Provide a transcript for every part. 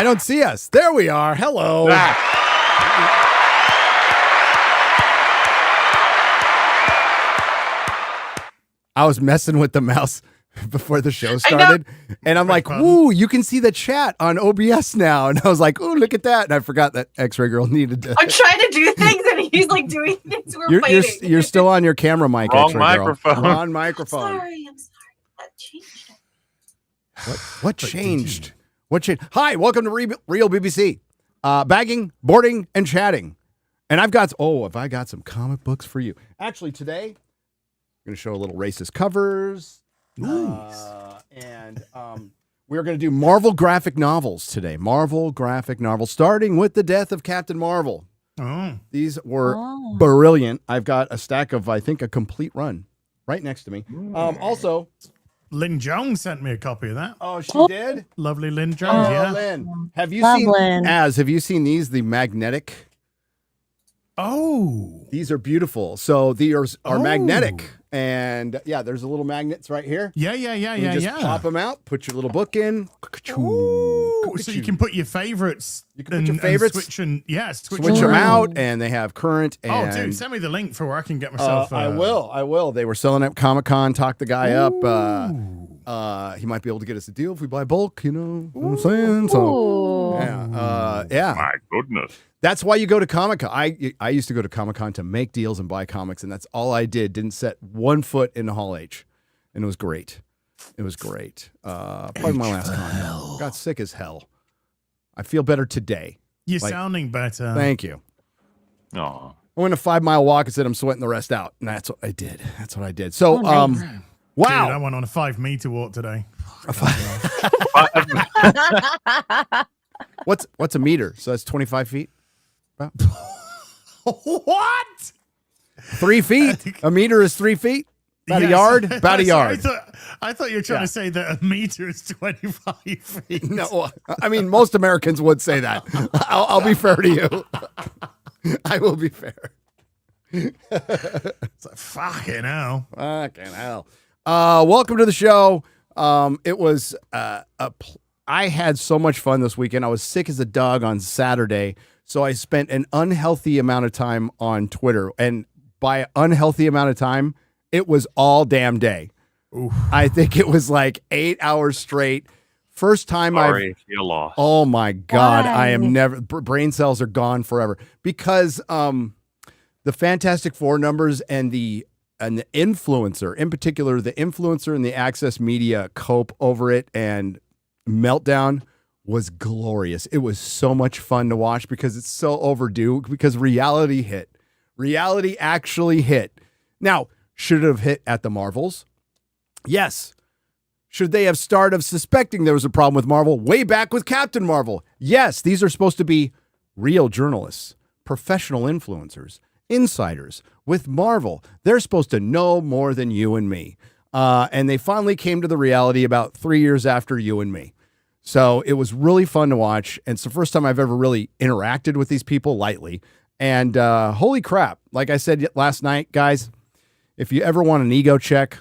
I don't see us. There we are. Hello. I was messing with the mouse before the show started, and I'm like, "Woo! You can see the chat on OBS now." And I was like, "Oh, look at that!" And I forgot that X-Ray Girl needed to. I'm trying to do things, and he's like doing things. We're fighting. You're still on your camera mic. Wrong X-Ray microphone. Girl. Wrong microphone. I'm sorry. That changed. What changed? What changed? Hi, welcome to Real BBC. Bagging, boarding, and chatting. And I've got some comic books for you. Actually, today I'm going to show a little racist covers. Nice. And we're going to do Marvel graphic novels today. Marvel graphic novels, starting with the death of Captain Marvel. Oh. These were brilliant. I've got a stack of, I think, a complete run right next to me. Also, Lynn Jones sent me a copy of that. oh, she did? Lovely Lynn Jones, yeah. Lynn. Have you Lynn. have you seen these, the magnetic? Oh. These are beautiful. So these are magnetic. And yeah, there's a little magnets right here. Yeah. You just pop them out, put your little book in. Ooh, so you can put your favorites. You can put your favorites. And switch them out, and they have current. And, oh, dude, send me the link for where I can get myself. I will. They were selling at Comic-Con. Talked the guy up. He might be able to get us a deal if we buy bulk. You know what I'm saying? So yeah. My goodness. That's why you go to Comic-Con. I used to go to Comic-Con to make deals and buy comics, and that's all I did. Didn't set one foot in the Hall H, and it was great. It was great. Probably my last con. Got sick as hell. I feel better today. You're sounding better. Thank you. Aw. I went a 5-mile walk and said I'm sweating the rest out, and that's what I did. So, wow. Dude, I went on a 5-meter walk today. What's a meter? So that's 25 feet? What? 3 feet? A meter is 3 feet? About a yard? About a yard. I thought you were trying to say that a meter is 25 feet. No, I mean, most Americans would say that. I'll be fair to you. I will be fair. It's like, fucking hell. Fucking hell. Welcome to the show. It was I had so much fun this weekend. I was sick as a dog on Saturday, so I spent an unhealthy amount of time on Twitter. And by unhealthy amount of time, it was all damn day. Oof. I think it was like 8 hours straight. First time you lost. Oh my God. Why? I am never, brain cells are gone forever because the Fantastic Four numbers and the influencer, in particular, the influencer and the Access Media cope over it and meltdown was glorious. It was so much fun to watch because it's so overdue because reality hit. Reality actually hit. Now, should it have hit at the Marvels? Yes. Should they have started suspecting there was a problem with Marvel way back with Captain Marvel? Yes. These are supposed to be real journalists, professional influencers, insiders with Marvel. They're supposed to know more than you and me. And they finally came to the reality about 3 years after you and me. So it was really fun to watch. And it's the first time I've ever really interacted with these people lightly. And holy crap. Like I said last night, guys, if you ever want an ego check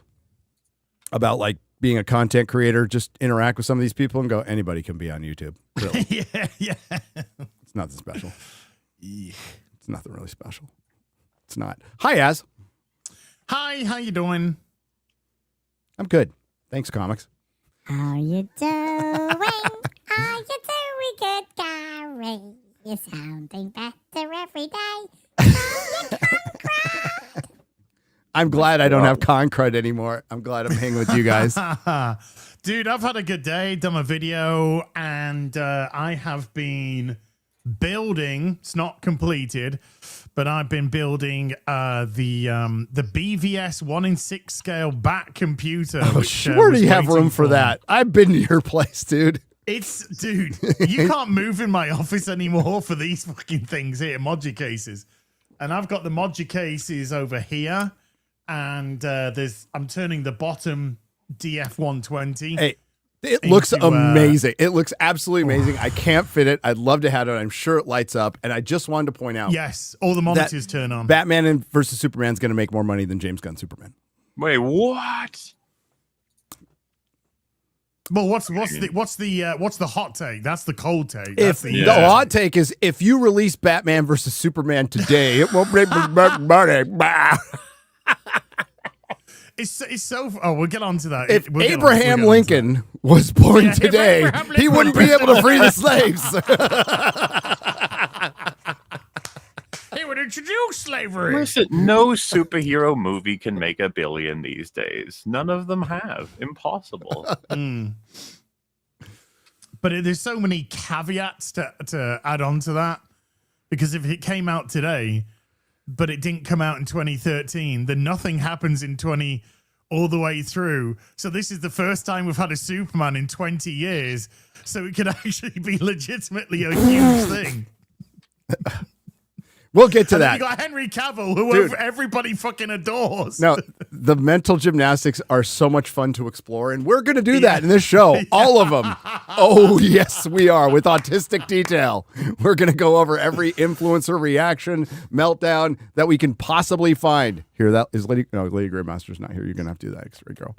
about like being a content creator, just interact with some of these people and go, anybody can be on YouTube. Really. Yeah. It's nothing special. It's nothing really special. It's not. Hi, Az. Hi, how you doing? I'm good. Thanks, comics. How you doing? How you doing, good Gary? You're sounding better every day. How you Concrete? I'm glad I don't have Concrete anymore. I'm glad I'm hanging with you guys. Dude, I've had a good day, done a video, and I have been building. It's not completed, but I've been building the BVS 1:6 scale back computer. Oh, sure, do you have room for that? I've been to your place, dude. Dude, you can't move in my office anymore for these fucking things here, Modular cases. And I've got the Modular cases over here, and I'm turning the bottom DF120. Hey, it looks amazing. It looks absolutely amazing. I can't fit it. I'd love to have it. I'm sure it lights up. And I just wanted to point out. Yes, all the monitors turn on. Batman versus Superman is going to make more money than James Gunn Superman. Wait, what? Well, what's the hot take? That's the cold take. If That's the the hot take is if you release Batman versus Superman today, it won't bring back money. It's so. Oh, we'll get on to that. If We'll get on- Abraham we'll get on to Lincoln was born Yeah, if today, Abraham he Lincoln wouldn't be able to free the slaves. He would introduce slavery. Listen, no superhero movie can make $1 billion these days. None of them have. Impossible. But there's so many caveats to add on to that, because if it came out today, but it didn't come out in 2013, then nothing happens in 20 all the way through. So this is the first time we've had a Superman in 20 years. So it could actually be legitimately a huge thing. We'll get to And then that. you got Henry Cavill, who Dude. everybody fucking adores. No, the mental gymnastics are so much fun to explore, and we're going to do that in this show. All of them. Oh, yes, we are, with autistic detail. We're going to go over every influencer reaction, meltdown that we can possibly find. Here, that is Lady Grandmaster's not here. You're going to have to do that, X-Ray Girl.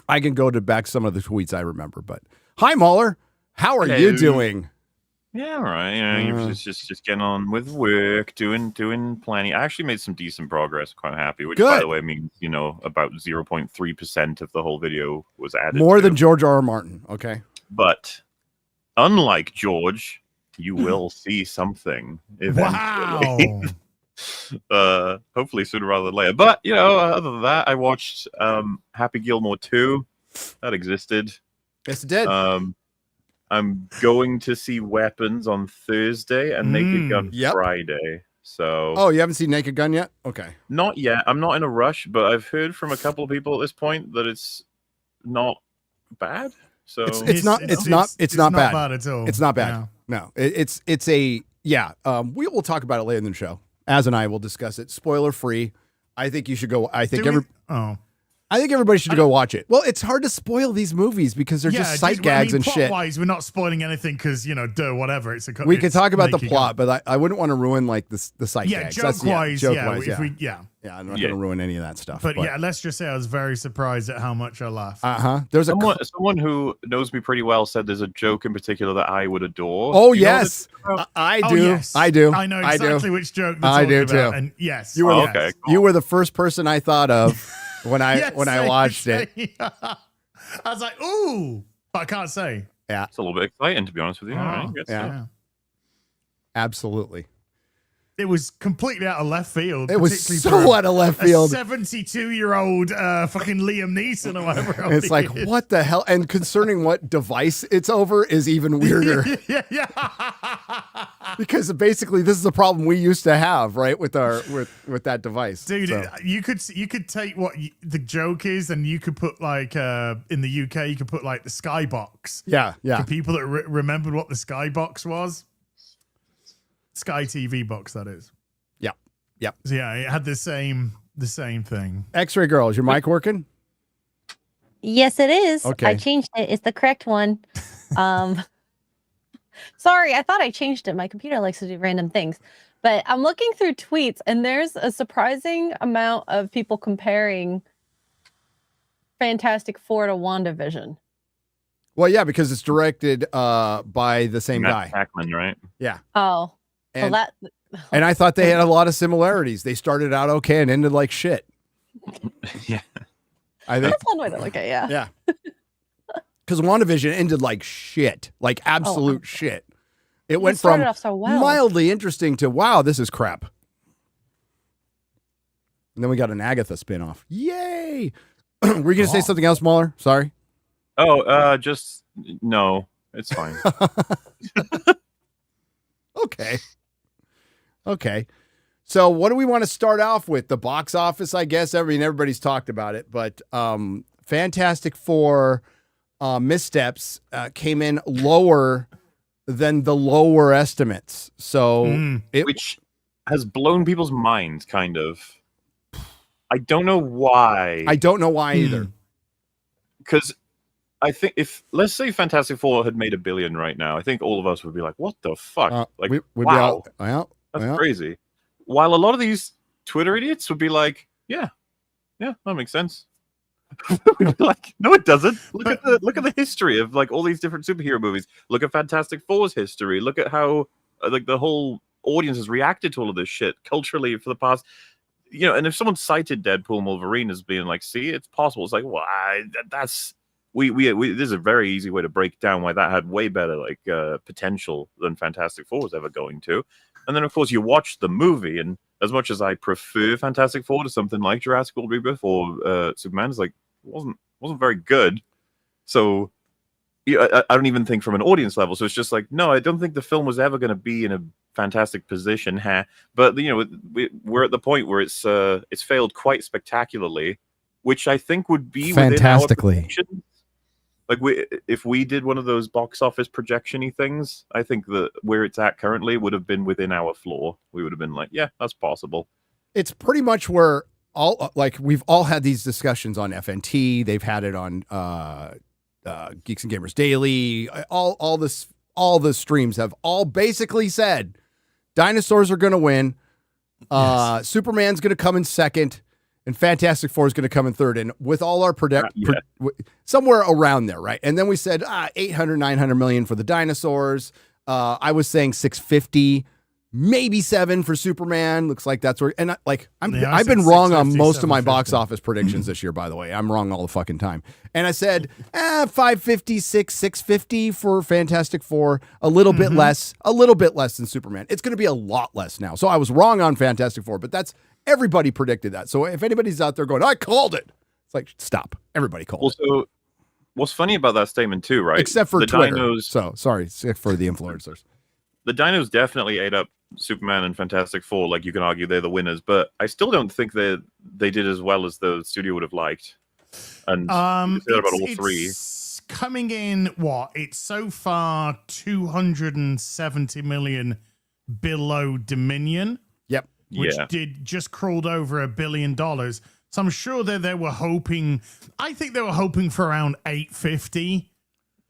I can go to back some of the tweets I remember, but hi, MauLer. How are you doing? Yeah, all right. You know, just getting on with work, doing planning. I actually made some decent progress. Quite happy, which, by Good. the way, means about 0.3% of the whole video was added. More to. than George R. R. Martin. Okay. But unlike George, you will see something eventually. Wow. Hopefully sooner rather than later. But other than that, I watched Happy Gilmore 2. That existed. Yes, it did. I'm going to see Weapons on Thursday and Naked Gun Yep. Friday. So Oh, you haven't seen Naked Gun yet? Okay. not yet. I'm not in a rush, but I've heard from a couple of people at this point that it's not bad. So It's not bad. At all. It's not bad. Yeah. No, it's a we will talk about it later in the show. Az and I will discuss it. Spoiler free. I think you should go. I think everybody should go watch it. Well, it's hard to spoil these movies because they're just sight gags and shit. Plot-wise, we're not spoiling anything because whatever. We can talk about the plot, but I wouldn't want to ruin like the sight gags. Joke-wise, I'm not going to ruin any of that stuff. But yeah, let's just say I was very surprised at how much I laughed. There's someone who knows me pretty well said there's a joke in particular that I would adore. Oh, Do you know yes. I do. Oh, yes. I do. I know exactly which joke I do about. too. And yes. You were okay. Cool. You were the first person I thought of when I watched it. I was like, ooh, but I can't say. Yeah. It's a little bit exciting, to be honest with you. Oh, All right, good stuff. Yeah. Absolutely. It was completely out of left field. It was particularly so for out of left a field. 72-year-old fucking Liam Neeson or whatever. It's like, he is. what the hell? And concerning what device it's over is even weirder. yeah. Because basically this is a problem we used to have, right, with that device. Dude, So, you could take what the joke is, and you could put like in the UK, you could put like the Skybox. yeah. For people that remembered what the Skybox was, Sky TV box, that is. Yep. So yeah, it had the same thing. X-Ray Girl, is your mic working? Yes, it is. Okay. I changed it. It's the correct one. Sorry, I thought I changed it. My computer likes to do random things. But I'm looking through tweets, and there's a surprising amount of people comparing Fantastic Four to WandaVision. Well, yeah, because it's directed by the same Matt guy. Hackman, right? Yeah. Oh, And, well, and I thought they had a lot of similarities. They started out okay and ended like shit. Yeah. I think. that's one way to look at it, yeah. Yeah. Because WandaVision ended like shit, like absolute shit. It went from started off so well. mildly interesting to, wow, this is crap. And then we got an Agatha spinoff. Yay. Were you going to say something else, MauLer? Sorry. Oh, just no. It's fine. Okay. So what do we want to start off with? The box office, I guess. I mean, everybody's talked about it, but Fantastic Four Missteps came in lower than the lower estimates. So which has blown people's minds, kind of. I don't know why. I don't know why either. Because I think if, let's say Fantastic Four had made $1 billion right now, I think all of us would be like, what the fuck? Like, we'd be wow. out. That's crazy. While a lot of these Twitter idiots would be like, yeah, that makes sense. We'd be like, no, it doesn't. Look at the history of like all these different superhero movies. Look at Fantastic Four's history. Look at how like the whole audience has reacted to all of this shit culturally for the past. And if someone cited Deadpool and Wolverine as being like, see, it's possible. It's like, well, that's we this is a very easy way to break down why that had way better like potential than Fantastic Four was ever going to. And then of course you watch the movie, and as much as I prefer Fantastic Four to something like Jurassic World Rebirth or Superman, it's like wasn't very good. So I don't even think from an audience level. So it's just like, no, I don't think the film was ever going to be in a fantastic position. But we're at the point where it's failed quite spectacularly, which I think would be fantastically. Within our projections. Like if we did one of those box office projection-y things, I think that where it's at currently would have been within our floor. We would have been like, yeah, that's possible. It's pretty much where we've all had these discussions on FNT. They've had it on Geeks and Gamers Daily. All the streams have all basically said dinosaurs are going to win. Yes. Superman's going to come in second. And Fantastic Four is going to come in third. And with all our somewhere around there, right? And then we said 800, 900 million for the dinosaurs. I was saying 650, maybe 7 for Superman. Looks like that's where. And I've been wrong on most of my box office predictions this year, by the way. I'm wrong all the fucking time. And I said 550, 650 for Fantastic Four. A little bit less than Superman. It's going to be a lot less now. So I was wrong on Fantastic Four, but everybody predicted that. So if anybody's out there going, I called it, it's like, stop. Everybody called it. Also, what's funny about that statement too, right? Except for the Twitter. Dinos, so sorry, except for the influencers. The dinos definitely ate up Superman and Fantastic Four. Like you can argue they're the winners, but I still don't think they did as well as the studio would have liked. And about all three. It's coming in what? It's so far 270 million below Dominion. Yep. Which did just crawled over $1 billion. So I'm sure that they were hoping. I think they were hoping for around 850.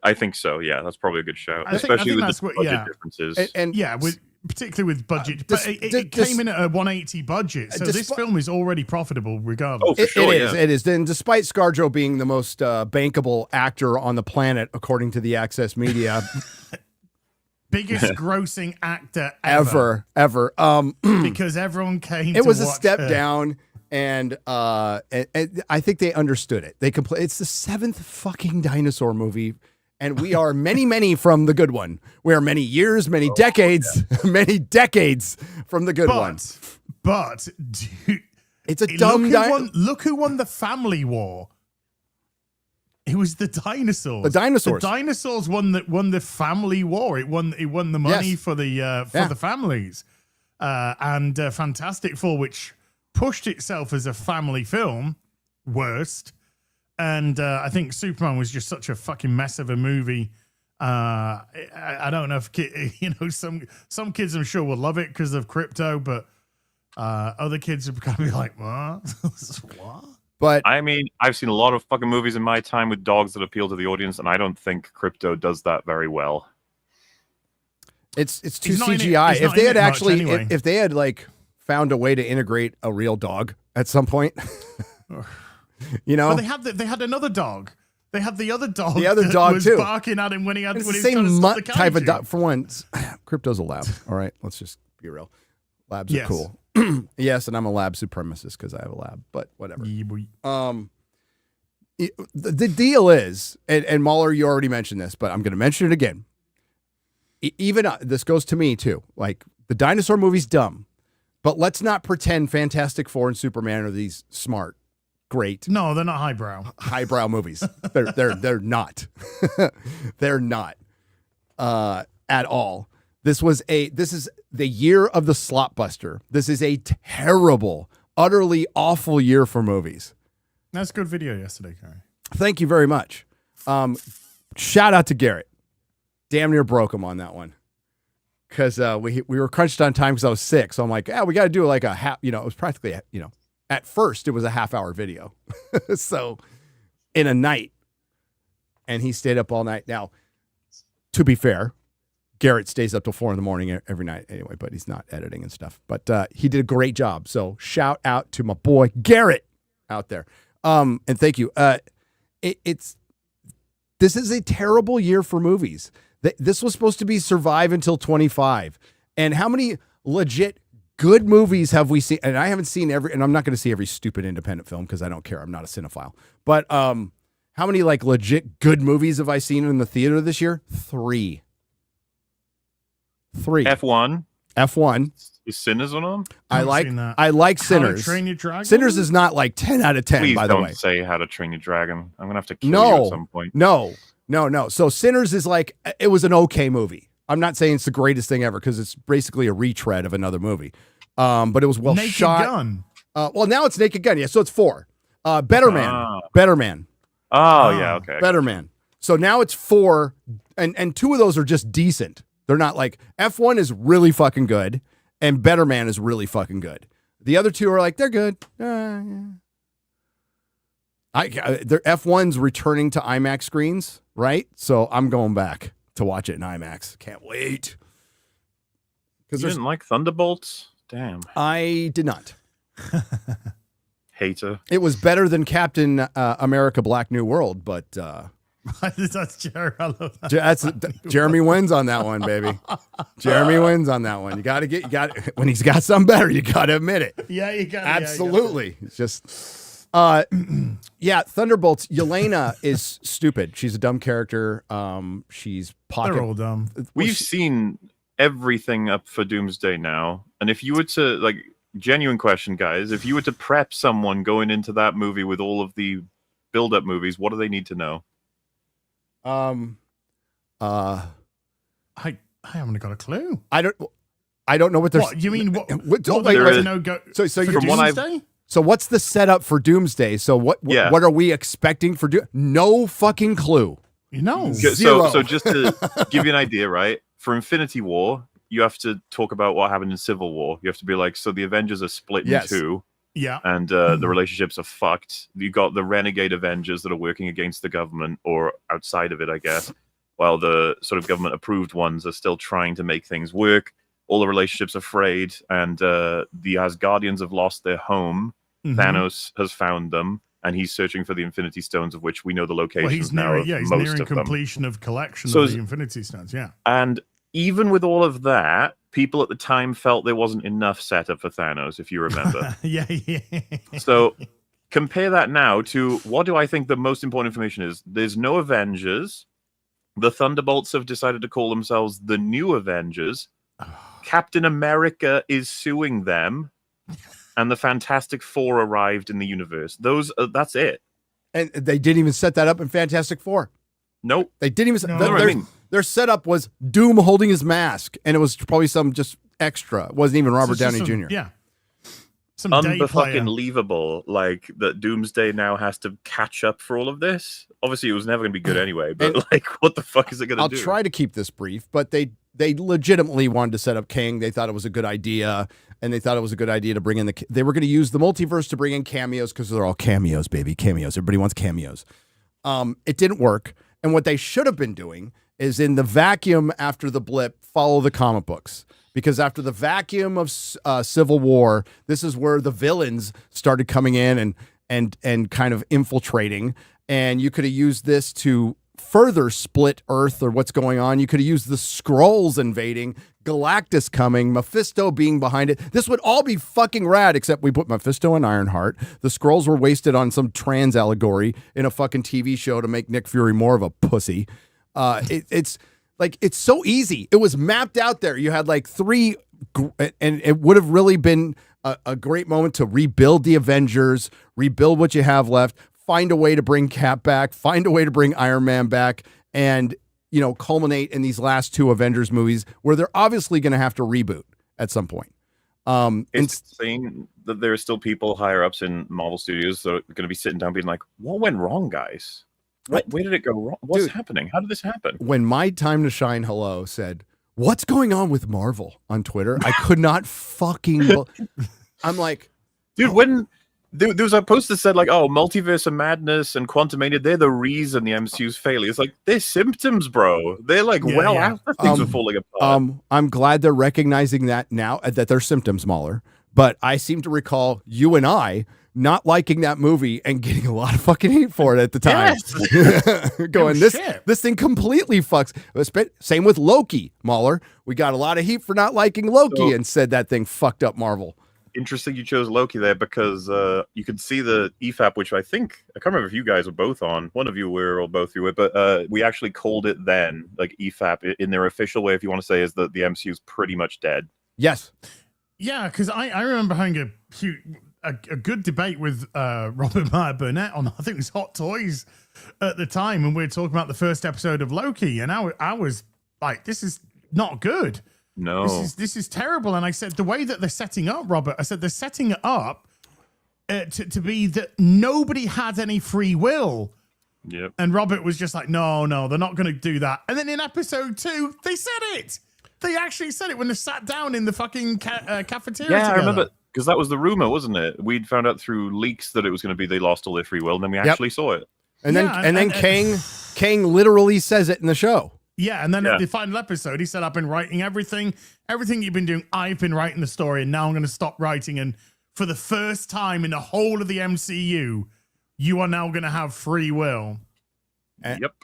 I think so. Yeah, that's probably a good shout, especially with the budget differences. And particularly with budget. But it came in at a 180 budget, so this film is already profitable regardless. Oh, for sure, it is. And despite ScarJo being the most bankable actor on the planet, according to the Access Media. Biggest grossing actor ever. Because everyone came. It was a step down, and I think they understood it. It's the 7th fucking dinosaur movie, and we are many from the good one. We are many years, many decades from the good one. But it's a dumb look who won the family war. It was the dinosaurs. The dinosaurs. The dinosaurs won the family war. It won the money for the families. And Fantastic Four, which pushed itself as a family film, worst. And I think Superman was just such a fucking mess of a movie. I don't know if some kids I'm sure will love it because of crypto, but other kids are going to be like, what? What? But I mean, I've seen a lot of fucking movies in my time with dogs that appeal to the audience, and I don't think crypto does that very well. It's too CGI. If they had if they had like found a way to integrate a real dog at some point, Well, they had another dog. They had the other dog. The other dog was too, barking at him when he had. It's when the he was same trying to stop the type of kaiju. dog. For once, crypto's a lab. All right, let's just be real. Labs are cool. Yes, and I'm a lab supremacist because I have a lab, but whatever. The deal is, and MauLer, you already mentioned this, but I'm going to mention it again. Even this goes to me too. Like the dinosaur movie's dumb, but let's not pretend Fantastic Four and Superman are these smart, great. No, they're not highbrow movies. They're not. They're not at all. This is the year of the slopbuster. This is a terrible, utterly awful year for movies. That's a good video yesterday, Gary. Thank you very much. Shout out to Garrett. Damn near broke him on that one. Because we were crunched on time because I was sick. So I'm like, we got to do like a half, it was practically, at first it was a half-hour video. So in a night. And he stayed up all night. Now, to be fair, Garrett stays up till 4 a.m. every night anyway, but he's not editing and stuff. But he did a great job. So shout out to my boy Garrett out there. And thank you. This is a terrible year for movies. This was supposed to be survive until 25. And how many legit good movies have we seen? And I haven't seen and I'm not going to see every stupid independent film because I don't care. I'm not a cinephile. But how many like legit good movies have I seen in the theater this year? 3. F1. Is Sinners on them? I like Sinners. How to Train Your Dragon? Sinners is not like 10 out of 10, Please by the way. don't say How to Train Your Dragon. I'm going to have to kill you at some point. No. So Sinners is like, it was an okay movie. I'm not saying it's the greatest thing ever because it's basically a retread of another movie. But it was well Naked shot. Gun. Well, now it's Naked Gun. Yeah, so it's 4. Better Man. Oh, yeah, okay. Better Man. So now it's 4, and 2 of those are just decent. They're not like, F1 is really fucking good, and Better Man is really fucking good. The other 2 are like, they're good. Yeah. Their F1's returning to IMAX screens, right? So I'm going back to watch it in IMAX. Can't wait. You didn't like Thunderbolts? Damn. I did not. Hater. It was better than Captain America Black New World, but That's Jerry. I love that. Jeremy wins on that one, baby. Jeremy wins on that one. You got when he's got something better, you got to admit it. Yeah, you got absolutely. It's just yeah, Thunderbolts. Yelena is stupid. She's a dumb character. She's pocket. They're all dumb. We've seen everything up for Doomsday now, and if you were to like, genuine question, guys, if you were to prep someone going into that movie with all of the build-up movies, what do they need to know? I haven't got a clue. I don't know what they're. What you mean? What So what's the setup for Doomsday? So what are we expecting for no fucking clue. So just to give you an idea, right? For Infinity War, you have to talk about what happened in Civil War. You have to be like, so the Avengers are split in 2. Yeah. And the relationships are fucked. You got the renegade Avengers that are working against the government or outside of it, I guess, while the sort of government approved ones are still trying to make things work. All the relationships are frayed, and the Asgardians have lost their home. Mm-hmm. Thanos has found them, and he's searching for the Infinity Stones, of which we know the locations now. He's nearing completion of collection of the Infinity Stones. Yeah. And even with all of that, people at the time felt there wasn't enough setup for Thanos, if you remember. Yeah. So compare that now to what do I think the most important information is. There's no Avengers. The Thunderbolts have decided to call themselves the New Avengers. Captain America is suing them. And the Fantastic Four arrived in the universe. That's it. And they didn't even set that up in Fantastic Four. Nope. They didn't even. Their setup was Doom holding his mask, and it was probably some just extra. It wasn't even Robert Downey Jr. Yeah. Some unbelievable, like that Doomsday now has to catch up for all of this. Obviously, it was never going to be good anyway, but like, what the fuck is it going to do? I'll try to keep this brief, but they legitimately wanted to set up Kang. They thought it was a good idea, and they thought it was a good idea to bring in they were going to use the multiverse to bring in cameos because they're all cameos, baby, cameos. Everybody wants cameos. It didn't work, and what they should have been doing is in the vacuum after the blip, follow the comic books. Because after the vacuum of Civil War, this is where the villains started coming in and kind of infiltrating. And you could have used this to further split Earth or what's going on. You could have used the Skrulls invading, Galactus coming, Mephisto being behind it. This would all be fucking rad, except we put Mephisto and Ironheart. The Skrulls were wasted on some trans allegory in a fucking TV show to make Nick Fury more of a pussy. It's so easy. It was mapped out there. You had like 3, and it would have really been a great moment to rebuild the Avengers, rebuild what you have left, find a way to bring Cap back, find a way to bring Iron Man back, and, culminate in these last 2 Avengers movies where they're obviously going to have to reboot at some point. It's insane that there are still people higher ups in Marvel Studios that are going to be sitting down being like, what went wrong, guys? Where did it go wrong? What's happening? How did this happen? When My Time to Shine Hello said, "What's going on with Marvel?" on Twitter, I could not fucking. I'm like, dude, when there was a post that said like, "Oh, Multiverse of Madness and Quantumania, they're the reason the MCU's failing." It's like they're symptoms, bro. They're like after things are falling apart. I'm glad they're recognizing that now that they're symptoms, MauLer. But I seem to recall you and I not liking that movie and getting a lot of fucking hate for it at the time. Going, shit. this thing completely fucks. Same with Loki, MauLer. We got a lot of heat for not liking Loki and said that thing fucked up Marvel. Interesting you chose Loki there because you could see the EFAP, which I can't remember if you guys were both on. One of you were or both of you were, but we actually called it then, like EFAP in their official way, if you want to say, is that the MCU is pretty much dead. Yes. Yeah, because I remember having a good debate with Robert Meyer Burnett on, I think it was Hot Toys at the time, and we were talking about the first episode of Loki, and I was like, this is not good. No. This is terrible. And I said, the way that they're setting up, Robert, I said, they're setting it up to be that nobody had any free will. Yep. And Robert was just like, no, they're not going to do that. And then in episode 2, they said it. They actually said it when they sat down in the fucking cafeteria Yeah, together. I remember, because that was the rumor, wasn't it? We'd found out through leaks that it was going to be they lost all their free will, and then we actually saw it. And Yeah, then Kang literally says it in the show. Yeah, and then at the final episode, he said, I've been writing everything you've been doing, I've been writing the story, and now I'm going to stop writing. And for the first time in the whole of the MCU, you are now going to have free will. Yep.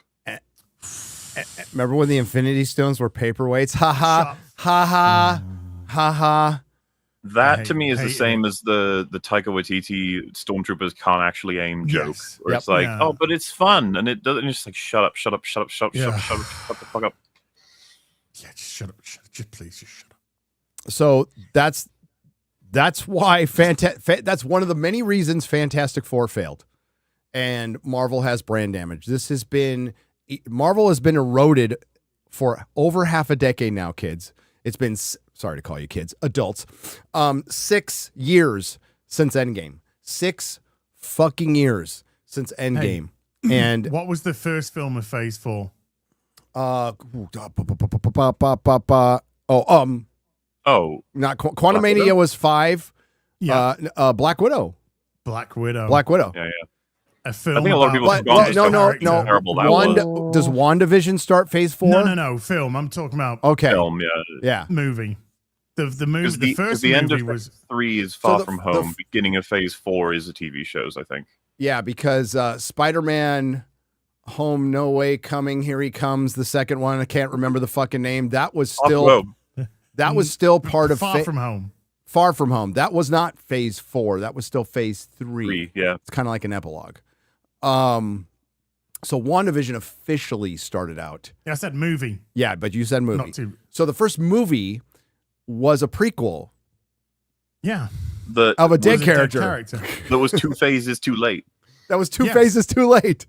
Remember when the Infinity Stones were paperweights? Ha ha, ha ha, ha ha. That to me is the same as the Taika Waititi Stormtroopers can't actually aim joke. Where it's like, oh, but it's fun, and it doesn't. And it's just like, shut up, shut the fuck up. Yeah, just shut up, please, just shut up. So that's why that's one of the many reasons Fantastic Four failed, and Marvel has brand damage. Marvel has been eroded for over half a decade now, kids. It's been, sorry to call you kids, adults. 6 years since Endgame. 6 fucking years since Endgame. Hey, and what was the first film of Phase 4? Not Quantumania was 5. Yeah. Black Widow. Black Widow. Yeah. A film. I think a lot of people have no. terrible that was. Does WandaVision start Phase 4? No. Film. I'm talking about film. Yeah. Movie. The movie. The first the end movie of was 3 is Far From Home. Beginning of Phase 4 is the TV shows, I think. Yeah, because Spider-Man Home No Way Coming, Here He Comes, the second one, I can't remember the fucking name. That was still part of Far From Home. Far From Home. That was not Phase 4. That was still Phase 3. Yeah. It's kind of like an epilogue. So WandaVision officially started out. Yeah, I said movie. Yeah, but you said movie. Not too. So the first movie was a prequel. Yeah. Of a dead character. That was 2 phases too late. That was 2 phases too late.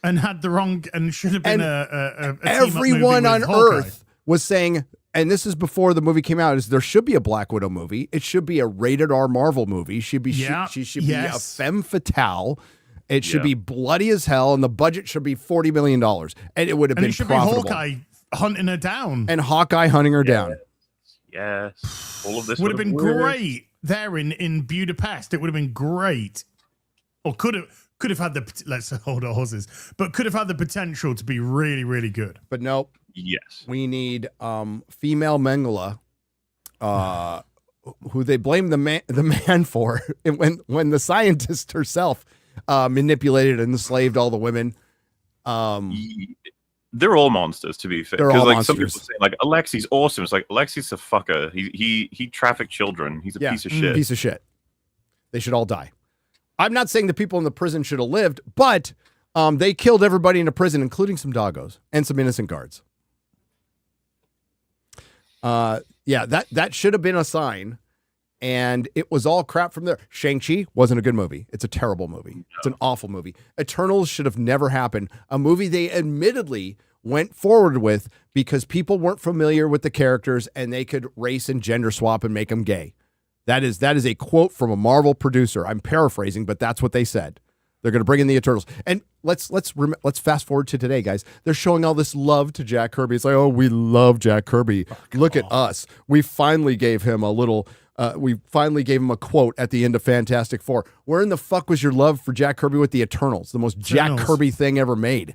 And had the wrong, and should have been a everyone on Earth was saying, and this is before the movie came out, is there should be a Black Widow movie. It should be a rated R Marvel movie. She should be a femme fatale. It should be bloody as hell, and the budget should be $40 million. And it would have been profitable. Be Hawkeye hunting her down. And Hawkeye hunting her down. Yes. All of this would have been great there in Budapest. It would have been great. Or could have had the, let's hold our horses, but could have had the potential to be really, really good. But nope. Yes. We need female Mengele, who they blame the man for when the scientist herself manipulated and enslaved all the women. They're all monsters, to be fair. They're all like some monsters. people say, like, Alexi's awesome. It's like, Alexi's a fucker. He trafficked children. He's a piece of shit. Piece of shit. They should all die. I'm not saying the people in the prison should have lived, but they killed everybody in the prison, including some doggos and some innocent guards. That should have been a sign, and it was all crap from there. Shang-Chi wasn't a good movie. It's a terrible movie. No. It's an awful movie. Eternals should have never happened. A movie they admittedly went forward with because people weren't familiar with the characters and they could race and gender swap and make them gay. That is a quote from a Marvel producer. I'm paraphrasing, but that's what they said. They're going to bring in the Eternals. And let's fast forward to today, guys. They're showing all this love to Jack Kirby. It's like, oh, we love Jack Kirby. Look at us. We finally gave him a little. We finally gave him a quote at the end of Fantastic Four. Where in the fuck was your love for Jack Kirby with the Eternals? The most Jack Kirby thing ever made.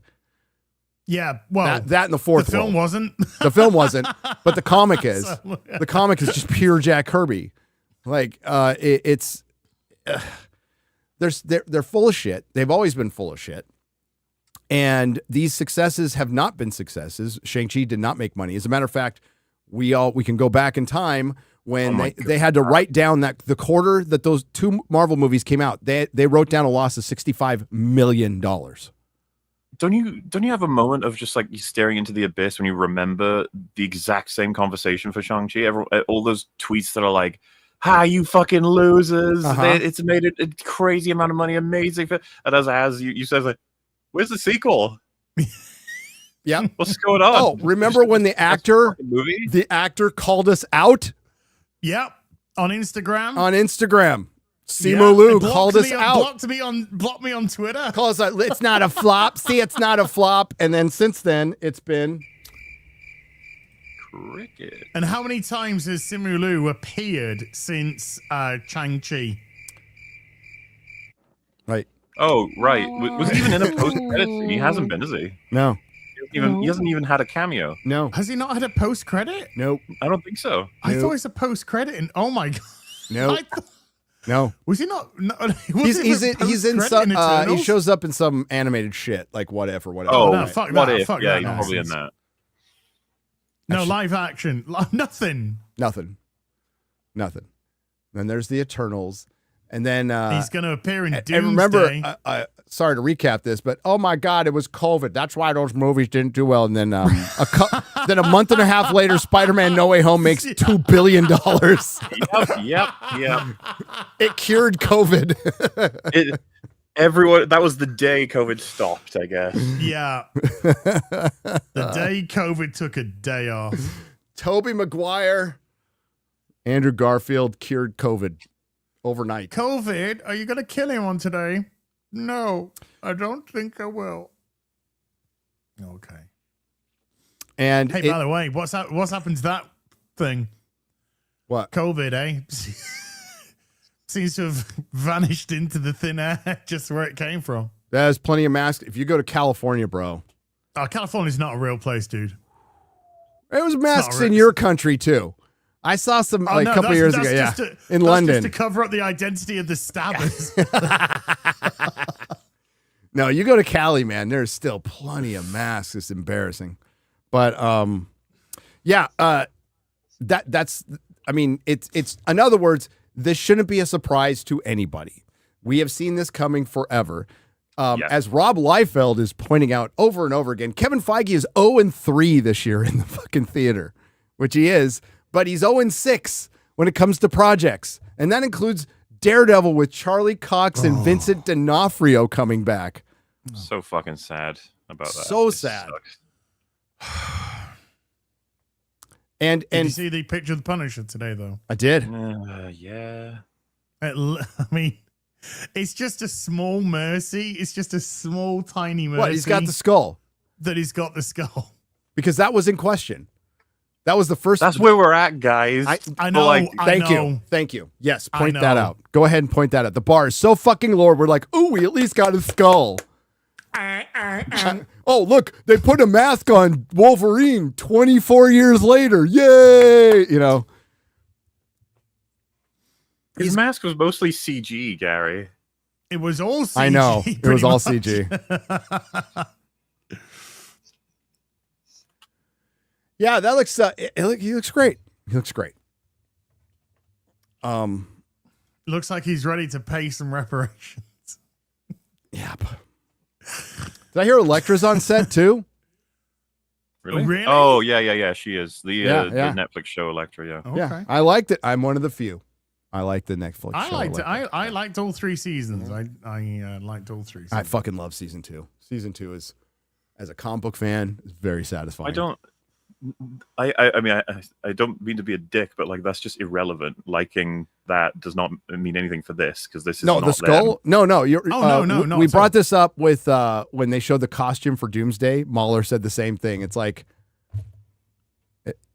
Yeah, well, that in the fourth. The film wasn't. The film wasn't, but the comic is. The comic is just pure Jack Kirby. Like it's they're full of shit. They've always been full of shit. And these successes have not been successes. Shang-Chi did not make money. As a matter of fact, we can go back in time when they had to write down that the quarter that those two Marvel movies came out, they wrote down a loss of $65 million. Don't you have a moment of just like you staring into the abyss when you remember the exact same conversation for Shang-Chi? All those tweets that are like, "Hi, you fucking losers! It's made a crazy amount of money, amazing." And as you said, like, "Where's the sequel?" Yeah, what's going on? Oh, remember when the actor called us out? Yep, on Instagram. Simu Liu called us out. Blocked me on Twitter. Call us out. It's not a flop. See, it's not a flop. And then since then, it's been cricket. And how many times has Simu Liu appeared since Shang-Chi? Right. Oh, right. Was he even in a post-credit scene? He hasn't been, has he? No. He hasn't even had a cameo. No. Has he not had a post-credit? Nope. I don't think so. I thought it was a post-credit. And oh my god. No. No. Was he not? No, he's in some. He shows up in some animated shit like What If or whatever. Oh, no, fuck What that. If? Fuck Yeah, that he's probably in nonsense. that. No, live action. Nothing. Then there's the Eternals, and then he's going to appear in Doomsday. And remember, sorry to recap this, but oh my god, it was COVID. That's why those movies didn't do well. And then then a month and a half later, Spider-Man: No Way Home makes $2 billion. Yep. It cured COVID. Everyone, that was the day COVID stopped, I guess. Yeah. The day COVID took a day off. Tobey Maguire, Andrew Garfield cured COVID overnight. COVID? Are you going to kill anyone today? No, I don't think I will. Okay. And hey, by the way, what's happened to that thing? What? COVID, eh? Seems to have vanished into the thin air just where it came from. There's plenty of masks. If you go to California, bro. Oh, California's not a real place, dude. There was masks in your country, too. I saw some a couple years ago. Yeah, in London. Just to cover up the identity of the stabbers. No, you go to Cali, man. There's still plenty of masks. It's embarrassing. But that's. I mean, it's. In other words, this shouldn't be a surprise to anybody. We have seen this coming forever. As Rob Liefeld is pointing out over and over again, Kevin Feige is 0-3 this year in the fucking theater, which he is. But he's 0-6 when it comes to projects. And that includes Daredevil with Charlie Cox and Vincent D'Onofrio coming back. So fucking sad about that. So sad. And did you see the picture of the Punisher today, though? I did. Yeah. I mean, it's just a small mercy. It's just a small, tiny mercy. What? He's got the skull. That he's got the skull. Because that was in question. That was the first. That's where we're at, guys. I know. Thank you. Yes, point that out. Go ahead and point that out. The bar is so fucking low. We're like, ooh, we at least got a skull. Oh, look, they put a mask on Wolverine 24 years later. Yay! You know. His mask was mostly CG, Gary. It was all CG. I know. It was all CG. Yeah, that looks. He looks great. He looks great. Looks like he's ready to pay some reparations. Yep. Did I hear Elektra's on set too? Really? Oh yeah. She is the Netflix show Elektra. Yeah. Okay. Yeah, I liked it. I'm one of the few. I liked the Netflix show. I liked it. I liked all 3 seasons. I liked all 3 seasons. I fucking love season 2. Season 2 is, as a comic book fan, is very satisfying. I mean, I don't mean to be a dick, but like that's just irrelevant. Liking that does not mean anything for this because this is not the skull. them. No. You're, no. We brought this up with when they showed the costume for Doomsday. MauLer said the same thing. It's like,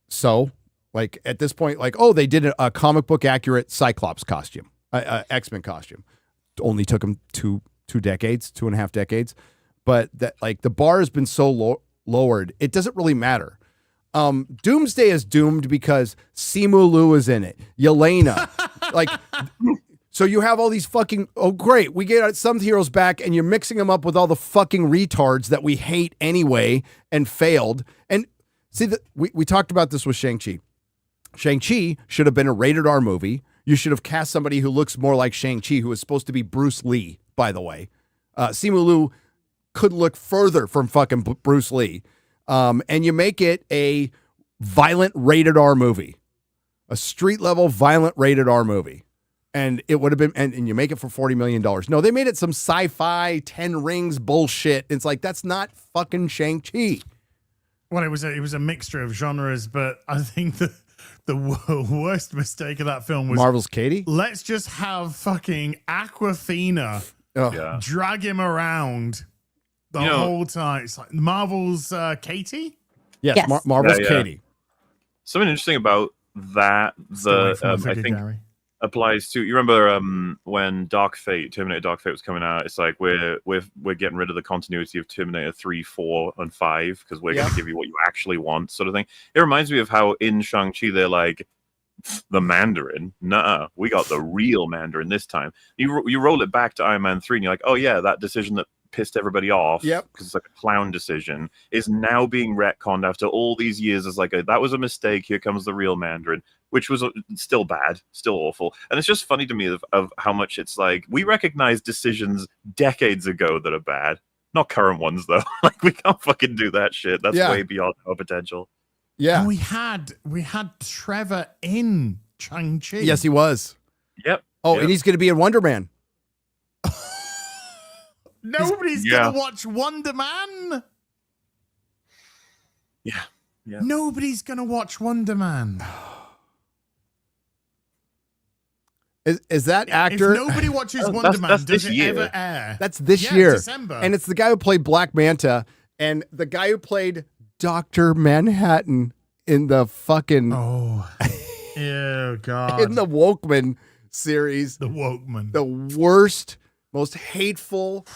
so like at this point, like they did a comic book accurate Cyclops costume, X-Men costume. Only took them 2.5 decades, but that like the bar has been so lowered, it doesn't really matter. Doomsday is doomed because Simu Liu is in it. Yelena, like So you have all these fucking, oh great, we get some heroes back and you're mixing them up with all the fucking retards that we hate anyway and failed. And see, we talked about this with Shang-Chi. Shang-Chi should have been a rated R movie. You should have cast somebody who looks more like Shang-Chi, who is supposed to be Bruce Lee, by the way. Simu Liu couldn't look further from fucking Bruce Lee. And you make it a violent rated R movie, a street level violent rated R movie. And it would have been, and you make it for $40 million. No, they made it some sci-fi 10 rings bullshit. It's like, that's not fucking Shang-Chi. Well, it was a mixture of genres, but I think the worst mistake of that film was Marvel's Katie. Let's just have fucking Aquafina drag him around the whole time. It's like Marvel's Katie. Yes. Marvel's Katie. Something interesting about that, I think Gary. applies to, you remember when Terminator Dark Fate was coming out, it's like we're getting rid of the continuity of Terminator 3, 4, and 5 because we're going to give you what you actually want, sort of thing. It reminds me of how in Shang-Chi they're like, the Mandarin? Nuh-uh, we got the real Mandarin this time. You roll it back to Iron Man 3 and you're like, oh yeah, that decision that pissed everybody off because it's like a clown decision is now being retconned after all these years as like that was a mistake, here comes the real Mandarin, which was still bad, still awful. And it's just funny to me of how much it's like we recognize decisions decades ago that are bad, not current ones though. Like we can't fucking do that shit. That's way beyond our potential. And we had Trevor in Shang-Chi. Yes, he was. Yep. And he's going to be in Wonder Man. Nobody's gonna watch Wonder Man. Yeah. Nobody's gonna watch Wonder Man. Is that actor? If nobody watches Wonder Man, does it ever air? That's this year. December. And it's the guy who played Black Manta and the guy who played Dr. Manhattan in the fucking oh god, in the Wokeman series. The Wokeman, the worst, most hateful,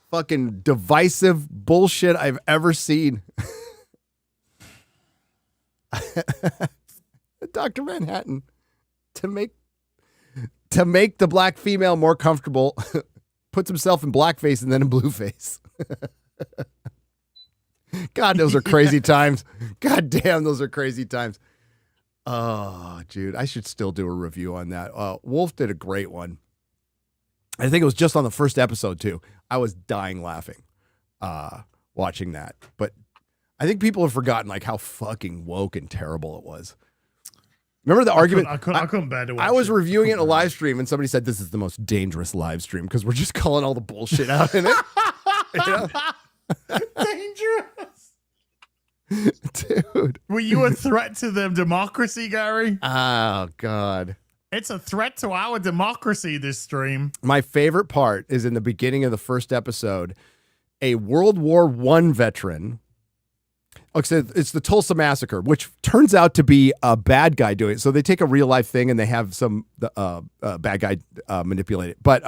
fucking divisive bullshit I've ever seen. Dr. Manhattan to make the black female more comfortable puts himself in blackface and then in blueface. God, those are crazy times. God damn, those are crazy times. Oh, dude, I should still do a review on that. Wolf did a great one. I think it was just on the first episode too. I was dying laughing watching that. But I think people have forgotten like how fucking woke and terrible it was. Remember the argument? I couldn't bear to watch I was it. reviewing it in a live stream and somebody said this is the most dangerous live stream because we're just calling all the bullshit out in it. You know? Dangerous. Dude. Were you a threat to the democracy, Gary? Oh, God. It's a threat to our democracy, this stream. My favorite part is in the beginning of the first episode, a World War I veteran. Okay, it's the Tulsa Massacre, which turns out to be a bad guy doing it. So they take a real life thing and they have some bad guy manipulate it. But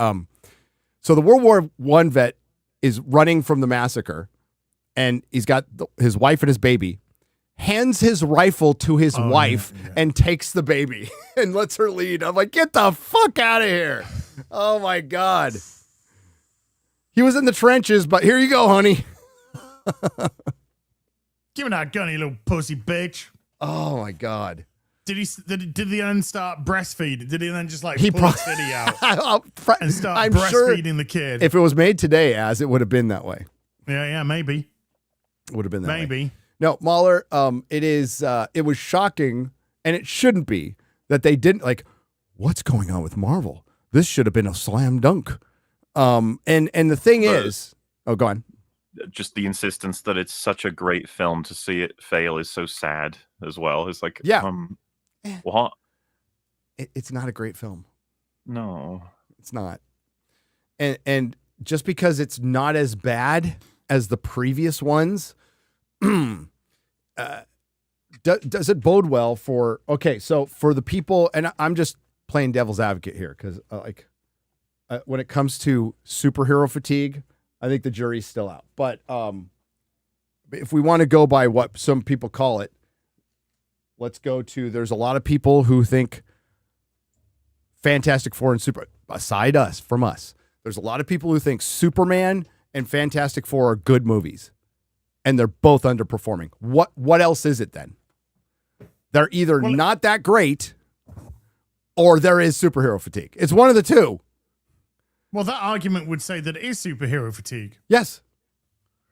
so the World War I vet is running from the massacre, and he's got his wife and his baby. Hands his rifle to his wife and takes the baby and lets her lead. I'm like, get the fuck out of here! Oh my God. He was in the trenches, but here you go, honey. Give me that gun, you little pussy bitch. Oh my God. Did he then start breastfeeding? Did he then just like He pull his titty out and start I'm breastfeeding sure the kid? if it was made today, it would have been that way. Yeah, maybe. It would have been that way. Maybe. No, MauLer, it was shocking, and it shouldn't be, that they didn't, like, what's going on with Marvel? This should have been a slam dunk. And the thing is, go on. Just the insistence that it's such a great film to see it fail is so sad as well. It's like, what? It's not a great film. No, it's not. And just because it's not as bad as the previous ones, does it bode well for, so for the people, and I'm just playing devil's advocate here because when it comes to superhero fatigue, I think the jury's still out. But if we want to go by what some people call it, let's go to, there's a lot of people who think Fantastic Four and aside from us, there's a lot of people who think Superman and Fantastic Four are good movies, and they're both underperforming. What else is it then? They're either not that great, or there is superhero fatigue. It's one of the two. Well, that argument would say that it is superhero fatigue. Yes.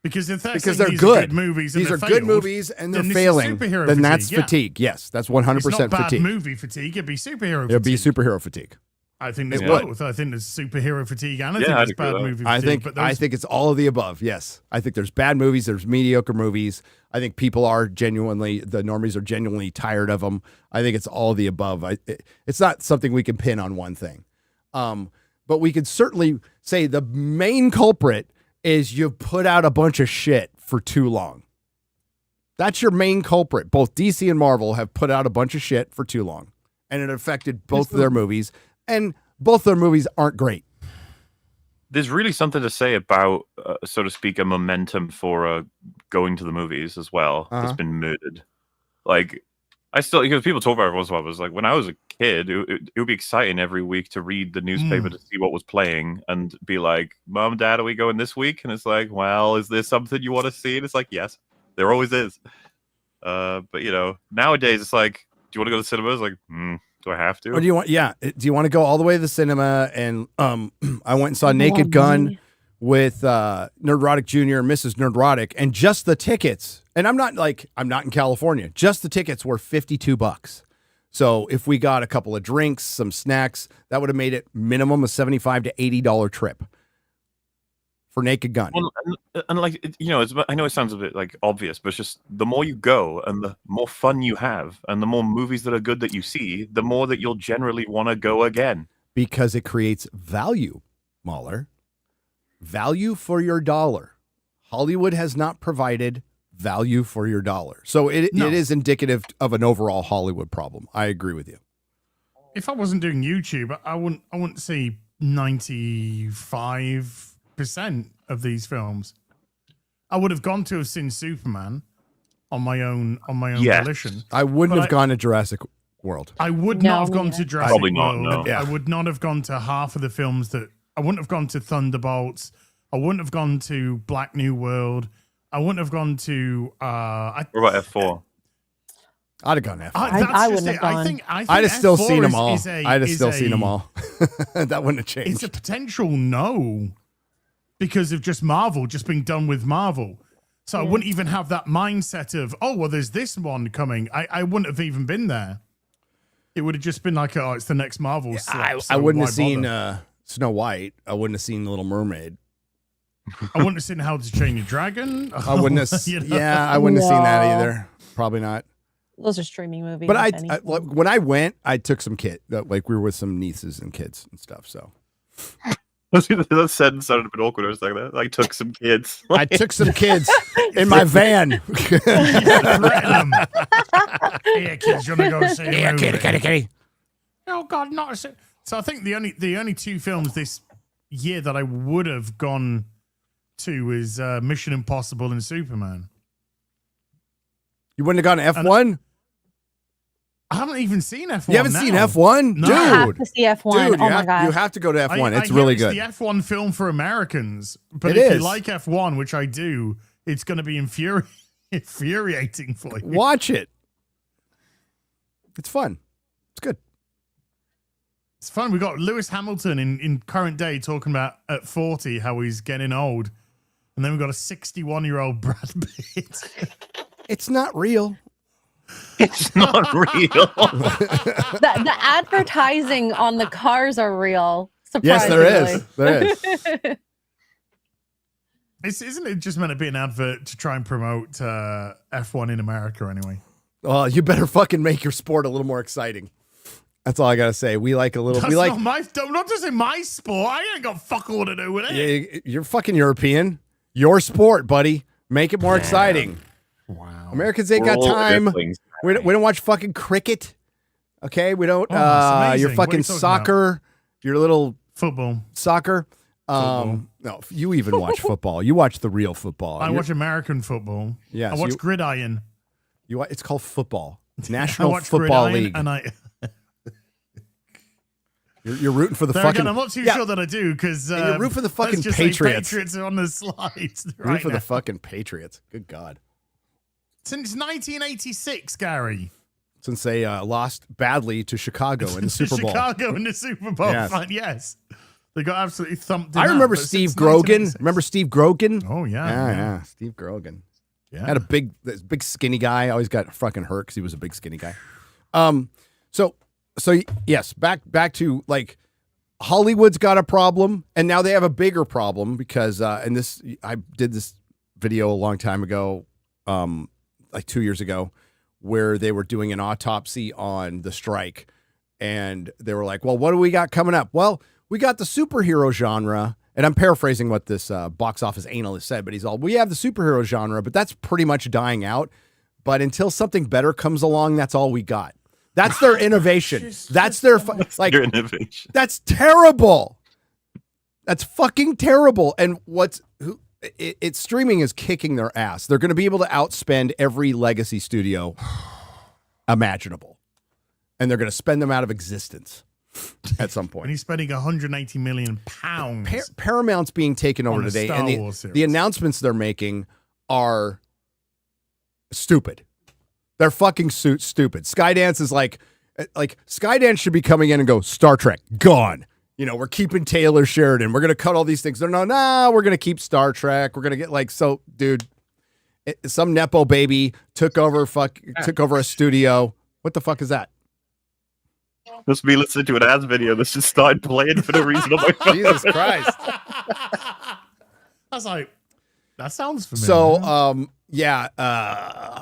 Because if because saying they're these good. Are good movies, and these are they're good failed, movies, and they're then this is failing. superhero Then that's fatigue, yeah. fatigue. Yes, that's 100% It's not bad fatigue. movie fatigue. It'd be superhero It'll be fatigue. superhero fatigue. I think there's It would. both. I think there's superhero fatigue and I Yeah, think I'd there's agree bad with that. movie fatigue. I think it's all of the above. Yes, I think there's bad movies. There's mediocre movies. I think people are the normies are genuinely tired of them. I think it's all of the above. It's not something we can pin on one thing, but we could certainly say the main culprit is you've put out a bunch of shit for too long. That's your main culprit. Both DC and Marvel have put out a bunch of shit for too long, and it affected both of their movies. And both their movies aren't great. There's really something to say about, so to speak, a momentum for going to the movies as well. That's been murdered. Like, because people talk about it once in a while, it was like when I was a kid, it would be exciting every week to read the newspaper to see what was playing and be like, Mom, Dad, are we going this week? And it's like, well, is there something you want to see? And it's like, yes, there always is. But nowadays it's like, do you want to go to the cinema? It's like, do I have to? Or do you want? Yeah. Do you want to go all the way to the cinema? And I went and saw Naked Gun with Nerdrotic Jr. and Mrs. Nerdrotic, and just the tickets. And I'm not in California. Just the tickets were $52. So if we got a couple of drinks, some snacks, that would have made it minimum a $75 to $80 trip for Naked Gun. And like, I know it sounds a bit like obvious, but it's just the more you go and the more fun you have and the more movies that are good that you see, the more that you'll generally want to go again. Because it creates value, MauLer. Value for your dollar. Hollywood has not provided value for your dollar. So it is indicative of an overall Hollywood problem. I agree with you. If I wasn't doing YouTube, I wouldn't see 95% of these films. I would have gone to have seen Superman on my own volition. I wouldn't have gone to Jurassic World. I would not have gone to Jurassic Probably not, World. no. Yeah. I would not have gone to half of the films that I wouldn't have gone to Thunderbolts. I wouldn't have gone to Black New World. I wouldn't have gone to What about F4? I'd have gone F. I wouldn't have gone. I think I'd have still F4 seen them all. is I'd have still seen them all. That wouldn't have changed. It's a potential no because of just Marvel, just being done with Marvel. So I wouldn't even have that mindset of, oh, well, there's this one coming. I wouldn't have even been there. It would have just been like, oh, it's the next Marvel. slap, so I wouldn't why have seen bother? Snow White. I wouldn't have seen Little Mermaid. I wouldn't have seen How to Train Your Dragon. I wouldn't have. You know? Yeah, I wouldn't have seen that No. either. Probably not. Those are streaming movies. But if anything. when I went, I took some kid. Like we were with some nieces and kids and stuff. So That sentence sounded a bit awkward. I was like that. I took some kids. I took some kids in my van. Threaten them. Here, kids, you want to go see a movie? kitty. Oh God, not a So I think the only two films this year that I would have gone to is Mission Impossible and Superman. You wouldn't have gone to F1? I haven't even seen F1. You haven't seen F1? No. Dude. I have to see F1. Dude, Oh my god. you have to go to F1. I It's hear really it's good. the F1 film for Americans, but It if is. you like F1, which I do, it's going to be infuriating for you. Watch it. It's fun. It's good. It's fun. We got Lewis Hamilton in current day talking about at 40 how he's getting old, and then we've got a 61-year-old Brad Pitt. It's not real. It's not real. the advertising on the cars are real. Yes, Surprisingly. there is. Isn't it just meant to be an advert to try and promote F1 in America anyway? Oh, you better fucking make your sport a little more exciting. That's all I gotta say. We like a little. That's we like. not just in my sport. I ain't got fuck all to do with it. You're fucking European. Your sport, buddy. Make it more exciting. Wow. Americans ain't We're got all time. earthlings. We don't watch fucking cricket. Okay, we don't. Oh, that's amazing. Your What are fucking you talking soccer. Your little Football. soccer. No, you even watch football. You watch the real football. I You're- watch American football. Yes, I watch you- Gridiron. It's called football. I National watch Football Gridiron League. and I You're rooting for the There fucking. again, I'm not too sure that I do because And you're rooting for the fucking Patriots. Patriots. Patriots are on the slides Root right for now. the fucking Patriots. Good God. Since 1986, Gary. Since they lost badly to Chicago in the Super Bowl. Chicago in the Super Bowl. Yes. Fine, yes. They got absolutely thumped. I remember Steve Grogan. Remember Steve Grogan? Oh, yeah. Yeah. Steve Grogan. Yeah. Had a big skinny guy. Always got fucking hurt because he was a big skinny guy. So yes, back to like Hollywood's got a problem, and now they have a bigger problem because I did this video a long time ago, like 2 years ago, where they were doing an autopsy on the strike, and they were like, "Well, what do we got coming up?" Well, we got the superhero genre. And I'm paraphrasing what this box office analyst said, but he's all, we have the superhero genre, but that's pretty much dying out. But until something better comes along, that's all we got. That's their innovation. That's their Your innovation. That's terrible. That's fucking terrible. And it's streaming is kicking their ass. They're going to be able to outspend every legacy studio imaginable, and they're going to spend them out of existence at some point. And he's spending 180 million pounds. Paramount's being taken over today, and the announcements they're making are stupid. They're fucking stupid. Skydance is like Skydance should be coming in and go, Star Trek gone. You know, we're keeping Taylor Sheridan. We're gonna cut all these things. They're no, we're gonna keep Star Trek. We're gonna get dude. Some nepo baby took over a studio. What the fuck is that? Must be listening to an ads video that's just started playing for no reason on my phone. Jesus Christ. I was like, that sounds familiar. So,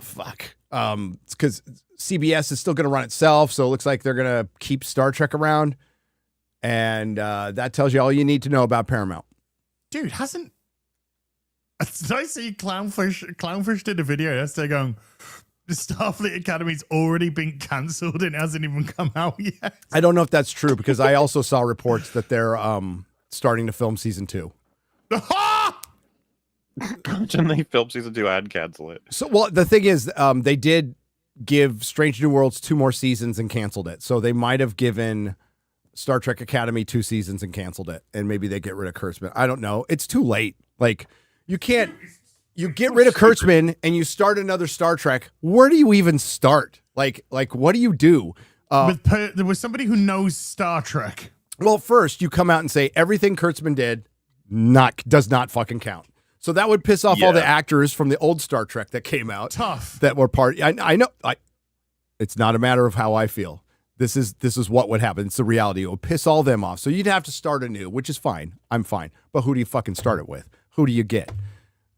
fuck. It's because CBS is still going to run itself, so it looks like they're going to keep Star Trek around, and that tells you all you need to know about Paramount. Dude, did I see Clownfish? Clownfish did a video yesterday going, the Starfleet Academy's already been cancelled and it hasn't even come out yet. I don't know if that's true because I also saw reports that they're starting to film season 2. Imagine they film season 2 and cancel it. So, well, the thing is, they did give Strange New Worlds 2 more seasons and canceled it. So they might have given Star Trek Academy 2 seasons and canceled it, and maybe they get rid of Kurtzman. I don't know. It's too late. Like, you can't. You get rid of Kurtzman and you start another Star Trek. Where do you even start? Like what do you do? There was somebody who knows Star Trek. Well, first you come out and say everything Kurtzman did does not fucking count. So that would piss off all the actors from the old Star Trek that came out. Tough. That were part. I know. It's not a matter of how I feel. This is what would happen. It's the reality. It will piss all them off. So you'd have to start anew, which is fine. I'm fine. But who do you fucking start it with? Who do you get?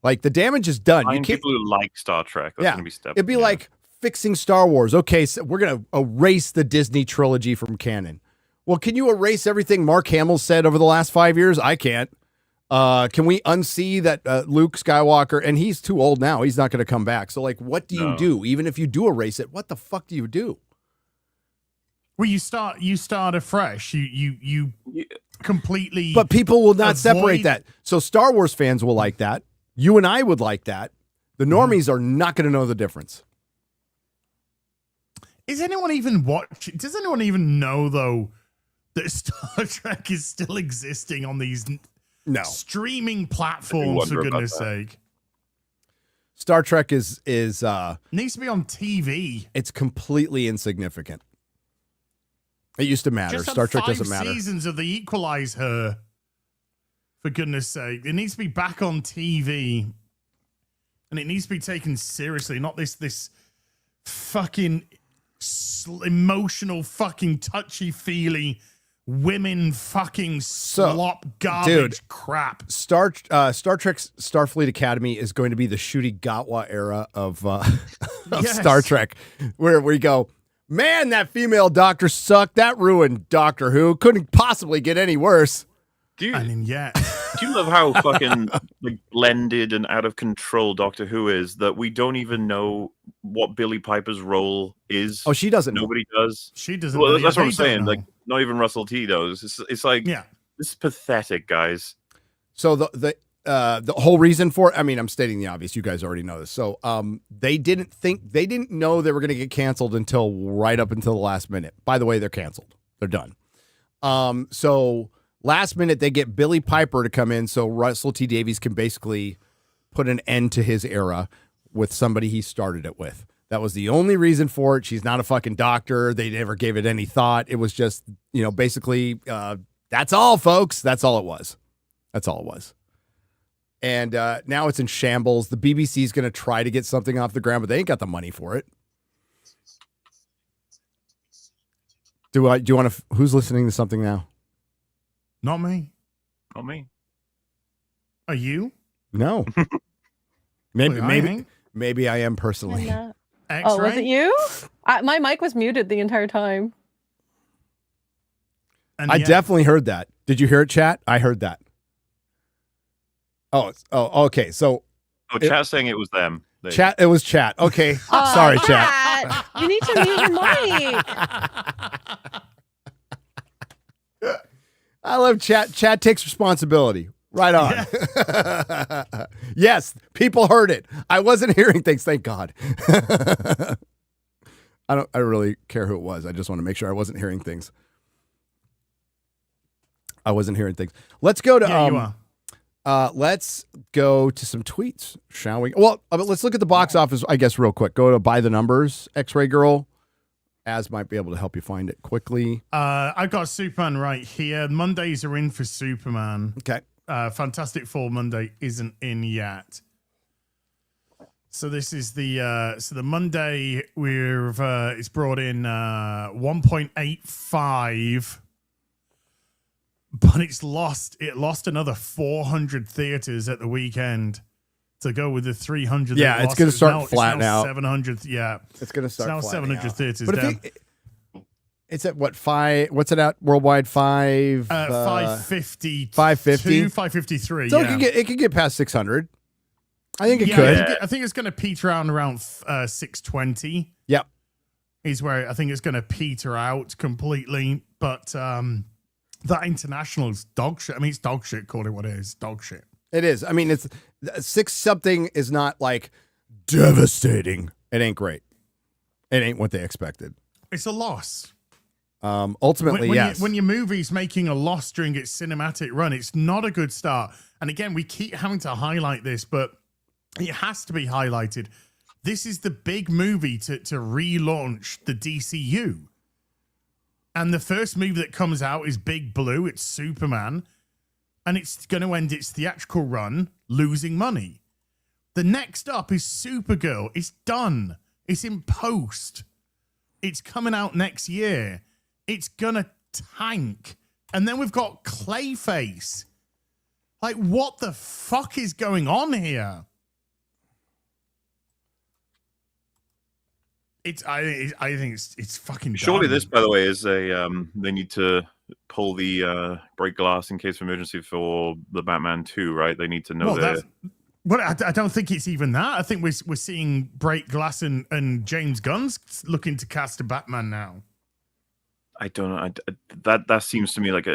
Like, the damage is done. Find people who like Star Trek. That's gonna be it'd be like fixing Star Wars. Okay, so we're going to erase the Disney trilogy from canon. Well, can you erase everything Mark Hamill said over the last 5 years? I can't. Can we unsee that Luke Skywalker, and he's too old now. He's not going to come back. So, like, what do you do? Even if you do erase it, what the fuck do you do? Well, you start afresh. You completely. But people will not separate that. So Star Wars fans will like that. You and I would like that. The normies are not going to know the difference. Is anyone even watching? Does anyone even know, though, that Star Trek is still existing on these streaming platforms, for goodness sake? Star Trek is needs to be on TV. It's completely insignificant. It used to matter. Just Star Trek doesn't matter. Seasons of the Equalizer. For goodness sake, it needs to be back on TV, and it needs to be taken seriously. Not this fucking emotional, fucking touchy feely women fucking slop garbage crap. Star Trek's Starfleet Academy is going to be the Ncuti Gatwa era of Star Trek, where we go, man, that female doctor sucked. That ruined Doctor Who. Couldn't possibly get any worse. Do you love how fucking blended and out of control Doctor Who is that we don't even know what Billie Piper's role is? Oh, she doesn't. Nobody does. She doesn't. Well, that's what I'm saying. Like, not even Russell T knows. It's like, this is pathetic, guys. So the whole reason for it, I mean, I'm stating the obvious. You guys already know this. So they didn't know they were going to get canceled until right up until the last minute. By the way, they're canceled. They're done. So last minute they get Billy Piper to come in so Russell T Davies can basically put an end to his era with somebody he started it with. That was the only reason for it. She's not a fucking doctor. They never gave it any thought. It was just, basically, that's all, folks. That's all it was. That's all it was. And now it's in shambles. The BBC is going to try to get something off the ground, but they ain't got the money for it. Do you want to? Who's listening to something now? Not me. Not me. Are you? No. Wait, I ain't. Maybe I am personally. Oh, X-ray? was it you? My mic was muted the entire time. And I definitely heard that. Did you hear it, chat? I heard that. Oh, okay. So, Chat's saying it was them. chat. It was chat. Okay. Sorry, chat. You need to mute your mic. I love chat. Chat takes responsibility. Right on. Yes, people heard it. I wasn't hearing things. Thank God. I don't really care who it was. I just want to make sure I wasn't hearing things. Let's go to you are. let's go to some tweets, shall we? Well, let's look at the box office, I guess, real quick. Go to By the Numbers, X-Ray Girl. Az might be able to help you find it quickly. I've got Superman right here. Mondays are in for Superman. Okay. Fantastic Four Monday isn't in yet. So this is the Monday it's brought in 1.85, but it lost another 400 theaters at the weekend to go with the 300. Yeah, it's going to start flattening out. 700. Yeah, it's going to start now flattening 700 out. theaters But down. it's at what, 5? What's it at worldwide? 550. 550? 553. So yeah. it could get past 600. I think it Yeah, could. I think it's going to peter out around 620. Yep. Is where I think it's going to peter out completely. But that international is dog shit. I mean, it's dog shit. Call it what it is. Dog shit. It is. I mean, it's 6 something is not like devastating. It ain't great. It ain't what they expected. It's a loss. Ultimately, yes. When your movie's making a loss during its cinematic run, it's not a good start. And again, we keep having to highlight this, but it has to be highlighted. This is the big movie to relaunch the DCU. And the first movie that comes out is Big Blue. It's Superman. And it's going to end its theatrical run losing money. The next up is Supergirl. It's done. It's in post. It's coming out next year. It's going to tank. And then we've got Clayface. Like, what the fuck is going on here? I think it's fucking dumb. Surely this, by the way, is a they need to pull the break glass in case of emergency for the Batman 2, right? They need to know that. Well, I don't think it's even that. I think we're seeing break glass and James Gunn's looking to cast a Batman now. I don't know. That seems to me like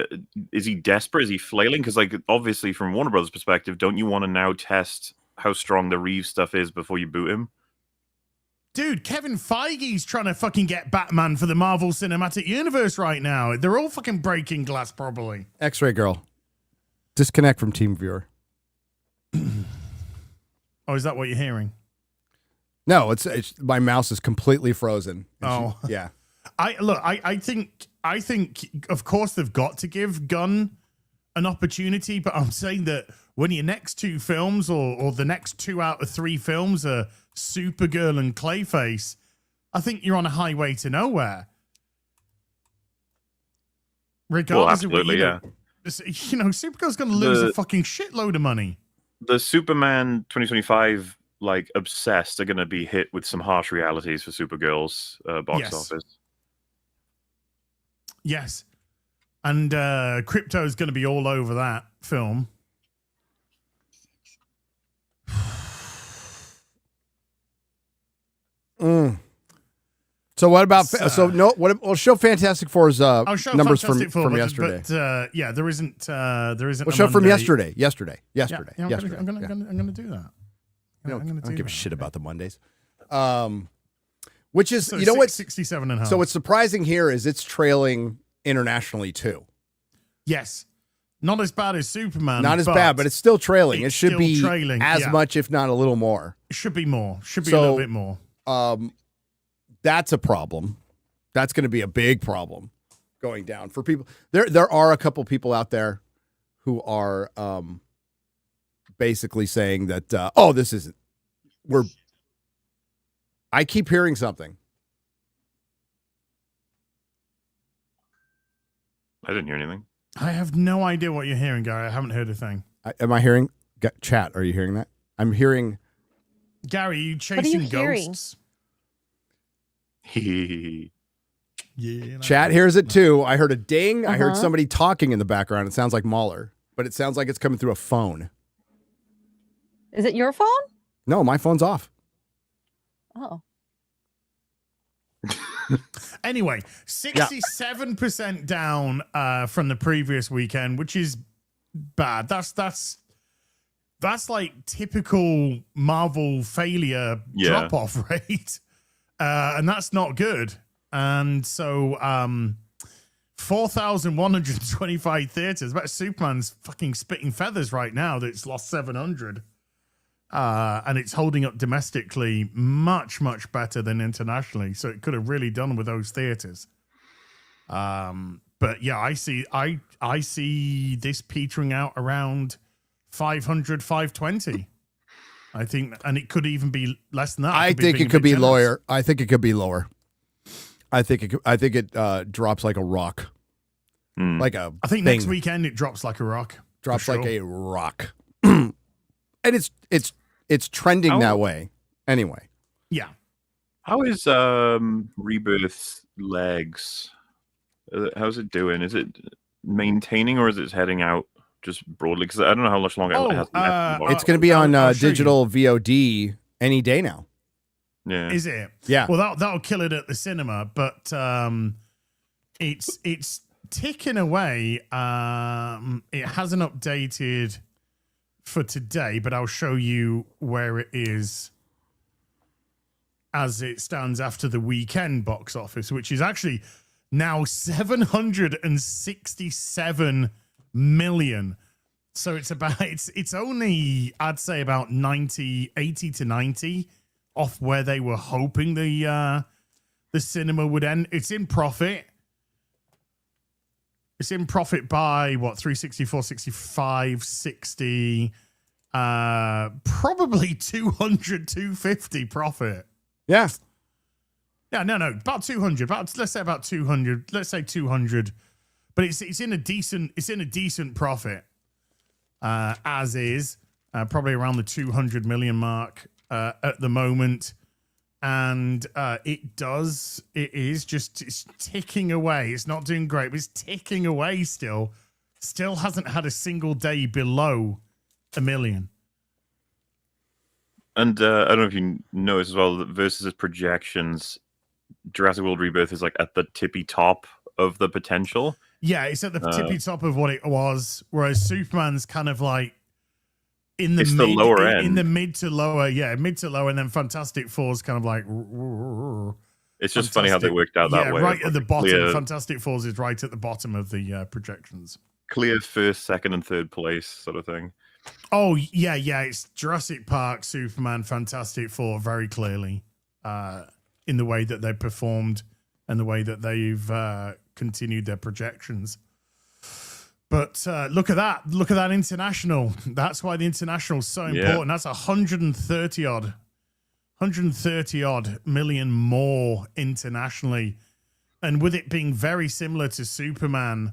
is he desperate? Is he flailing? Because like obviously from Warner Brothers' perspective, don't you want to now test how strong the Reeves stuff is before you boot him? Dude, Kevin Feige's trying to fucking get Batman for the Marvel Cinematic Universe right now. They're all fucking breaking glass probably. X-Ray Girl. Disconnect from Team Viewer. Oh, is that what you're hearing? No, it's my mouse is completely frozen. Oh. Yeah. I think of course they've got to give Gunn an opportunity, but I'm saying that when your next 2 films or the next 2 out of 3 films are Supergirl and Clayface, I think you're on a highway to nowhere. Regardless of what you know, Supergirl's going to lose a fucking shitload of money. The Superman 2025 like obsessed are going to be hit with some harsh realities for Supergirl's box office. Yes. And Crypto is going to be all over that film. So what about we'll show Fantastic Four's numbers Fantastic Four, from yesterday. But there isn't. We'll show from yesterday. Yesterday. I'm going to do that. I don't give a shit about the Mondays. Which is, So you know what? 67.5. So what's surprising here is it's trailing internationally too. Yes. Not as bad as Superman. Not as bad, but it's still trailing. It it's should still be trailing, as yeah. much, if not a little more. It should be more. Should be a So, little bit more. That's a problem. That's going to be a big problem going down for people. There are a couple people out there who are basically saying that, this isn't. I keep hearing something. I didn't hear anything. I have no idea what you're hearing, Gary. I haven't heard a thing. Am I hearing? Chat, are you hearing that? I'm hearing. Gary, are you What are chasing you hearing? ghosts? Yeah. Chat hears it too. I heard a ding. I heard Uh-huh. somebody talking in the background. It sounds like MauLer, but it sounds like it's coming through a phone. Is it your phone? No, my phone's off. Oh. Anyway, 67% down from the previous weekend, which is bad. That's like typical Marvel failure drop-off rate. And that's not good. And so 4,125 theaters. But Superman's fucking spitting feathers right now that it's lost 700. And it's holding up domestically much, much better than internationally. So it could have really done with those theaters. But yeah, I see this petering out around 500, 520. I think, and it could even be less than that. I think it could be lower. I think it could be lower. I think it drops like a rock. Like a I think thing. next weekend it drops like a rock. Drops for like sure. a rock. And it's trending that way. Anyway. Yeah. How is Rebirth's legs? How's it doing? Is it maintaining or is it heading out just broadly? Because I don't know how much longer it has left. It's going to be on I'll show digital VOD any day now. Yeah. Is it? Yeah. Well, that'll kill it at the cinema, but it's ticking away. It hasn't updated for today, but I'll show you where it is as it stands after the weekend box office, which is actually now 767 million. So it's about it's only, I'd say, about 80 to 90 off where they were hoping the cinema would end. It's in profit. It's in profit by what, 360, 465, 60, probably 200, 250 profit. Yeah. Yeah, no, about 200. Let's say about 200. Let's say 200. But it's in a decent profit. As is probably around the 200 million mark at the moment. And it's ticking away. It's not doing great, but it's ticking away still. Still hasn't had a single day below 1 million. And I don't know if you noticed as well that versus projections, Jurassic World Rebirth is like at the tippy top of the potential. Yeah, it's at the tippy top of what it was, whereas Superman's kind of like in the lower end. In the mid to lower, and then Fantastic Four's kind of like. It's just funny how they worked out that way. Right at the bottom. Clear, Fantastic Four's is right at the bottom of the projections. clear first, second, and third place sort of thing. Oh, yeah. It's Jurassic Park, Superman, Fantastic Four, very clearly in the way that they performed and the way that they've continued their projections. But look at that. Look at that international. That's why the international is so important. That's 130 odd million more internationally. And with it being very similar to Superman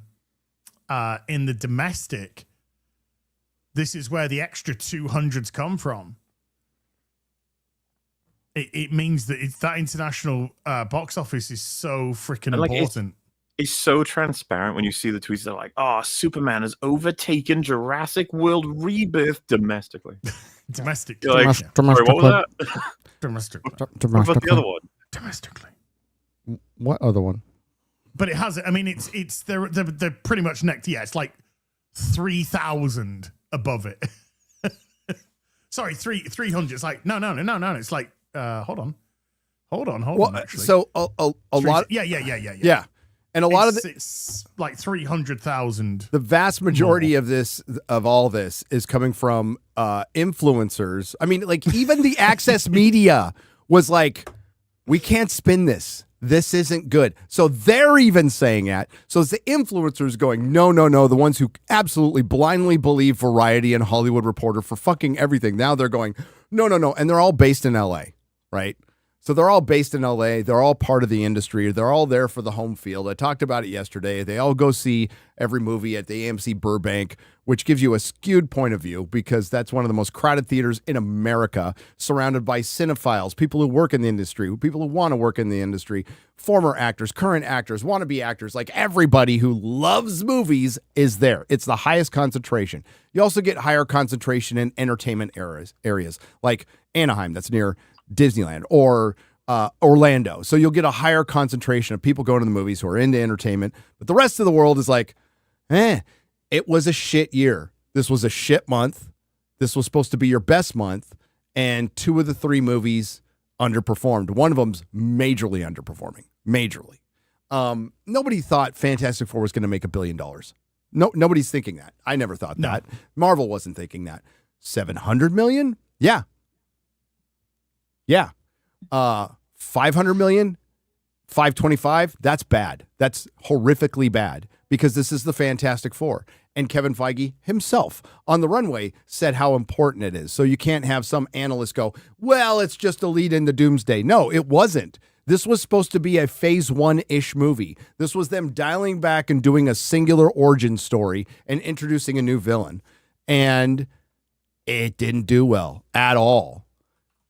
in the domestic, this is where the extra 200s come from. It means that that international box office is so freaking important. It's so transparent when you see the tweets that are like, oh, Superman has overtaken Jurassic World Rebirth domestically. Domestic. You're like, sorry, what was that? Domestic. What about the other one? Domestically. What other one? But it has, I mean, they're pretty much next. Yeah, it's like 3,000 above it. Sorry, 300. It's like, no. It's like, hold on. Actually. So a lot. Yeah. And a lot of it's like 300,000. the vast majority of all this is coming from influencers. I mean, like even the access media was like, we can't spin this. This isn't good. So they're even saying that. So it's the influencers going, no, the ones who absolutely blindly believe Variety and Hollywood Reporter for fucking everything. Now they're going, no. And they're all based in LA, right? So they're all based in LA. They're all part of the industry. They're all there for the home field. I talked about it yesterday. They all go see every movie at the AMC Burbank, which gives you a skewed point of view because that's one of the most crowded theaters in America, surrounded by cinephiles, people who work in the industry, people who want to work in the industry, former actors, current actors, wannabe actors, like everybody who loves movies is there. It's the highest concentration. You also get higher concentration in entertainment areas like Anaheim, that's near Disneyland, or Orlando. So you'll get a higher concentration of people going to the movies who are into entertainment. But the rest of the world is like, it was a shit year. This was a shit month. This was supposed to be your best month. And 2 of the 3 movies underperformed. One of them's majorly underperforming. Majorly. Nobody thought Fantastic Four was going to make $1 billion. No, nobody's thinking that. I never thought that. Marvel wasn't thinking that. 700 million? Yeah. 500 million, 525, that's bad. That's horrifically bad because this is the Fantastic Four. And Kevin Feige himself on the runway said how important it is. So you can't have some analyst go, well, it's just a lead into Doomsday. No, it wasn't. This was supposed to be a phase 1-ish movie. This was them dialing back and doing a singular origin story and introducing a new villain. And it didn't do well at all.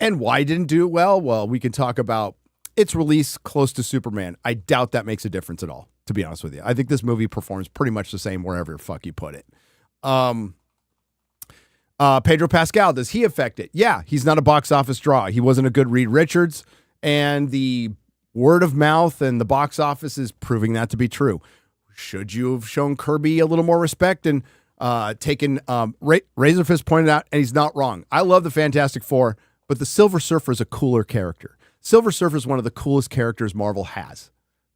And why didn't do it well? Well, we can talk about its release close to Superman. I doubt that makes a difference at all, to be honest with you. I think this movie performs pretty much the same wherever the fuck you put it. Pedro Pascal, does he affect it? Yeah, he's not a box office draw. He wasn't a good Reed Richards, and the word of mouth and the box office is proving that to be true. Should you have shown Kirby a little more respect and taken Razorfist pointed out, and he's not wrong. I love the Fantastic Four, but the Silver Surfer is a cooler character. Silver Surfer is one of the coolest characters Marvel has,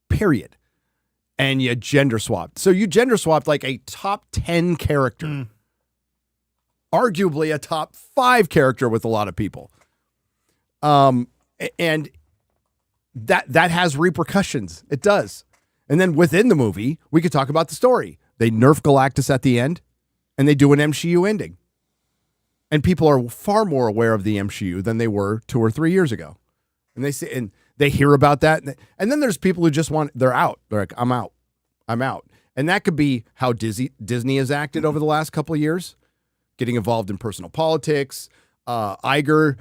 period. And you gender swapped. So you gender swapped like a top 10 character, arguably a top 5 character with a lot of people. And that has repercussions. It does. And then within the movie, we could talk about the story. They nerf Galactus at the end, and they do an MCU ending. And people are far more aware of the MCU than they were 2 or 3 years ago. And they say, and they hear about that. And then there's people who just they're out. They're like, I'm out. And that could be how Disney has acted over the last couple of years, getting involved in personal politics. Iger,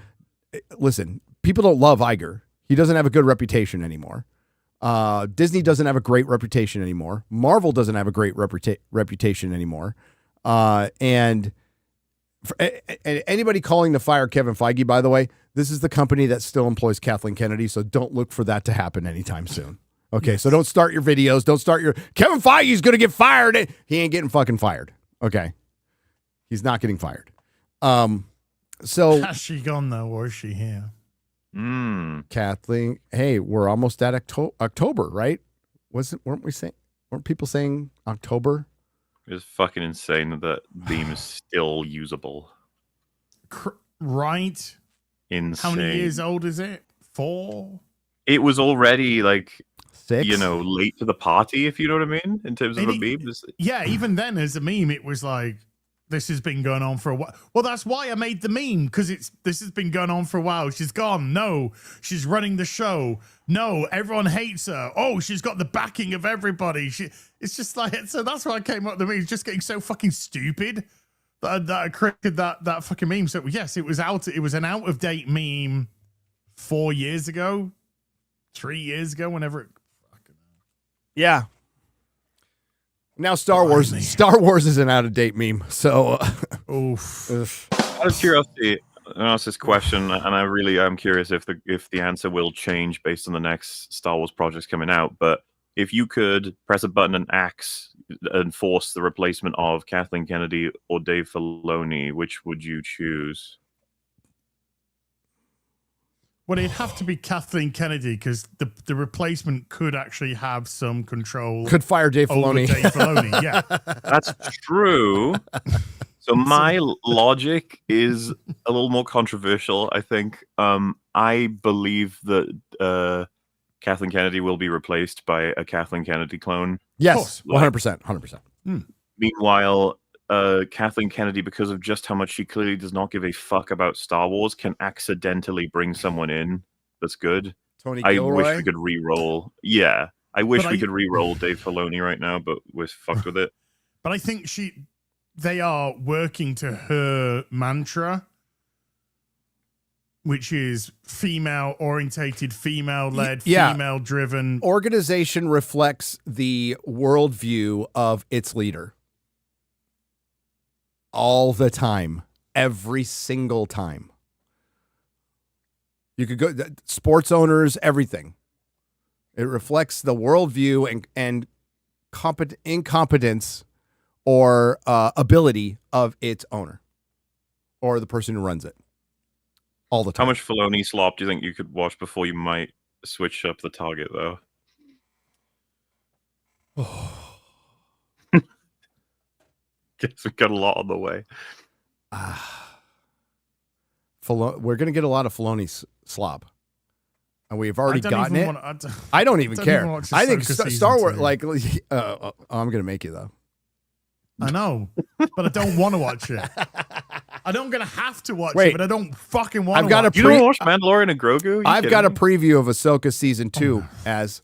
listen, people don't love Iger. He doesn't have a good reputation anymore. Disney doesn't have a great reputation anymore. Marvel doesn't have a great reputation anymore. And anybody calling to fire Kevin Feige, by the way, this is the company that still employs Kathleen Kennedy, so don't look for that to happen anytime soon. Okay, so don't start your videos. Don't start your Kevin Feige's going to get fired. He ain't getting fucking fired. Okay, he's not getting fired. So has she gone though, or is she here? Kathleen, hey, we're almost at October, right? Weren't people saying October? It's fucking insane that that beam is still usable. Right. Insane. How many years old is it? 4? It was already like 6. Late to the party, if you know what I mean, in terms of a meme. Yeah, even then as a meme, it was like, this has been going on for a while. Well, that's why I made the meme, because this has been going on for a while. She's gone. No, she's running the show. No, everyone hates her. Oh, she's got the backing of everybody. It's just like, so that's why I came up with the meme. It's just getting so fucking stupid that I created that fucking meme. So yes, it was an out of date meme 4 years ago, 3 years ago, whenever it. Yeah. Now Star Wars is an out of date meme. So, out of curiosity, I asked this question, and I really am curious if the answer will change based on the next Star Wars projects coming out. But if you could press a button and axe and force the replacement of Kathleen Kennedy or Dave Filoni, which would you choose? Well, it'd have to be Kathleen Kennedy because the replacement could actually have some control. Could fire Dave over Filoni. Dave Filoni, yeah. That's true. So my logic is a little more controversial, I think. I believe that Kathleen Kennedy will be replaced by a Kathleen Kennedy clone. Yes, 100%. 100%. Meanwhile, Kathleen Kennedy, because of just how much she clearly does not give a fuck about Star Wars, can accidentally bring someone in that's good. Tony I Gilroy. wish we could re-roll. Yeah, I wish But we could re-roll Dave Filoni right now, but we're fucked with it. But I think they are working to her mantra, which is female-orientated, female-led, Yeah. female-driven. Organization reflects the worldview of its leader. All the time. Every single time. You could go, sports owners, everything. It reflects the worldview and incompetence or ability of its owner or the person who runs it. All the time. How much Filoni slop do you think you could watch before you might switch up the target, though? Guess we've got a lot on the way. We're going to get a lot of Filoni slop. And we've already gotten it. I don't even don't care. even watch I think Ahsoka Star Wars, season like, I'm going to make you, though. I know, but I don't want to watch it. I don't gonna have to watch Wait. it, but I don't fucking want to. I've got watch a You don't watch Mandalorian and Grogu? I've got a preview of Ahsoka season 2 as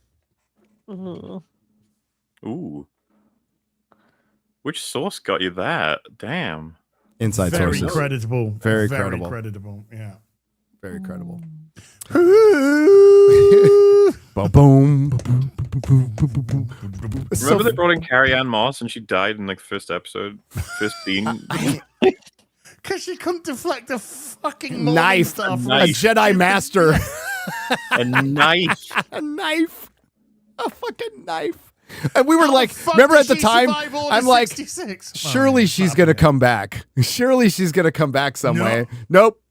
Ooh. Which source got you that? Damn. inside very sources. creditable. Very very credible. creditable. Yeah. Very credible. Boom, boom, Remember they brought in Carrie Ann Moss and she died in like the first episode? First scene? Because she couldn't deflect a fucking Mormon knife, stuff. a Jedi master, A knife. a knife, a fucking knife. And we were How like, the fuck remember did at the she time, survive Order I'm like, 66? surely Oh, she's fuck going to it. come back. Surely she's going to come back some No. way. Nope.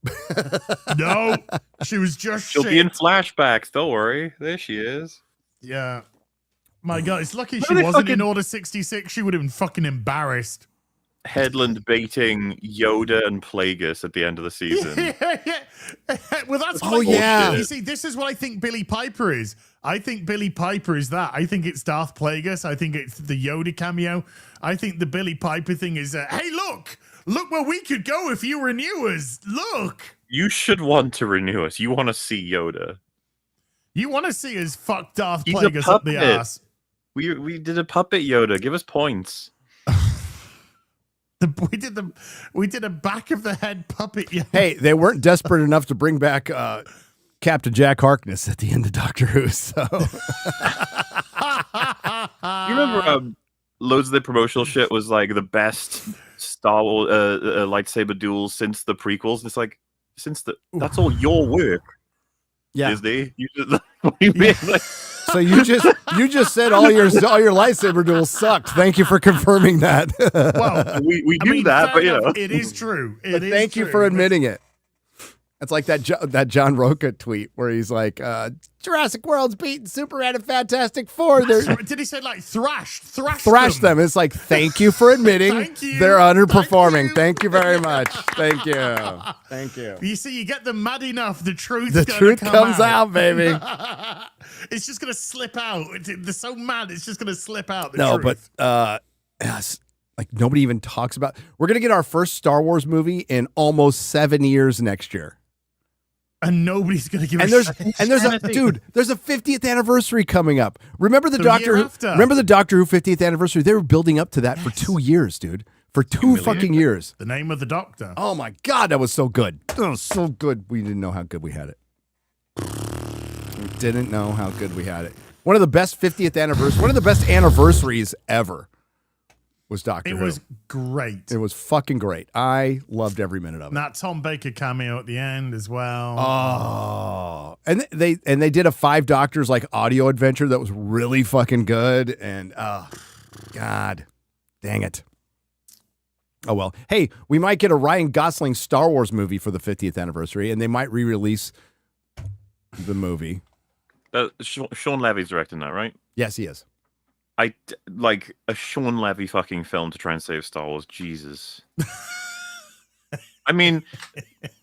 No, she was just She'll shit. be in flashbacks. Don't worry. There she is. Yeah. My God, it's lucky she Remember they wasn't in fucking- Order 66. She would have been fucking embarrassed. Headland baiting Yoda and Plagueis at the end of the season. Well, that's Oh, what yeah. You see, this is what I think Billy Piper is. I think Billy Piper is that. I think it's Darth Plagueis. I think it's the Yoda cameo. I think the Billy Piper thing is, hey, look where we could go if you renew us. Look. You should want to renew us. You want to see Yoda. You want to see us fuck Darth He's a Plagueis up the puppet. ass. We did a puppet Yoda. Give us points. We did a back of the head puppet. Yeah. Hey, they weren't desperate enough to bring back Captain Jack Harkness at the end of Doctor Who. So You remember loads of the promotional shit was like the best Star Wars lightsaber duels since the prequels. It's like that's all your work, yeah. Disney. You just, what do you mean? Like, So you just said all your lightsaber duels sucked. Thank you for confirming that. Well, we I do mean, that, fair but you know, enough, it is true. It is Thank you true, for but- admitting it. It's like that John Roca tweet where he's like, Jurassic World's beating Superman and Fantastic Four. Did he say like thrash Them. It's like, thank you for admitting Thank you. they're underperforming. Thank you. Thank you very much. Thank you. Thank you. You see, you get them mad enough, the truth. The truth comes out, baby. It's just gonna slip out. They're so mad, it's just gonna slip out. The No, truth. but yes, like nobody even talks about. We're gonna get our first Star Wars movie in almost 7 years next year. and nobody's gonna give And a there's shit. there's a 50th anniversary coming up. Remember the The Doctor year Who? after. Remember the Doctor Who 50th anniversary? They were building up to that for 2 years, dude. For two fucking years. The name of the Doctor. Oh my God, that was so good. That was so good. We didn't know how good we had it. We didn't know how good we had it. One of the best 50th anniversary, one of the best anniversaries ever was Doctor Who. It was great. It was fucking great. I loved every minute of it. And that Tom Baker cameo at the end as well. Oh, and they did a 5 Doctors like audio adventure that was really fucking good. And God, dang it. Oh well. Hey, we might get a Ryan Gosling Star Wars movie for the 50th anniversary, and they might re-release the movie. Sean Levy's directing that, right? Yes, he is. Like a Sean Levy fucking film to try and save Star Wars. Jesus. I mean,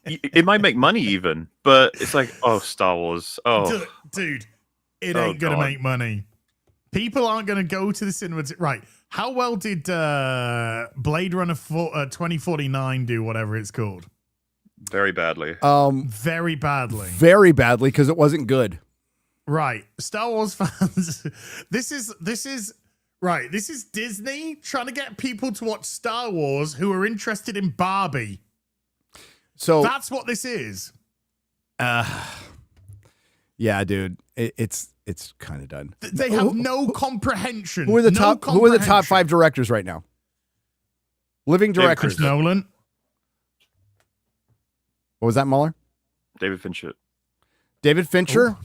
it might make money even, but it's like, oh, Star Wars. Oh, dude, it ain't gonna make money. People aren't gonna go to the cinema. Right? How well did Blade Runner 2049 do? Whatever it's called. very badly. Very badly. Very badly because it wasn't good. Right. Star Wars fans. This is right. This is Disney trying to get people to watch Star Wars who are interested in Barbie. So That's what this is. Yeah, dude. It's kind of done. They have no comprehension. Who are the No top? Who are the top comprehension. 5 directors right now? Living directors. Chris Nolan. What was that, MauLer? David Fincher. David Fincher,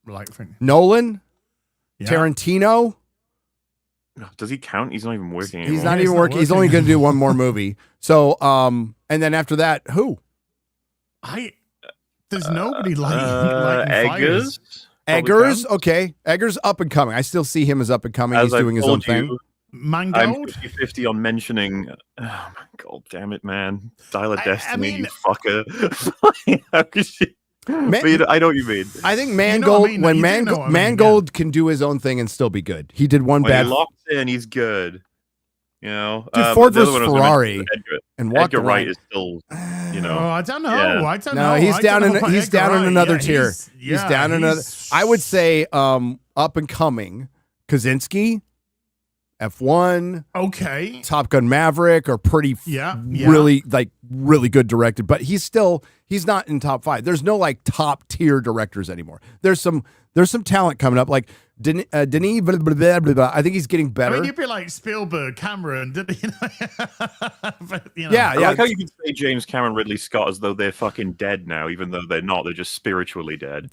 Like, Nolan, yeah. Tarantino. Does he count? He's not even working anymore. He's not Yeah, even he's not working. He's only working. going to do one more movie. So, and then after that, who? There's nobody like Eggers. Probably Eggers. counts. Okay, Eggers up and coming. I still see him as up and coming. He's As I've doing his own told thing. you, I'm Mangold. 50-50 on mentioning. Oh my god, damn it, man! Dial of I Destiny, mean- you fucker. How could you? But I know what you mean. I think know Mangold, what I mean. when You do Mangold, know what I mean, Mangold can do his own thing and still be good. He did one When bad he locks in, he's good. You know, Dude, Ford the other versus one I was gonna Ferrari mention was and Edgar. walked Edgar Wright away. is still, you Oh, know, I don't know. Yeah. I don't No, know. he's I down don't know in about he's Edgar down in Wright. another Yeah, tier. He's down in another. I would say up and coming Kaczynski, F1, Okay. Top Gun Maverick are pretty Yeah. really good directed, but he's not in top 5. There's no like top tier directors anymore. There's some talent coming up like Denis blah, blah, blah, blah, blah. I think he's getting I better. mean, you'd be like Spielberg, Cameron, didn't you know? But, you know. Yeah, I like how you can say James Cameron, Ridley Scott as though they're fucking dead now, even though they're not. They're just spiritually dead.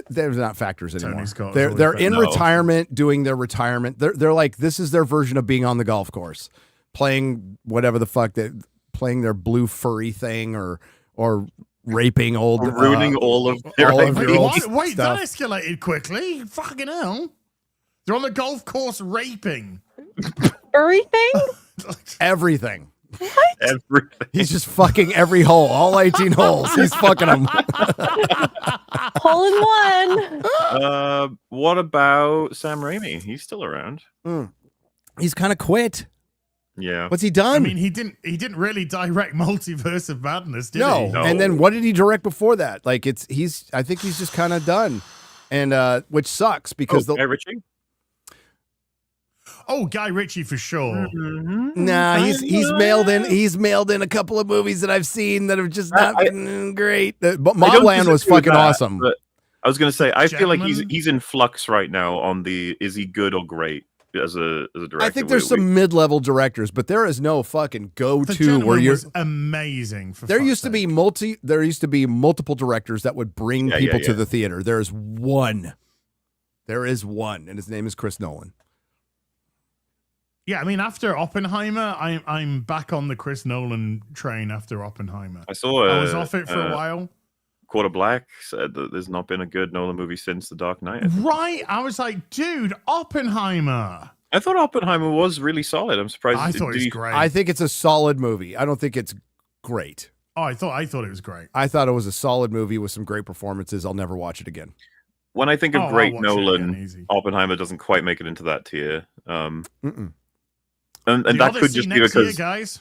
They're not factors Tony anymore. Scott is They're always in better. No. retirement, doing their retirement. They're like this is their version of being on the golf course, playing whatever the fuck playing their blue furry thing or raping old Ruining all of their all of ideas. your old Wait, stuff. that escalated quickly. Fucking hell. They're on the golf course raping. Everything? Everything. Everything. He's just fucking every hole, all 18 holes. He's fucking them. Hole in one. What about Sam Raimi? He's still around. He's kind of quit. Yeah. What's he done? I mean, he didn't really direct Multiverse of Madness, did no. he? No. And then what did he direct before that? Like I think he's just kind of done, and which sucks because Guy Ritchie? Oh, Guy Ritchie for sure. nah, he's mailed in a couple of movies that I've seen that have just not been great. But I don't Mobland was disagree with fucking that, awesome. But I was gonna say I feel like Gentlemen? he's in flux right now on the is he good or great as a director. I think there's some mid-level directors, but there is no fucking The go-to Gentleman where you're. was amazing. For There fuck's used to be sake. multiple directors that would bring Yeah, people yeah, to yeah. the theater. There is one, and his name is Chris Nolan. Yeah, I mean, after Oppenheimer, I'm back on the Chris Nolan train after Oppenheimer. I saw I was off it for a while. Quarter Black said that there's not been a good Nolan movie since The Dark Knight. Right. I was like, dude, Oppenheimer. I thought Oppenheimer was really solid. I'm surprised. I thought it did was he- great. I think it's a solid movie. I don't think it's great. Oh, I thought it was great. I thought it was a solid movie with some great performances. I'll never watch it again. When I think of Oh, I'll great watch it again, Nolan, easy. Oppenheimer doesn't quite make it into that tier. Mm-mm. And The that could Odyssey just be next year, because guys.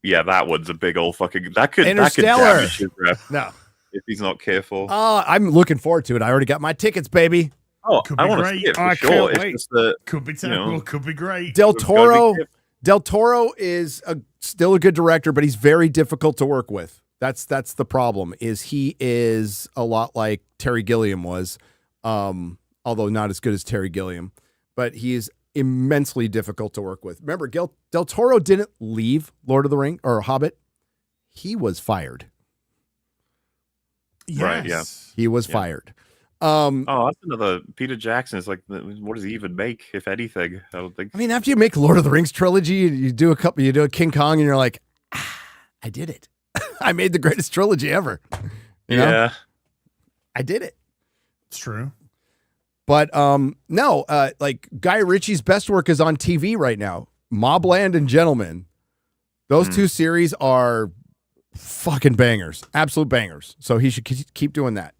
Yeah, that one's a big old fucking that could Interstellar. damage his rep No. if he's not careful. I'm looking forward to it. I already got my tickets, baby. Oh, Could I be want to great. see it for I sure. can't It's wait. just that Could be terrible. Could be great. Del we've gotta be Toro. careful. Del Toro is still a good director, but he's very difficult to work with. That's the problem. Is he is a lot like Terry Gilliam was, although not as good as Terry Gilliam, but he is immensely difficult to work with. Remember, Del Toro didn't leave Lord of the Rings or Hobbit. He was fired. Yes. Right, yeah. He was Yeah. fired. Oh, that's another Peter Jackson. Is like, what does he even make, if anything? I don't think. I mean, after you make Lord of the Rings trilogy, you do a King Kong, and you're like, I did it. I made the greatest trilogy ever. You know? Yeah, I did it. It's true. But no, like Guy Ritchie's best work is on TV right now. Mobland and Gentlemen. Those two series are fucking bangers, absolute bangers. So he should keep doing that.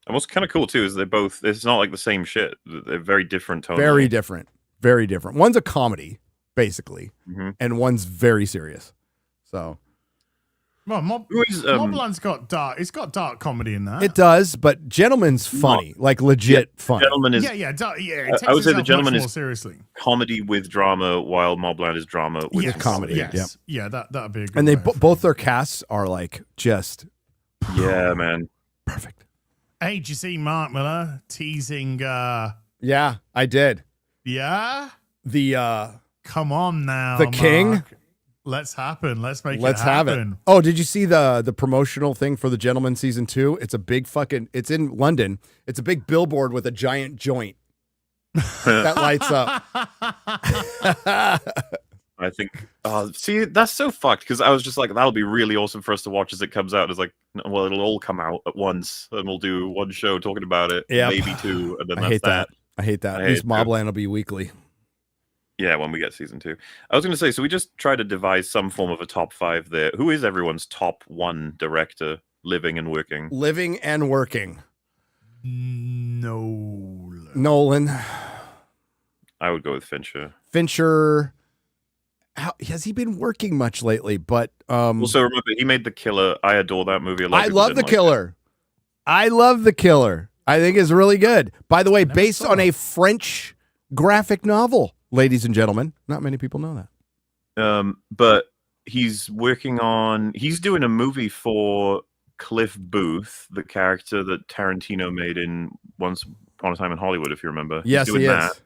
And what's kind of cool too is it's not like the same shit. They're very different tonally. Very different. Very different. One's a comedy, basically, and one's very serious. So, well, Mobland's got dark. It's got dark comedy in that. it does, but Gentleman's funny, like legit funny. Gentleman is It takes I would say the itself Gentleman much more is seriously. comedy with drama, while Mobland is drama with some comedy. Yes. Yeah, that'd be a good And they way of both their casts are like just Yeah, man. perfect. Hey, did you see Mark Miller teasing? Yeah, I did. Yeah, The come on now, The King? Mark. Let's happen. Let's make let's it have happen. it. Oh, did you see the promotional thing for the Gentleman season 2? It's a big fucking. It's in London. It's a big billboard with a giant joint that lights up. I think. See, that's so fucked because I was just like, that'll be really awesome for us to watch as it comes out. It's like, well, it'll all come out at once, and we'll do one show talking about it, Yep. maybe two, and then I that's hate that. that. I hate that. I At least hate it, too. Mobland will be weekly. Yeah, when we get season 2. I was going to say, so we just try to devise some form of a top 5 there. Who is everyone's top 1 director, living and working? Living and working. Nolan. I would go with Fincher. Fincher. Has he been working much lately? But Also, remember, he made The Killer. I adore that movie. A lot of I people love didn't The like Killer. I love The Killer. I think it's really good. By the way, based saw on it. a French graphic novel, ladies and gentlemen. Not many people know that. But he's doing a movie for Cliff Booth, the character that Tarantino made in Once Upon a Time in Hollywood, if you remember. Yes, he's doing he that is.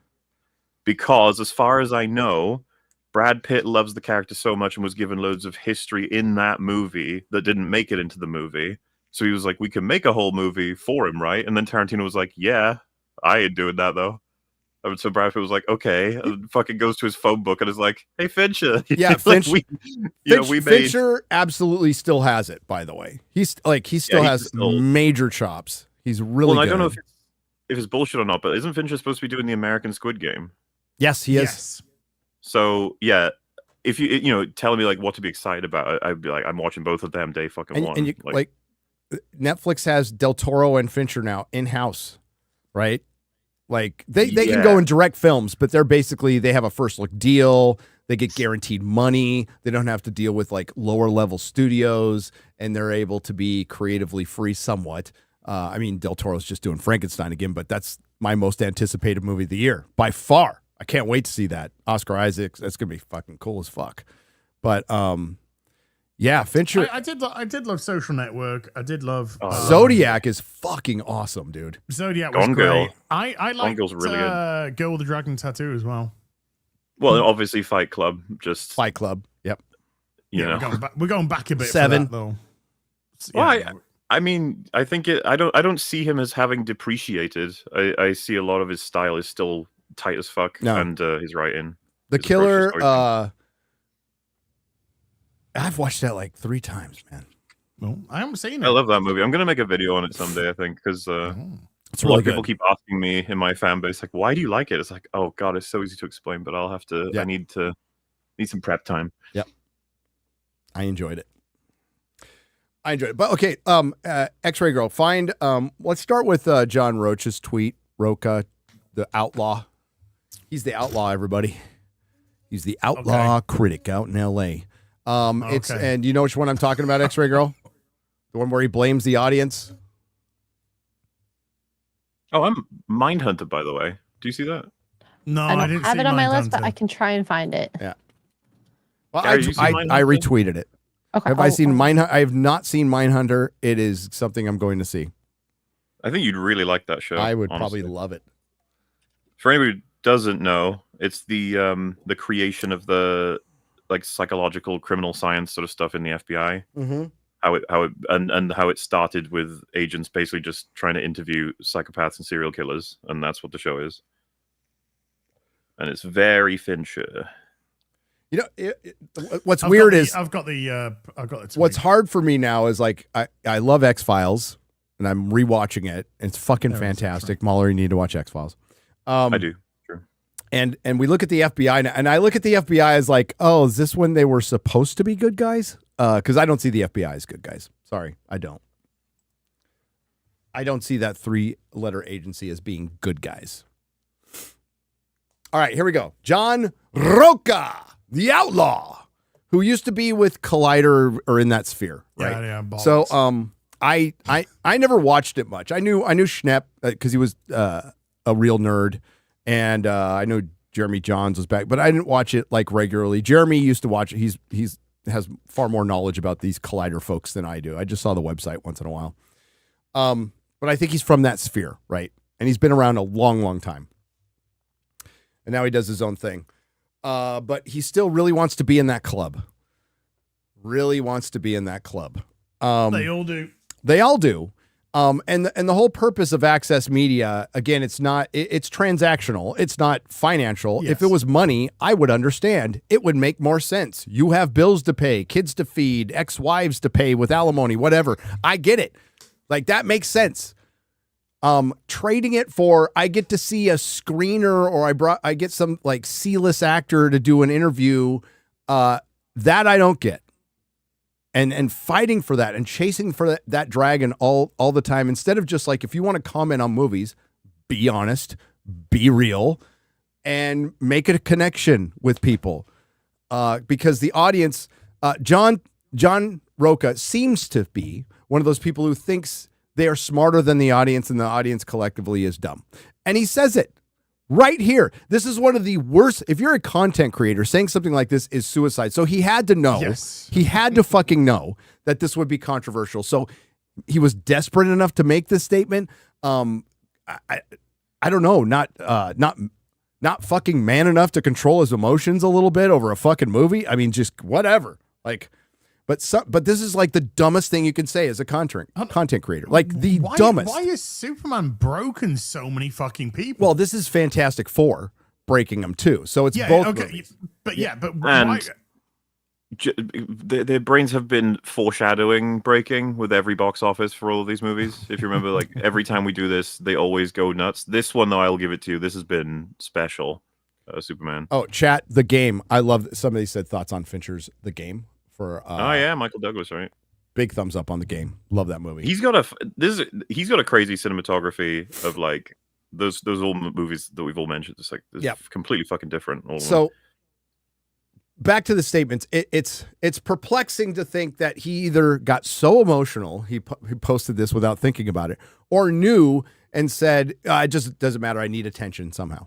because, as far as I know, Brad Pitt loves the character so much and was given loads of history in that movie that didn't make it into the movie. So he was like, we can make a whole movie for him, right? And then Tarantino was like, yeah, I ain't doing that, though. And so Brad Pitt was like, okay. And fucking goes to his phone book and is like, hey, Fincher. Yeah, Like, Fincher. we made... Fincher absolutely still has it, by the way. He still has still- major chops. He's really Well, good. I don't know if it's bullshit or not, but isn't Fincher supposed to be doing the American Squid Game? Yes, he is. Yes. So, yeah, if you telling me like what to be excited about, I'd be like, I'm watching both of them day fucking one. And you, like Netflix has Del Toro and Fincher now in-house, right? Like they can go and direct films, but they have a first look deal. They get guaranteed money. They don't have to deal with like lower level studios, and they're able to be creatively free somewhat. I mean, Del Toro's just doing Frankenstein again, but that's my most anticipated movie of the year by far. I can't wait to see that. Oscar Isaac, that's gonna be fucking cool as fuck. But yeah, Fincher. I did love Social Network. I did love Zodiac is fucking awesome, dude. Zodiac was Gone great. Girl. I liked Girl's really good. Girl with the Dragon Tattoo as well. Well, obviously Fight Club, just Fight Club. Yep. you know. We're going back a bit. Seven. For that, though. Well, I mean, I think I don't see him as having depreciated. I see a lot of his style is still tight as fuck, No. and his writing. The His approach to Killer. storytelling. I've watched that like 3 times, man. Well, I haven't seen it. I love that movie. I'm gonna make a video on it someday, I think, because It's a lot really of people good. keep asking me in my fan base, like, why do you like it? It's like, oh god, it's so easy to explain, but I'll have to. Yeah. I need some prep time. I enjoyed it. But okay, X-Ray Girl, find let's start with John Rocha's tweet. Rocha, the outlaw. He's the outlaw, everybody. He's the outlaw critic out in LA. It's and you know which one I'm talking about, X-Ray Girl? The one where he blames the audience. Oh, I'm Mindhunter, by the way. Do you see that? No, I don't didn't have see it on my list, but Mindhunter. I can try and find it. Yeah. Well, Gary, you seen I Mindhunter? retweeted it. Okay. Have I seen Mindhunter? I have not seen Mindhunter. It is something I'm going to see. I think you'd really like that show. I would honestly. probably love it. For anybody who doesn't know, it's the creation of the like psychological criminal science sort of stuff in the FBI. Mm-hmm. How it started with agents basically just trying to interview psychopaths and serial killers, and that's what the show is. And it's very Fincher. You know, what's I've weird got the- is I've got the tweet. what's hard for me now is like I love X-Files. and I'm rewatching it. And it's fucking fantastic. MauLer, you need to watch X-Files. I do. Sure. And we look at the FBI, and I look at the FBI as like, oh, is this when they were supposed to be good guys? Because I don't see the FBI as good guys. Sorry, I don't. I don't see that 3-letter agency as being good guys. All right, here we go. John Roca, the outlaw, who used to be with Collider or in that sphere, right? Yeah, so I never watched it much. I knew Schnepp because he was a real nerd, and I know Jeremy Johns was back, but I didn't watch it like regularly. Jeremy used to watch it. He's has far more knowledge about these Collider folks than I do. I just saw the website once in a while. But I think he's from that sphere, right? And he's been around a long, long time. And now he does his own thing. But he still really wants to be in that club. Really wants to be in that club. They all do. They all do. And the whole purpose of Access Media, again, it's transactional. It's not financial. Yes. If it was money, I would understand. It would make more sense. You have bills to pay, kids to feed, ex-wives to pay with alimony, whatever. I get it. Like, that makes sense. Trading it for, I get to see a screener, or I get some like C-list actor to do an interview. That I don't get. And fighting for that and chasing for that dragon all the time, instead of just like, if you want to comment on movies, be honest, be real, and make a connection with people. Because the audience, John Roca seems to be one of those people who thinks they are smarter than the audience, and the audience collectively is dumb. And he says it right here. This is one of the worst. If you're a content creator, saying something like this is suicide. So he had to know. Yes. He had to fucking know that this would be controversial. So he was desperate enough to make this statement. I don't know. Not fucking man enough to control his emotions a little bit over a fucking movie. I mean, just whatever. Like, but this is like the dumbest thing you can say as a content creator. Like the dumbest. Why is Superman broken so many fucking people? Well, this is Fantastic Four breaking them too. So it's both. Okay, movies. but And why? their brains have been foreshadowing breaking with every box office for all of these movies. If you remember, like every time we do this, they always go nuts. This one, though, I'll give it to you. This has been special. Superman. Oh, chat, The Game. I love. Somebody said thoughts on Fincher's The Game. For oh yeah, Michael Douglas, right? Big thumbs up on The Game. Love that movie. He's got a crazy cinematography of like those all movies that we've all mentioned. It's like completely fucking different. All so back to the statements. It's perplexing to think that he either got so emotional he posted this without thinking about it, or knew and said, "It just doesn't matter. I need attention somehow."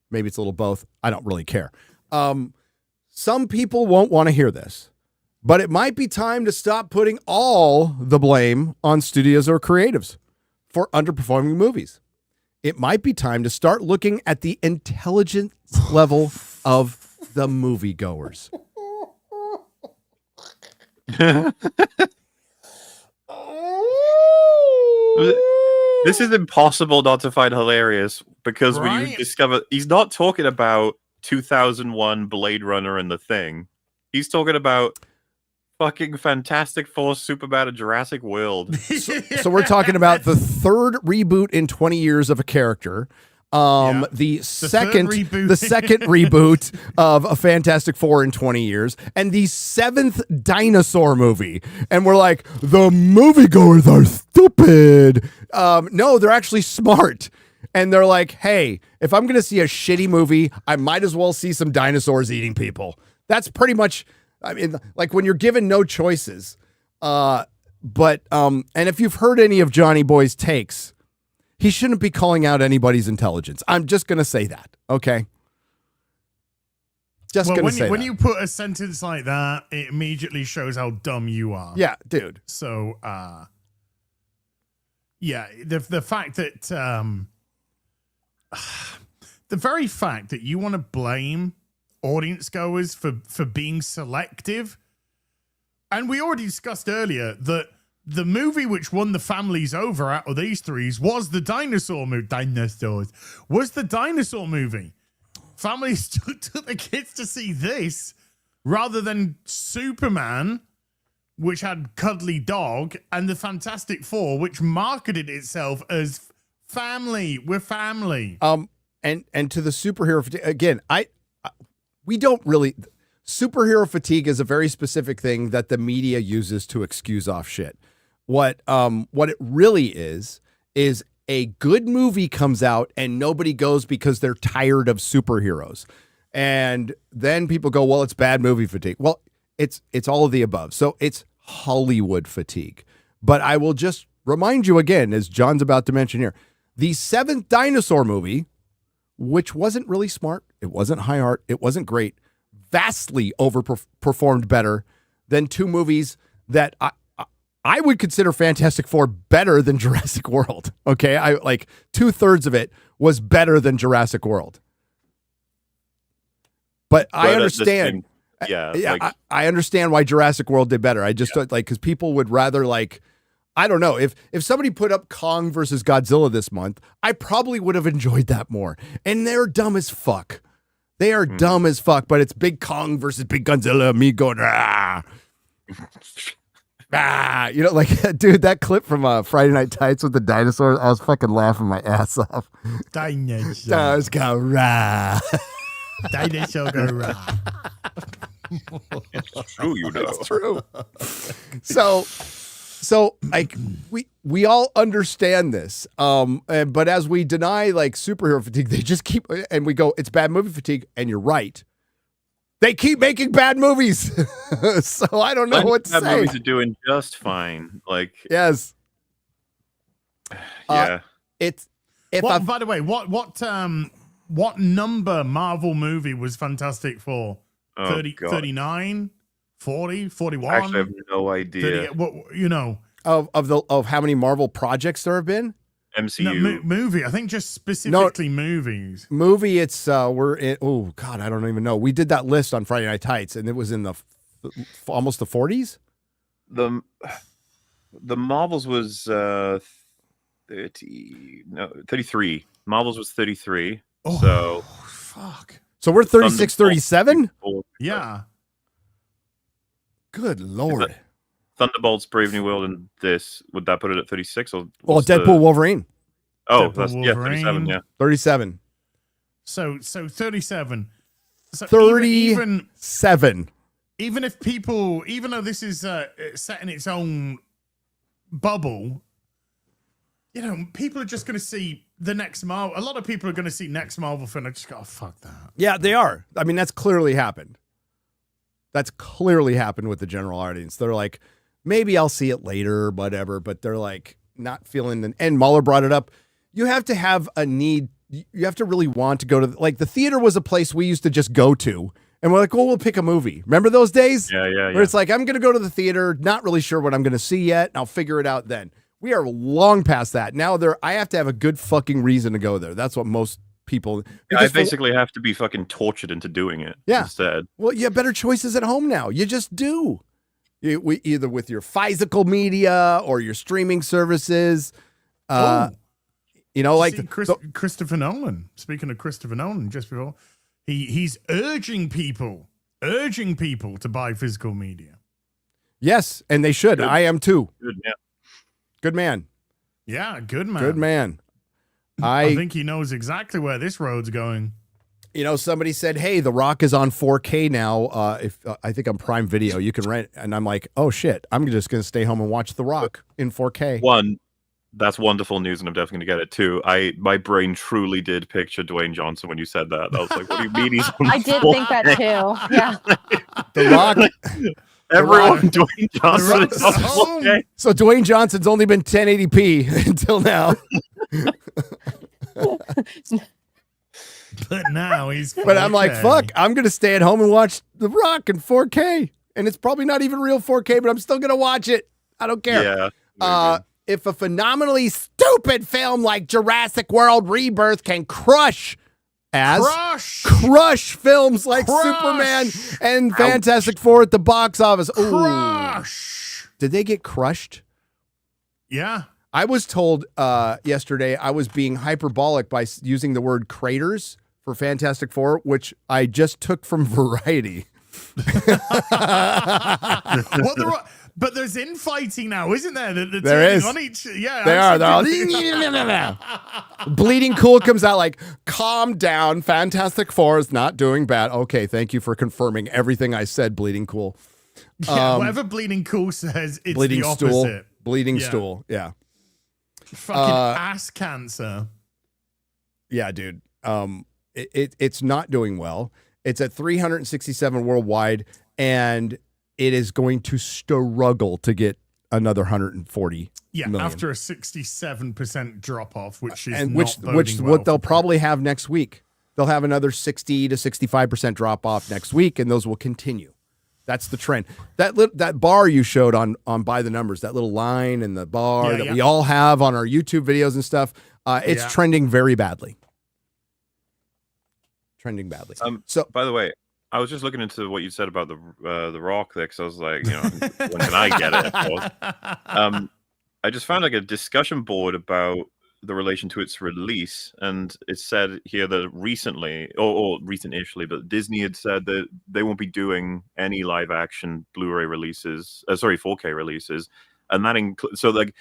Maybe it's a little both. I don't really care. Some people won't want to hear this. But it might be time to stop putting all the blame on studios or creatives for underperforming movies. It might be time to start looking at the intelligence level of the moviegoers. This is impossible not to find hilarious, because when you discover he's not talking about 2001 Blade Runner and The Thing. He's talking about fucking Fantastic Four, Superman, and Jurassic World. So we're talking about the third reboot in 20 years of a character. The second reboot of a Fantastic Four in 20 years, and the 7th dinosaur movie. And we're like, the moviegoers are stupid. No, they're actually smart. And they're like, hey, if I'm going to see a shitty movie, I might as well see some dinosaurs eating people. That's pretty much, I mean, like when you're given no choices. And if you've heard any of Johnny Boy's takes, he shouldn't be calling out anybody's intelligence. I'm just going to say that, okay? When you put a sentence like that, it immediately shows how dumb you are. Yeah, dude. So, the fact that the very fact that you want to blame audience goers for being selective, and we already discussed earlier that the movie which won the families over out of these threes was the dinosaur movie. Was the dinosaur movie. Families took the kids to see this rather than Superman, which had Cuddly Dog, and the Fantastic Four, which marketed itself as family. We're family. And to the superhero fatigue, again, we don't really. Superhero fatigue is a very specific thing that the media uses to excuse off shit. What it really is a good movie comes out and nobody goes because they're tired of superheroes. And then people go, well, it's bad movie fatigue. Well, it's all of the above. So it's Hollywood fatigue. But I will just remind you again, as John's about to mention here, the 7th dinosaur movie, which wasn't really smart, it wasn't high art, it wasn't great, vastly overperformed better than 2 movies that I would consider Fantastic Four better than Jurassic World. Okay, I like 2/3 of it was better than Jurassic World. But I understand. I understand why Jurassic World did better. I just like because people would rather like. I don't know if somebody put up Kong versus Godzilla this month, I probably would have enjoyed that more. And they're dumb as fuck. They are dumb as fuck. But it's Big Kong versus Big Godzilla. Me going you know, like, dude, that clip from Friday Night Tights with the dinosaurs, I was fucking laughing my ass off. Dinosaurs go rah. Dinosaur go rah. It's true, you know. It's true. So like we all understand this. But as we deny like superhero fatigue, they just keep and we go, it's bad movie fatigue, and you're right. They keep making bad movies. So I don't know what to say. Bad movies are doing just fine. Like yes. Yeah. By the way, what number Marvel movie was Fantastic Four? 39, 40, 41? Actually, I have no idea. 30, you know, of how many Marvel projects there have been? MCU movie. I think just specifically movies. Movie. It's we're in. Oh God, I don't even know. We did that list on Friday Night Tights, and it was in the almost the 40s. The Marvels was 33. Marvels was 33. Oh, so fuck. So we're 36, 37? Yeah. Good Lord. Thunderbolts, Brave New World, and this, would that put it at 36? Or well, Deadpool, Wolverine. Oh, Deadpool, that's Wolverine. 37, yeah. 37. So 37. So 37. Even if people, even though this is set in its own bubble, you know, people are just going to see the next Marvel. A lot of people are going to see next Marvel film. I just go, oh, fuck that. Yeah, they are. I mean, that's clearly happened. That's clearly happened with the general audience. They're like, maybe I'll see it later, whatever. But they're like not feeling. And MauLer brought it up. You have to have a need. You have to really want to go to. Like the theater was a place we used to just go to. And we're like, well, we'll pick a movie. Remember those days? Yeah. Where it's like, I'm going to go to the theater, not really sure what I'm going to see yet. And I'll figure it out then. We are long past that. Now I have to have a good fucking reason to go there. That's what most people. I basically have to be fucking tortured into doing it instead. Well, you have better choices at home now. You just do. Either with your physical media or your streaming services. You know, like Christopher Nolan. Speaking of Christopher Nolan, just before he's urging people to buy physical media. Yes, and they should. Good. I am too. Good, yeah. Good man. Yeah, good man. Good man. I think he knows exactly where this road's going. You know, somebody said, "Hey, The Rock is on 4K now. I think on Prime Video, you can rent." And I'm like, "Oh shit! I'm just going to stay home and watch The Rock in 4K." One, that's wonderful news, and I'm definitely going to get it too. My brain truly did picture Dwayne Johnson when you said that. I was like, "What do you mean he's on?" I did 4K? think that too. Yeah. The Rock. Everyone, Dwayne Johnson is on home. 4K. So Dwayne Johnson's only been 1080p until now. But now he's. But I'm like, fuck, I'm going to stay at home and watch The Rock in 4K. And it's probably not even real 4K, but I'm still going to watch it. I don't care. Yeah. If a phenomenally stupid film like Jurassic World Rebirth can crush films like Superman and Fantastic Four at the box office. Crush. Did they get crushed? Yeah. I was told yesterday I was being hyperbolic by using the word craters for Fantastic Four, which I just took from Variety. But there's infighting now, isn't there? They're There turning is. on each. Yeah, They are. absolutely. They're all Bleeding Cool comes out like, calm down. Fantastic Four is not doing bad. Okay, thank you for confirming everything I said, Bleeding Cool. Yeah, whatever Bleeding Cool says, it's Bleeding the stool. opposite. Bleeding Yeah. stool. Yeah. Fucking ass cancer. Yeah, dude. It's not doing well. It's at 367 worldwide, and it is going to struggle to get another 140 Yeah, million. after a 67% drop off, which is And not which boding well what they'll for probably have next week. They'll have another 60 to 65% drop off next week, and those will continue. That's the trend. That bar you showed on By the Numbers, that little line and the bar that we all have on our YouTube videos and stuff, it's trending very badly. Trending badly. So, by the way, I was just looking into what you said about the Rock there, because I was like, when can I get it? Of course. I just found like a discussion board about the relation to its release, and it said here that recently, or recent-ishly, but Disney had said that they won't be doing any live-action Blu-ray releases, 4K releases, and that includes, so like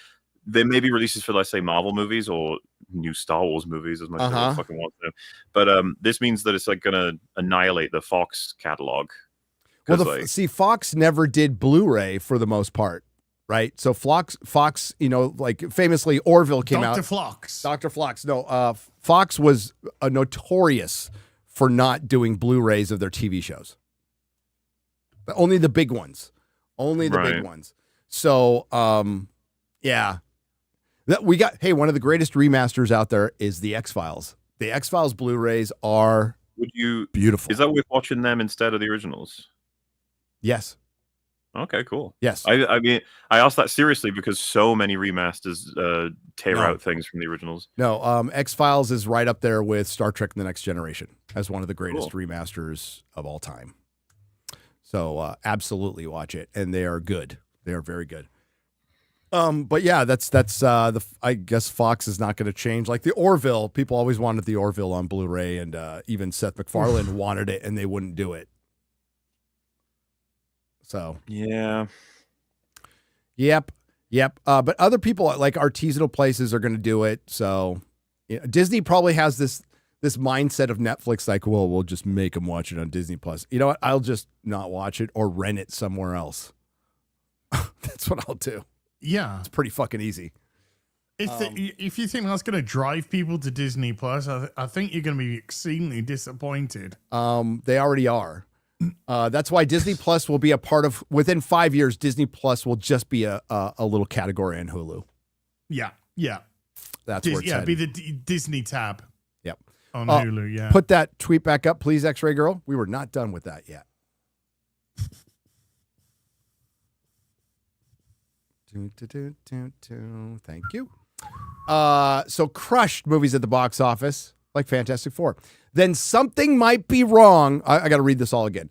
there may be releases for, let's say, Marvel movies or new Star Wars movies, as much as I fucking want them. But this means that it's like gonna annihilate the Fox catalog. Well, see, Fox never did Blu-ray for the most part. Right. So Fox, like famously Orville came out. Dr. Phlox. No, Fox was notorious for not doing Blu-rays of their TV shows. But only the big ones. Only the big ones. So, yeah. One of the greatest remasters out there is the X-Files. The X-Files Blu-rays are beautiful. Is that worth watching them instead of the originals? Yes. Okay, cool. Yes. I mean, I asked that seriously because so many remasters tear out things from the originals. No, X-Files is right up there with Star Trek: The Next Generation as one of the greatest remasters of all time. So absolutely watch it, and they are good. They are very good. But yeah, that's I guess Fox is not going to change. Like the Orville, people always wanted the Orville on Blu-ray, and even Seth MacFarlane wanted it, and they wouldn't do it. So yeah, yep. But other people like artisanal places are going to do it. So Disney probably has this mindset of Netflix, like, well, we'll just make them watch it on Disney Plus. You know what? I'll just not watch it or rent it somewhere else. That's what I'll do. Yeah, it's pretty fucking easy. If you think that's going to drive people to Disney Plus, I think you're going to be exceedingly disappointed. They already are. That's why Disney Plus will be a part of, within 5 years, Disney Plus will just be a little category in Hulu. Yeah. That's where it's headed. Be the Disney tab. Yep. On Hulu, yeah. Put that tweet back up, please, X-Ray Girl. We were not done with that yet. Thank you. So crushed movies at the box office, like Fantastic Four. Then something might be wrong. I got to read this all again.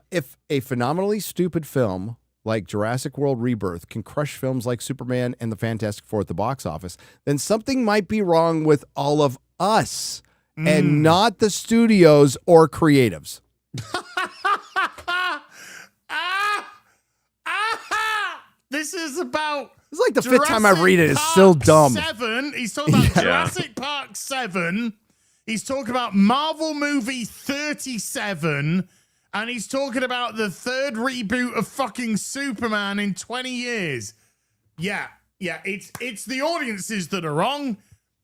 If a phenomenally stupid film like Jurassic World Rebirth can crush films like Superman and the Fantastic Four at the box office, then something might be wrong with all of us and not the studios or creatives. This is about. It's like the fifth time I read it. It's still dumb. 7. He's talking about Jurassic Park 7. He's talking about Marvel movie 37. And he's talking about the third reboot of fucking Superman in 20 years. Yeah. It's the audiences that are wrong.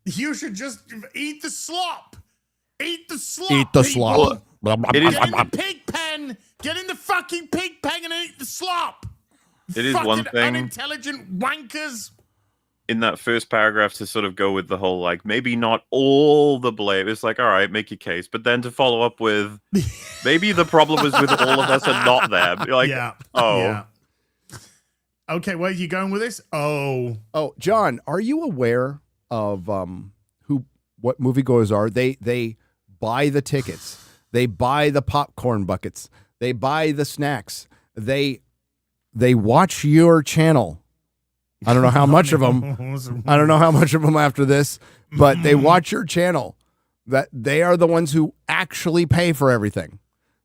You should just eat the slop. Eat the slop. Eat the slop. Get in the pig pen. Get in the fucking pig pen and eat the slop. It is one thing. Unintelligent wankers. In that first paragraph to sort of go with the whole, like, maybe not all the blame. It's like, all right, make your case. But then to follow up with, maybe the problem was with all of us and not them. You're like, Yeah. Okay, where are you going with this? Oh, John, are you aware of what moviegoers are? They buy the tickets. They buy the popcorn buckets. They buy the snacks. They watch your channel. I don't know how much of them. I don't know how much of them after this, but they watch your channel. That they are the ones who actually pay for everything.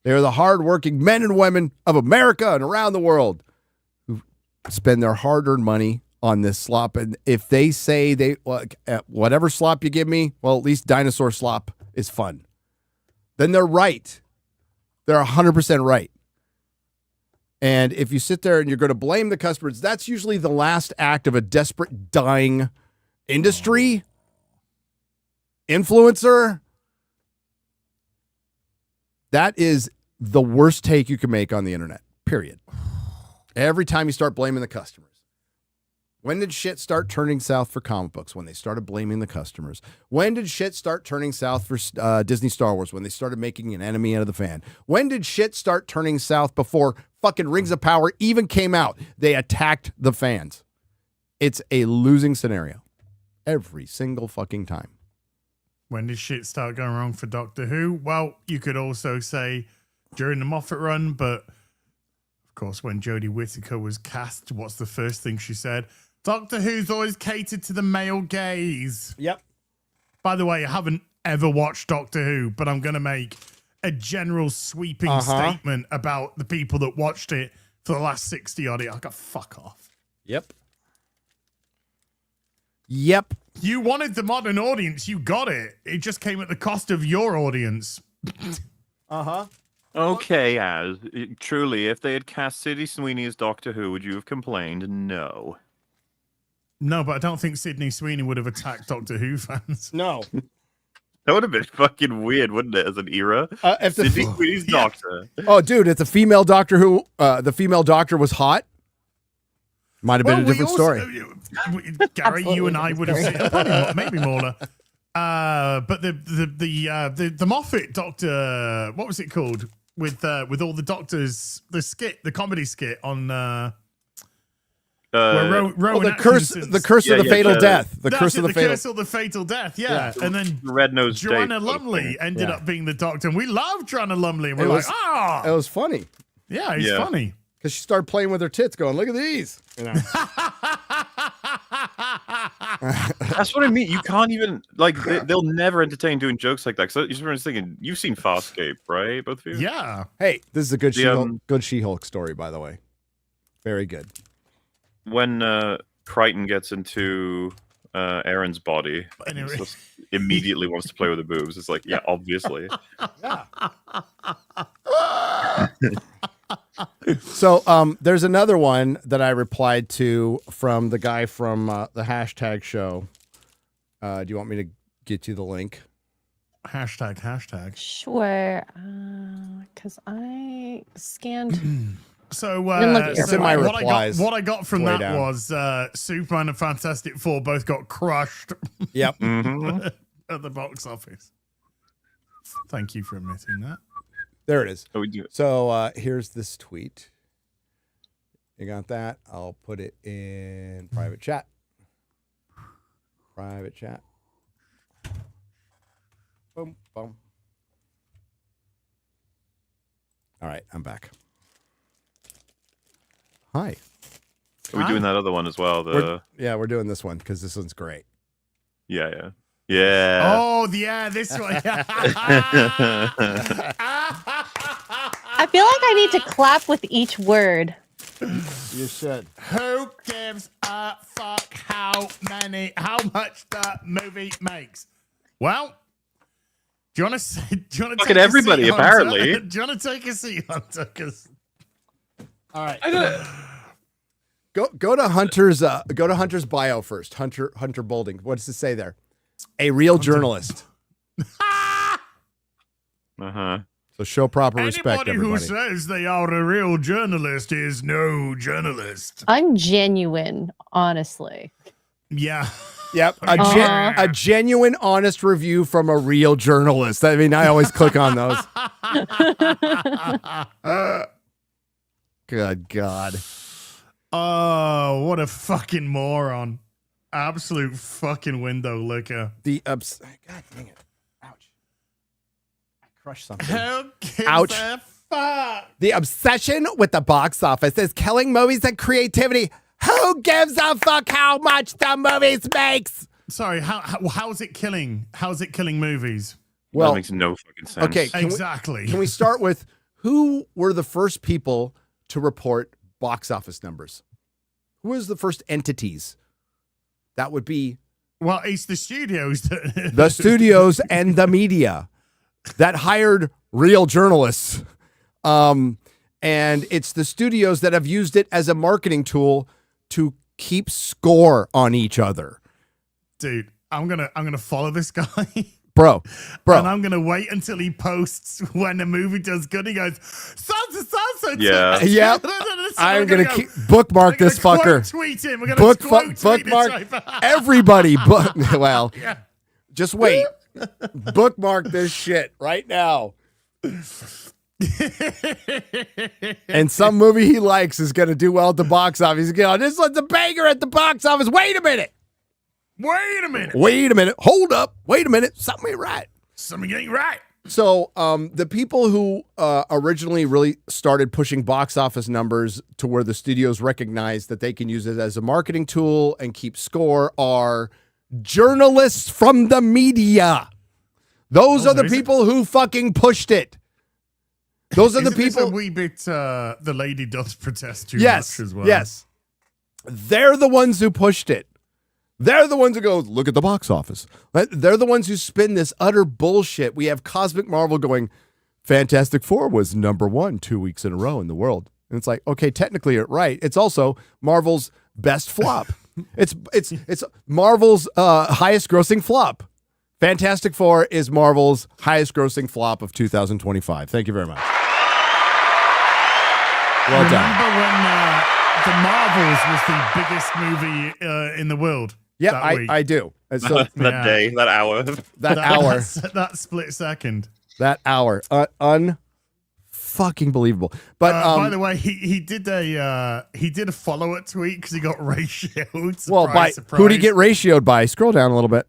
They are the hardworking men and women of America and around the world who spend their hard-earned money on this slop, and if they say whatever slop you give me, well, at least dinosaur slop is fun, then they're right. They're 100% right. And if you sit there and you're going to blame the customers, that's usually the last act of a desperate, dying industry, influencer. That is the worst take you can make on the internet, period. Every time you start blaming the customers. When did shit start turning south for comic books? When they started blaming the customers. When did shit start turning south for Disney Star Wars? When they started making an enemy out of the fan. When did shit start turning south before fucking Rings of Power even came out? They attacked the fans. It's a losing scenario. Every single fucking time. When did shit start going wrong for Doctor Who? Well, you could also say during the Moffat run, but of course, when Jodie Whittaker was cast, what's the first thing she said? Doctor Who's always catered to the male gaze. Yep. By the way, I haven't ever watched Doctor Who, but I'm going to make a general sweeping statement about the people that watched it for the last 60 odd years. I got fuck off. Yep. You wanted the modern audience. You got it. It just came at the cost of your audience. Okay, as truly, if they had cast Sydney Sweeney as Doctor Who, would you have complained? No. No, but I don't think Sydney Sweeney would have attacked Doctor Who fans. No. That would have been fucking weird, wouldn't it, as an era? If the Sydney Sweeney's Doctor. Oh, dude, it's a female Doctor Who. The female Doctor was hot. Might have been a different story. Gary, you and I would have seen maybe MauLer. But the Moffat Doctor, what was it called? With all the doctors, the comedy skit on where Rowan the curse of the fatal death. The curse of the fatal death. Yeah. And then Red-Nosed Joanna Lumley ended up being the Doctor, and we loved Joanna Lumley. And we're it was funny. Yeah, it's funny. Because she started playing with her tits, going, "Look at these." You know? That's what I mean. You can't even they'll never entertain doing jokes like that. So you're just thinking, you've seen Farscape, right? Both of you. Yeah. Hey, this is a good She-Hulk story, by the way. Very good. When Crichton gets into Aaron's body, and he just immediately wants to play with the boobs. It's like, yeah, obviously. Yeah. So there's another one that I replied to from the guy from the hashtag show. Do you want me to get you the link? Hashtag. Sure. Because I scanned. So, it's in my replies. What I got from that was Superman and Fantastic Four both got crushed. Yep. At the box office. Thank you for admitting that. There it is. Oh, we do. So here's this tweet. You got that? I'll put it in private chat. Private chat. Boom, boom. All right, I'm back. Hi. Are we doing that other one as well? We're doing this one because this one's great. Yeah. Oh, yeah, this one. I feel like I need to clap with each word. You should. Who gives a fuck how much the movie makes? Well, do you want to Look at everybody, apparently. Do you want to take a seat, Hunter? All right. Go to Hunter's bio first. Hunter Bolding. What does it say there? A real journalist. So show proper respect, everybody. Who everybody. says they are a real journalist is no journalist. I'm genuine, honestly. Yeah. Yep. A genuine, honest review from a real journalist. I mean, I always click on those. Good God. Oh, what a fucking moron. Absolute fucking window licker. God dang it. Ouch. I crushed something. Ouch. Fuck? The obsession with the box office is killing movies and creativity. Who gives a fuck how much the movies makes? Sorry, how's it killing? How's it killing movies? Well, that makes no fucking sense. Okay, can we start with who were the first people to report box office numbers? Who is the first entities? That would be Well, it's the studios. the studios and the media that hired real journalists. And it's the studios that have used it as a marketing tool to keep score on each other. Dude, I'm gonna follow this guy. Bro. And I'm gonna wait until he posts when a movie does good. He goes, "Salsa." Yeah. Yep. I'm gonna bookmark this fucker. Tweet him. We're gonna bookmark everybody. Well, Yeah. just wait. Bookmark this shit right now. And some movie he likes is gonna do well at the box office. He's going, this was a banger at the box office. Wait a minute. Hold up. Wait a minute. Something ain't right. Something ain't right. So the people who originally really started pushing box office numbers to where the studios recognize that they can use it as a marketing tool and keep score are journalists from the media. Those are the people who fucking pushed it. Those are the people. This a wee bit. The lady does protest too Yes. much as well. Yes. They're the ones who pushed it. They're the ones who go, look at the box office. They're the ones who spin this utter bullshit. We have Cosmic Marvel going, Fantastic Four was #1 2 weeks in a row in the world. And it's like, okay, technically you're right. It's also Marvel's best flop. It's Marvel's highest grossing flop. Fantastic Four is Marvel's highest grossing flop of 2025. Thank you very much. Well done. Remember when The Marvels was the biggest movie in the world? Yeah, I do. And so that day, that hour. that split second. That hour. Fucking believable. But by the way, he did a follow-up tweet because he got ratioed. Surprise. Who did he get ratioed by? Scroll down a little bit.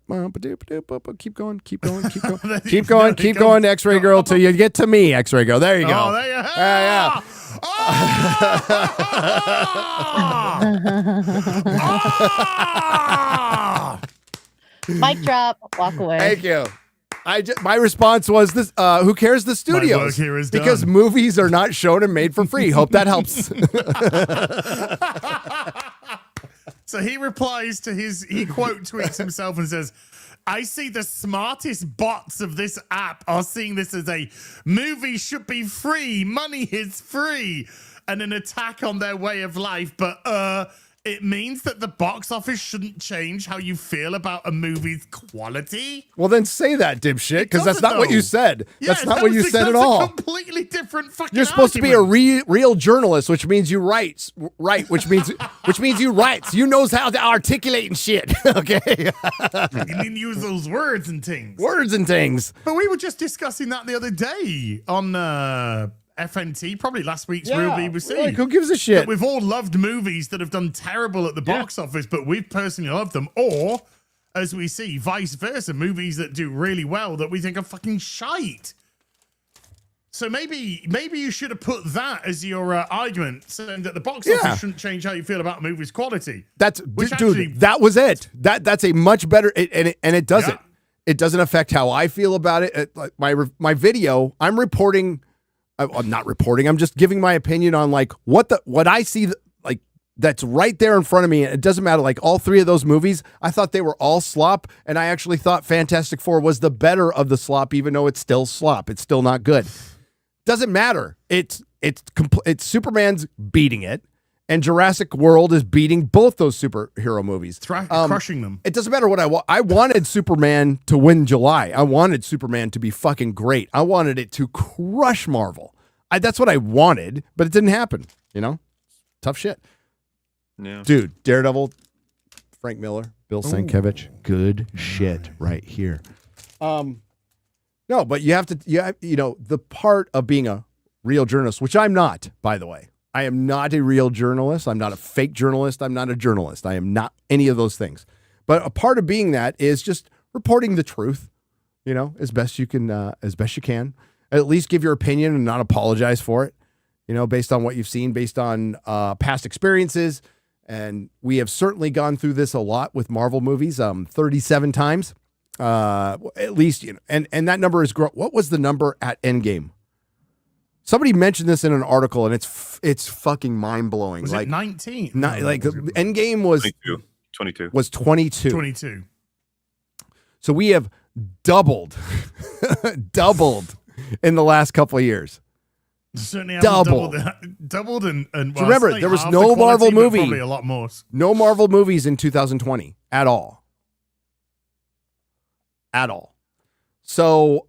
Keep going. keep going, X-Ray Girl, till you get to me, X-Ray Girl. There you go. Oh, there you go. Yeah. Mic drop. Walk away. Thank you. My response was this: who cares the studios? My work here is because done. movies are not shown and made for free. Hope that helps. So he replies to he quote tweets himself and says, I see the smartest bots of this app are seeing this as a movie should be free. Money is free. And an attack on their way of life. But it means that the box office shouldn't change how you feel about a movie's quality. Well, then say that, dipshit, because that's not what you said. That's not what you said at all. That's a completely different fucking You're supposed argument. to be a real journalist, which means you write, which means you write. You knows how to articulate and shit. Okay. You didn't use those words and things. But we were just discussing that the other day on FNT, probably last week's Real BBC. Like, who gives a shit? That we've all loved movies that have done terrible at the box office, but we've personally loved them. Or, as we see, vice versa, movies that do really well that we think are fucking shite. So maybe you should have put that as your argument, saying that the box office shouldn't change how you feel about a movie's quality. That was it. That's a much better, and it doesn't. Yeah. It doesn't affect how I feel about it. Like my video, I'm reporting. I'm not reporting. I'm just giving my opinion on like what I see like that's right there in front of me. It doesn't matter. Like all three of those movies, I thought they were all slop, and I actually thought Fantastic Four was the better of the slop, even though it's still slop. It's still not good. Doesn't matter. It's Superman's beating it, and Jurassic World is beating both those superhero movies, crushing them. It doesn't matter what I want. I wanted Superman to win July. I wanted Superman to be fucking great. I wanted it to crush Marvel. That's what I wanted, but it didn't happen. You know, tough shit. Yeah, dude. Daredevil, Frank Miller, Bill Sienkiewicz, good shit right here. No, but you have to. The part of being a real journalist, which I'm not, by the way. I am not a real journalist. I'm not a fake journalist. I'm not a journalist. I am not any of those things. But a part of being that is just reporting the truth, as best you can, as best you can. At least give your opinion and not apologize for it, based on what you've seen, based on past experiences. And we have certainly gone through this a lot with Marvel movies, 37 times, at least. And that number is what was the number at Endgame? Somebody mentioned this in an article, and it's fucking mind blowing. Was Like it 19? not like the Endgame was 22. 22. 22. So we have doubled in the last couple of years. Certainly Doubled. Doubled and So remember, I'd say there was half no the quality, Marvel but movie. Probably a lot more. No Marvel movies in 2020 at all. At all. So,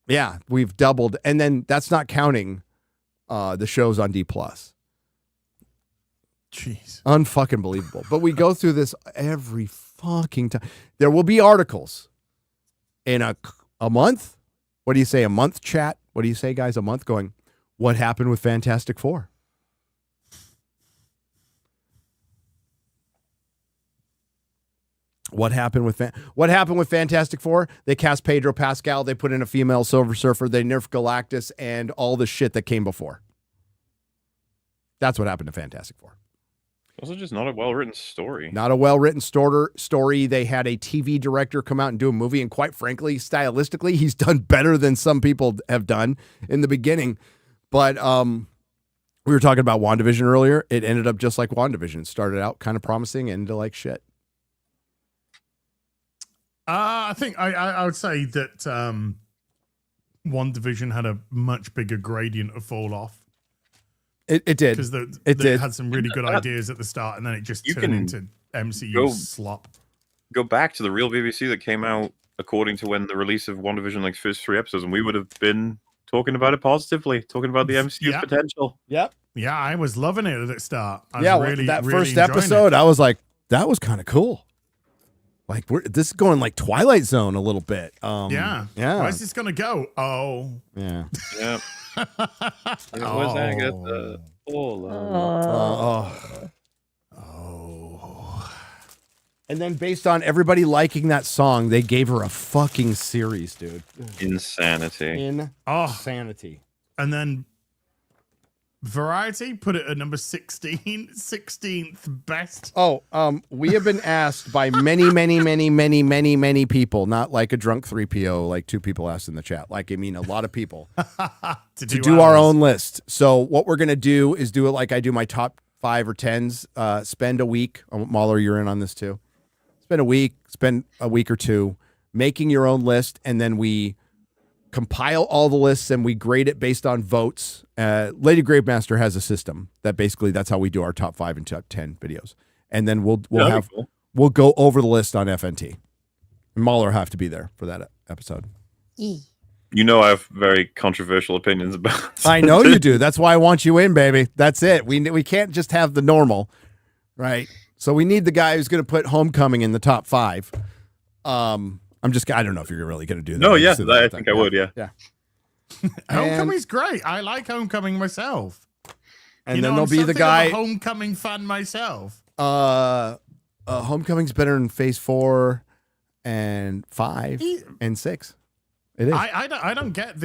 yeah, we've doubled. And then that's not counting the shows on D+. Jeez. Unfucking believable. But we go through this every fucking time. There will be articles in a month. What do you say? A month, chat? What do you say, guys? A month going, what happened with Fantastic Four? What happened with Fantastic Four? They cast Pedro Pascal. They put in a female Silver Surfer. They nerfed Galactus and all the shit that came before. That's what happened to Fantastic Four. Also, just not a well-written story. Not a well-written story. They had a TV director come out and do a movie, and quite frankly, stylistically, he's done better than some people have done in the beginning. But we were talking about WandaVision earlier. It ended up just like WandaVision. It started out kind of promising, ended like shit. I think I would say that WandaVision had a much bigger gradient of fall off. It did. Because It did. had some really good ideas at the start, and then it just turned into MCU slop. Go back to the real BBC that came out according to when the release of WandaVision, like first 3 episodes, and we would have been talking about it positively, talking about the MCU's potential. Yep. Yeah, I was loving it at the start. I was really, that really first enjoying episode, it. I was like, that was kind of cool. Like this is going like Twilight Zone a little bit. Yeah. Yeah. Where's this gonna go? Oh. Yeah. Yeah. Where's that get the And then based on everybody liking that song, they gave her a fucking series, dude. Insanity. Insanity. And then Variety put it at number 16th best. We have been asked by many people, not like a drunk 3PO, like 2 people asked in the chat. Like, I mean, a lot of people to do our own list. So what we're going to do is do it like I do my top 5 or 10s, spend a week. MauLer, you're in on this too. Spend a week or 2 making your own list. And then we compile all the lists and we grade it based on votes. Lady Gravemaster has a system that basically that's how we do our top 5 and top 10 videos. And then we'll go over the list on FNT. And MauLer have to be there for that episode. You know I have very controversial opinions about I know you do. That's why I want you in, baby. That's it. We can't just have the normal, right? So we need the guy who's going to put Homecoming in the top 5. I don't know if you're really going to do that. No, yeah, I think I would, yeah. Homecoming's great. I like Homecoming myself. And then there'll be the guy. I'm a Homecoming fan myself. Homecoming's better than Phase 4 and 5 and 6. It is. I don't get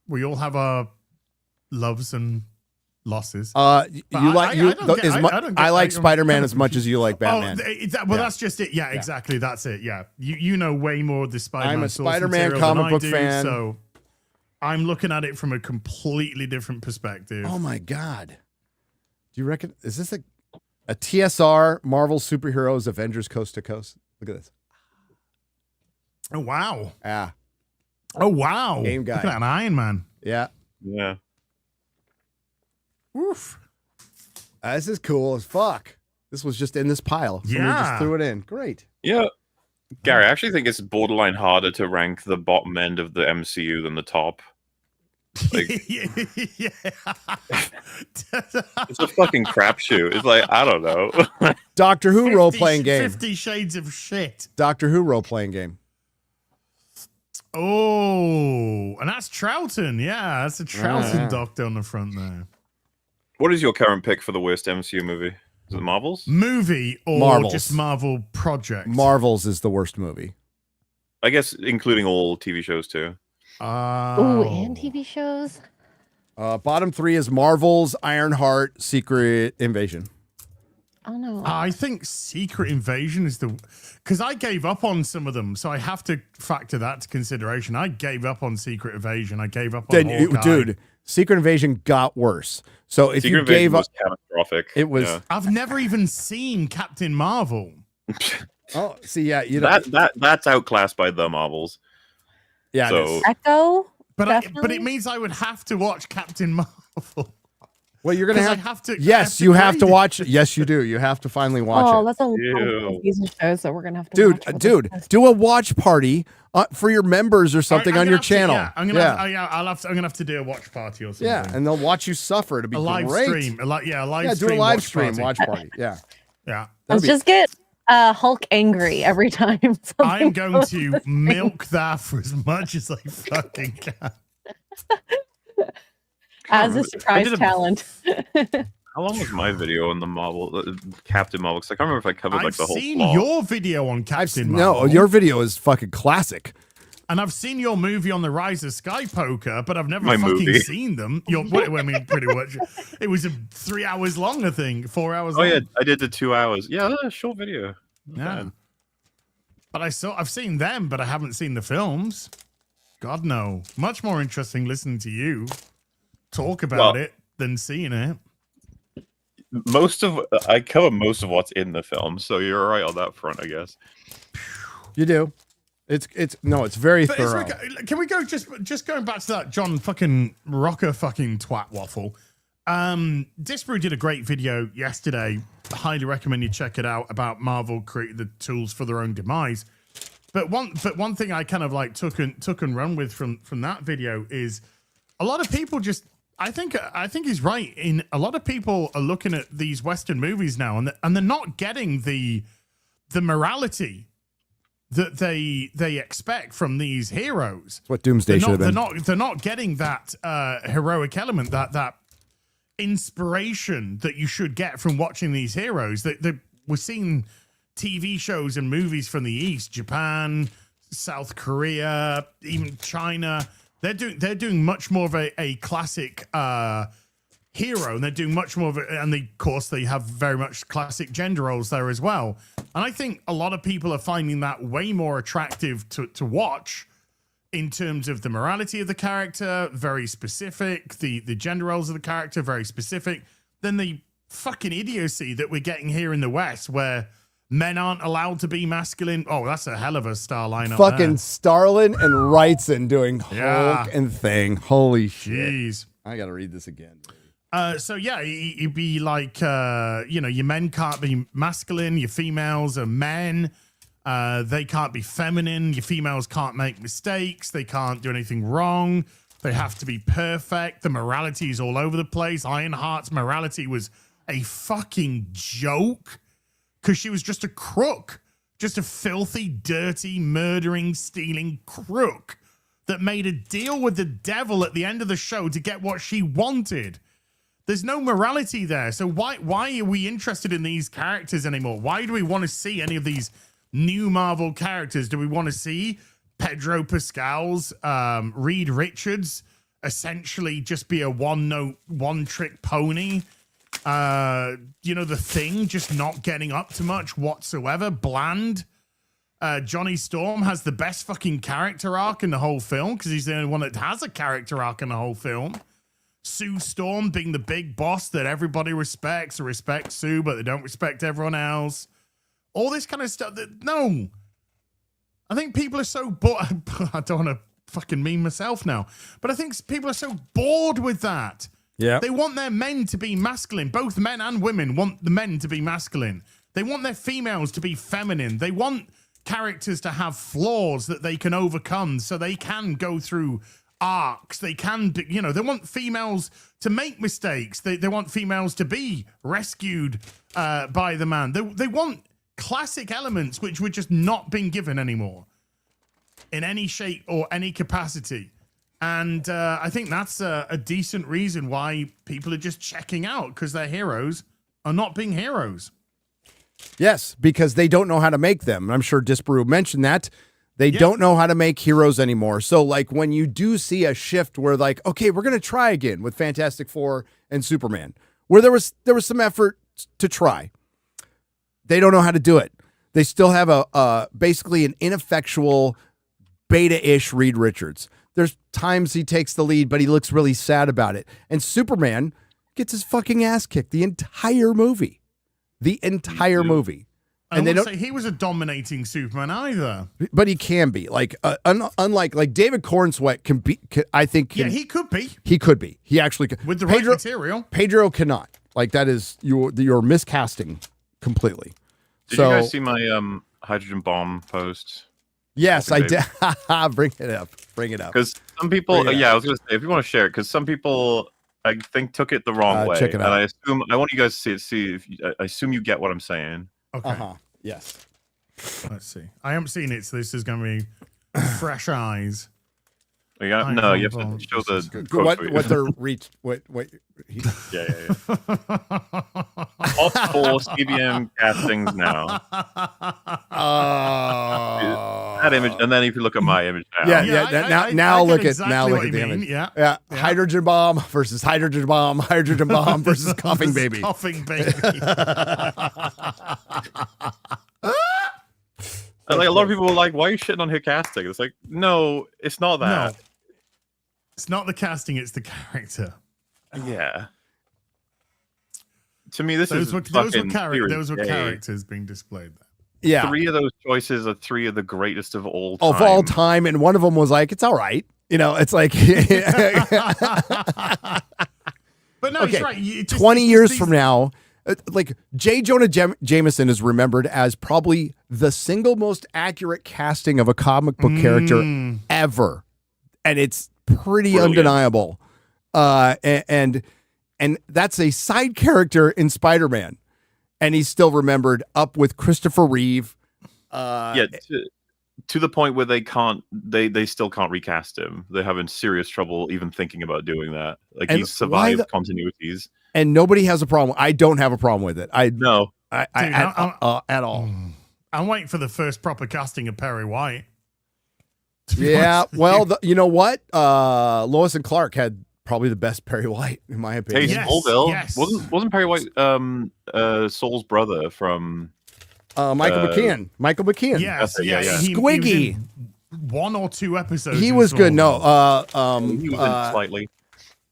we all have our loves and losses. I like Spider-Man as much as you like Batman. That's just it. Yeah, exactly. That's it. Yeah, you know way more of the Spider-Man. I'm a source Spider-Man material comic than I book do, fan. so I'm looking at it from a completely different perspective. Oh my god! Do you reckon is this a TSR Marvel Superheroes Avengers Coast to Coast? Look at this. Oh wow! Yeah. Oh wow! Game guy. Look at that Iron Man. Yeah. Yeah. Oof. This is cool as fuck. This was just in this pile. Someone just threw it in. Great. Yeah. Gary, I actually think it's borderline harder to rank the bottom end of the MCU than the top. Like, yeah. it's a fucking crapshoot. It's like, I don't know. Doctor Who role-playing game. 50 Shades of Shit. Doctor Who role-playing game. Oh, and that's Troughton. Yeah, that's a Troughton doctor on the front there. What is your current pick for the worst MCU movie? Is it Marvels? Movie or Marvels. just Marvel project? Marvels is the worst movie. I guess including all TV shows too. And TV shows. Bottom 3 is Marvels, Ironheart, Secret Invasion. I don't know. I think Secret Invasion is because I gave up on some of them, so I have to factor that to consideration. I gave up on Secret Invasion. I gave up on Hawkeye. Dude, Secret Invasion got worse. So if Secret you gave Invasion up, was catastrophic. it was. Yeah. I've never even seen Captain Marvel. Oh, see, yeah, you know, that's outclassed by the Marvels. yeah. so- it is. Echo. But Definitely. it means I would have to watch Captain Marvel. Well, you're gonna 'Cause I have. have to. Yes, you have to watch it. Yes, you do. You have to finally watch Oh, it. that's a lot Ew. of movies and shows that we're gonna have to Dude, watch with dude, this. do a watch party for your members or something I'm on gonna your have to- channel. yeah, I'm gonna have to do a watch party or something. Yeah, and they'll watch you suffer. It'll be a live great. stream. A live Yeah, stream. do a live watch stream party. watch party. Yeah. Yeah. That'd be- Let's just get Hulk angry every time. I'm something going goes to on. milk that for as much as I fucking can. As a I surprise did a- talent. How long was my video on the Marvel Captain Marvel? Because I can't remember if I covered like I've the whole seen plot. your video on Captain no, Marvel. your video is fucking classic. And I've seen your movie on the Rise of Sky Poker, but I've never My fucking movie. seen them. I mean, pretty much. It was 3 hours long, I think. 4 hours Oh long. yeah, I did the 2 hours. Yeah, that's a short video. Not Yeah. bad. But I've seen them, but I haven't seen the films. God no. Much more interesting listening to you talk about Well- it than seeing it. I cover most of what's in the film, so you're right on that front, I guess. You do. It's very But thorough. can we go just going back to that John fucking Rocker fucking twat waffle? Disbrew did a great video yesterday. Highly recommend you check it out about Marvel creating the tools for their own demise. But one thing I kind of like took and run with from that video is a lot of people just I think he's right in a lot of people are looking at these Western movies now and they're not getting the morality that they expect from these heroes. That's what Doomsday should have been. They're not getting that heroic element, that inspiration that you should get from watching these heroes. We're seeing TV shows and movies from the East, Japan, South Korea, even China. They're doing much more of a classic hero, and they're doing much more of it. And of course, they have very much classic gender roles there as well. And I think a lot of people are finding that way more attractive to watch in terms of the morality of the character, very specific, the gender roles of the character, very specific, than the fucking idiocy that we're getting here in the West, where men aren't allowed to be masculine. Oh, that's a hell of a star lineup. Fucking Starlin and Wrightson doing Yeah. Hulk and Thing. Holy shit. Jeez. I got to read this again. So yeah, you'd be like, your men can't be masculine, your females are men. They can't be feminine. Your females can't make mistakes. They can't do anything wrong. They have to be perfect. The morality is all over the place. Ironheart's morality was a fucking joke because she was just a crook, just a filthy, dirty, murdering, stealing crook that made a deal with the devil at the end of the show to get what she wanted. There's no morality there. So why are we interested in these characters anymore? Why do we want to see any of these new Marvel characters? Do we want to see Pedro Pascal's Reed Richards essentially just be a one-trick pony? The Thing just not getting up to much whatsoever, bland. Johnny Storm has the best fucking character arc in the whole film because he's the only one that has a character arc in the whole film. Sue Storm being the big boss that everybody respects Sue, but they don't respect everyone else. All this kind of stuff. No. I think people are so bored. I don't want to fucking meme myself now, but I think people are so bored with that. Yeah. They want their men to be masculine. Both men and women want the men to be masculine. They want their females to be feminine. They want characters to have flaws that they can overcome so they can go through arcs. They can, they want females to make mistakes. They want females to be rescued by the man. They want classic elements which we're just not being given anymore in any shape or any capacity. And I think that's a decent reason why people are just checking out, because their heroes are not being heroes. Yes, because they don't know how to make them. I'm sure Disparu mentioned that. They don't know how to make heroes anymore. So, like, when you do see a shift where, like, okay, we're going to try again with Fantastic Four and Superman, where there was some effort to try. They don't know how to do it. They still have a basically an ineffectual beta-ish Reed Richards. There's times he takes the lead, but he looks really sad about it. And Superman gets his fucking ass kicked the entire movie. The entire movie. And they don't say he was a dominating Superman either. But he can be. Like unlike like David Cornsweet can be I think yeah, he could be. He could be. He actually could. With the right material. Pedro cannot. Like that is you're miscasting completely. Did you guys see my hydrogen bomb post? Yes, I did. Bring it up. Because some people, I was going to say, if you want to share it, because some people, I think, took it the wrong way. Check it out. And I want you guys to see if I assume you get what I'm saying. Okay. Yes. Let's see. I haven't seen it, so this is going to be fresh eyes. You have to show the what their reach. Yeah. Top 4 CBM castings now. That image, and then if you look at my image now. Now look at exactly the image. Yeah. Hydrogen bomb versus hydrogen bomb versus coughing baby. Coughing baby. And like a lot of people were like, "Why are you shitting on her casting?" It's like, no, it's not that. No. It's not the casting; it's the character. Yeah. To me, those were characters being displayed there. Yeah. 3 of those choices are 3 of the greatest of all time. Of all time, and one of them was like, "It's all right." You know, it's like. But no, okay. it's right. 20 years from now. Like J. Jonah Jameson is remembered as probably the single most accurate casting of a comic book character ever, and it's pretty undeniable. And that's a side character in Spider-Man, and he's still remembered up with Christopher Reeve. To the point where they still can't recast him. They're having serious trouble even thinking about doing that. Like he's survived continuities. And nobody has a problem. I don't have a problem with it. At all. I'm waiting for the first proper casting of Perry White. Yeah, well, you know what? Lois and Clark had probably the best Perry White, in my opinion. Hey, yes. Wasn't Perry White Saul's brother from Michael McKean? Michael McKean. Yes, yeah. Squiggy. He was in 1 or 2 episodes. He was good. No, he was in slightly.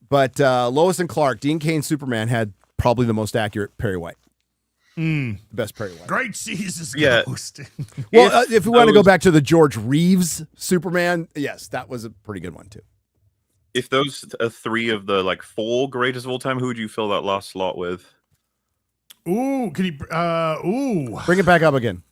But Lois and Clark, Dean Cain's Superman had probably the most accurate Perry White. The best Perry White. Great Jesus Ghost. Well, if we want to go back to the George Reeves Superman, yes, that was a pretty good one too. If those are 3 of the like 4 greatest of all time, who would you fill that last slot with? Ooh, can you bring it back up again?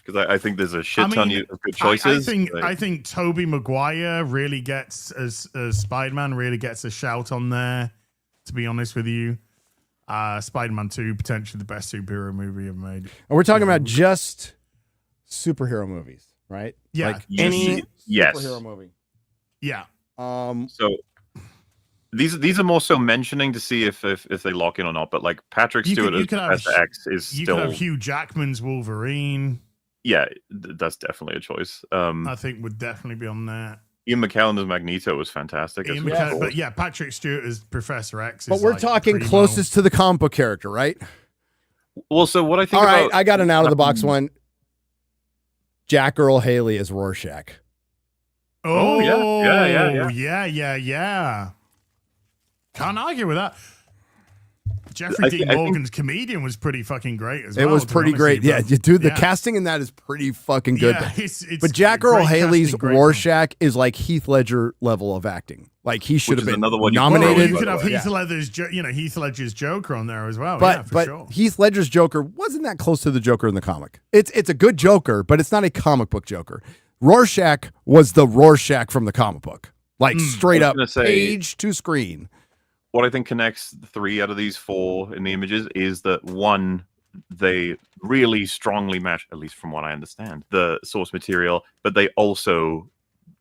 Because I think there's a shit ton of good choices. I think Tobey Maguire really gets as Spider-Man really gets a shout on there. To be honest with you, Spider-Man 2 potentially the best superhero movie ever made. And we're talking about just superhero movies, right? Yeah, like any superhero movie. Yeah. So these are more so mentioning to see if they lock in or not. But like Patrick Stewart as Professor X is still. You could have Hugh Jackman's Wolverine. Yeah, that's definitely a choice. I think would definitely be on that. Ian McKellen as Magneto was fantastic. But yeah, Patrick Stewart as Professor X. But we're talking closest to the comic book character, right? Well, so what I think. All right, I got an out of the box one. Jack Earl Haley as Rorschach. Oh yeah. Can't argue with that. Jeffrey Dean Morgan's comedian was pretty fucking great as well. It was pretty great. Yeah, dude, the casting in that is pretty fucking good. Yeah, it's but Jack Earl Haley's Rorschach is like Heath Ledger level of acting. Like he should have been nominated. Well, you could have Heath Ledger's Joker on there as well. But sure. Heath Ledger's Joker wasn't that close to the Joker in the comic. It's a good Joker, but it's not a comic book Joker. Rorschach was the Rorschach from the comic book, like straight up page to screen. What I think connects 3 out of these 4 in the images is that 1, they really strongly match, at least from what I understand, the source material, but they also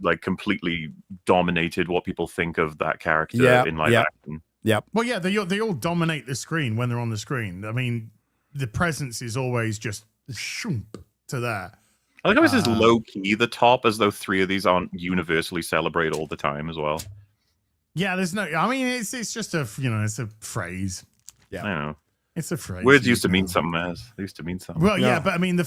like completely dominated what people think of that character in live action. Yep. Well, yeah, they all dominate the screen when they're on the screen. I mean, the presence is always just shoomp to that. I like how this is low key the top, as though 3 of these aren't universally celebrated all the time as well. Yeah, there's no. I mean, it's just a it's a phrase. Yeah. I know. It's a phrase. Words used to mean something, as they used to mean something. Well, yeah, No. but I mean the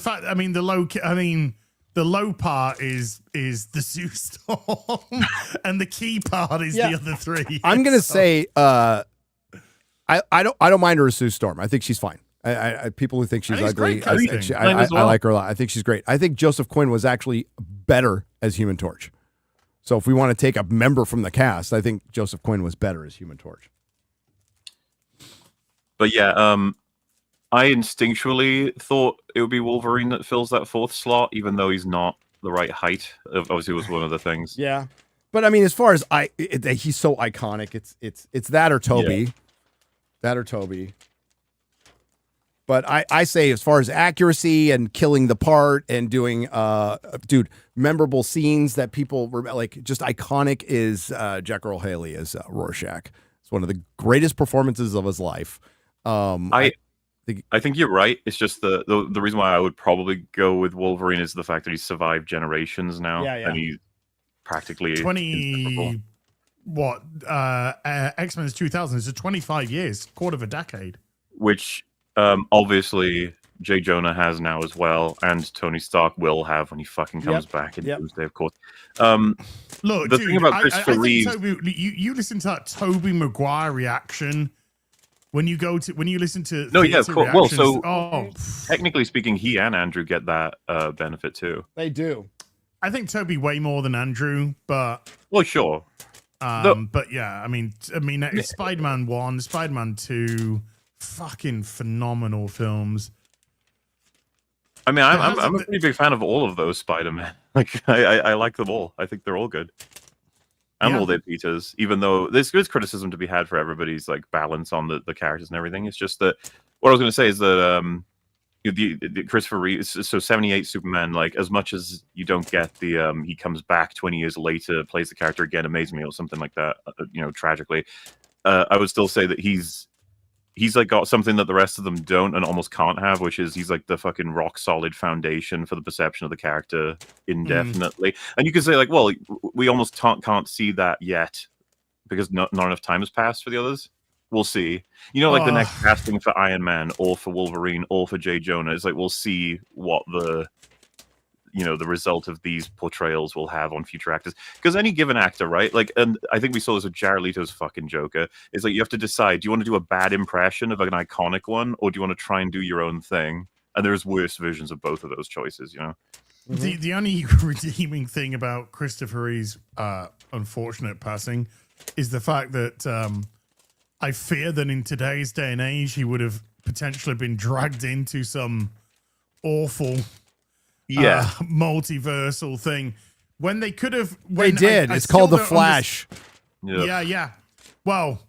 low part is the Sue Storm, and the key part is Yeah. the other three. I'm gonna So- say I don't mind her as Sue Storm. I think she's fine. I people who think she's I think it's ugly, great casting. Fine as I well. like her a lot. I think she's great. I think Joseph Quinn was actually better as Human Torch. So if we want to take a member from the cast, I think Joseph Quinn was better as Human Torch. But yeah, I instinctually thought it would be Wolverine that fills that fourth slot, even though he's not the right height. Obviously, was one of the things. Yeah, but I mean, as far as he's so iconic. It's that or Toby, that or Toby. But I say as far as accuracy and killing the part and doing memorable scenes that people were like just iconic is Jack Earl Haley as Rorschach. It's one of the greatest performances of his life. I think you're right. It's just the reason why I would probably go with Wolverine is the fact that he's survived generations now, Yeah. and he's practically 20 what X-Men's 2000 is 25 years, quarter of a decade. which obviously Jay Jonah has now as well, and Tony Stark will have when he fucking comes back in Doomsday, of course. Look, The dude, thing about I Christopher think Reeves- Toby, you listen to that Toby Maguire reaction when you listen to No, yeah, of theater course. Well, reactions. so technically speaking, he and Andrew get that benefit too. They do. I think Toby way more than Andrew, but Well, sure. but yeah, I mean, it's Spider-Man 1, Spider-Man 2, fucking phenomenal films. I mean, I'm has a pretty big fan of all of those Spider-Man. Like, I like them all. I think they're all good. And Yeah. all their Peters, even though there's good criticism to be had for everybody's like balance on the characters and everything. It's just that what I was going to say is that the Christopher Reeves, so 78 Superman, like as much as you don't get the he comes back 20 years later, plays the character again amazingly or something like that, tragically, I would still say that he's like got something that the rest of them don't and almost can't have, which is he's like the fucking rock solid foundation for the perception of the character indefinitely. And you could say like, well, we almost can't see that yet because not enough time has passed for the others. We'll see. Like the next casting for Iron Man or for Wolverine or for Jay Jonah is like, we'll see what the result of these portrayals will have on future actors. Because any given actor, right? Like, and I think we saw this with Jared Leto's fucking Joker, is like you have to decide, do you want to do a bad impression of an iconic one, or do you want to try and do your own thing? And there's worse versions of both of those choices, The only redeeming thing about Christopher Reeve's unfortunate passing is the fact that I fear that in today's day and age, he would have potentially been dragged into some awful multiversal thing when they could have. They did. It's called The Flash. Yeah. Well,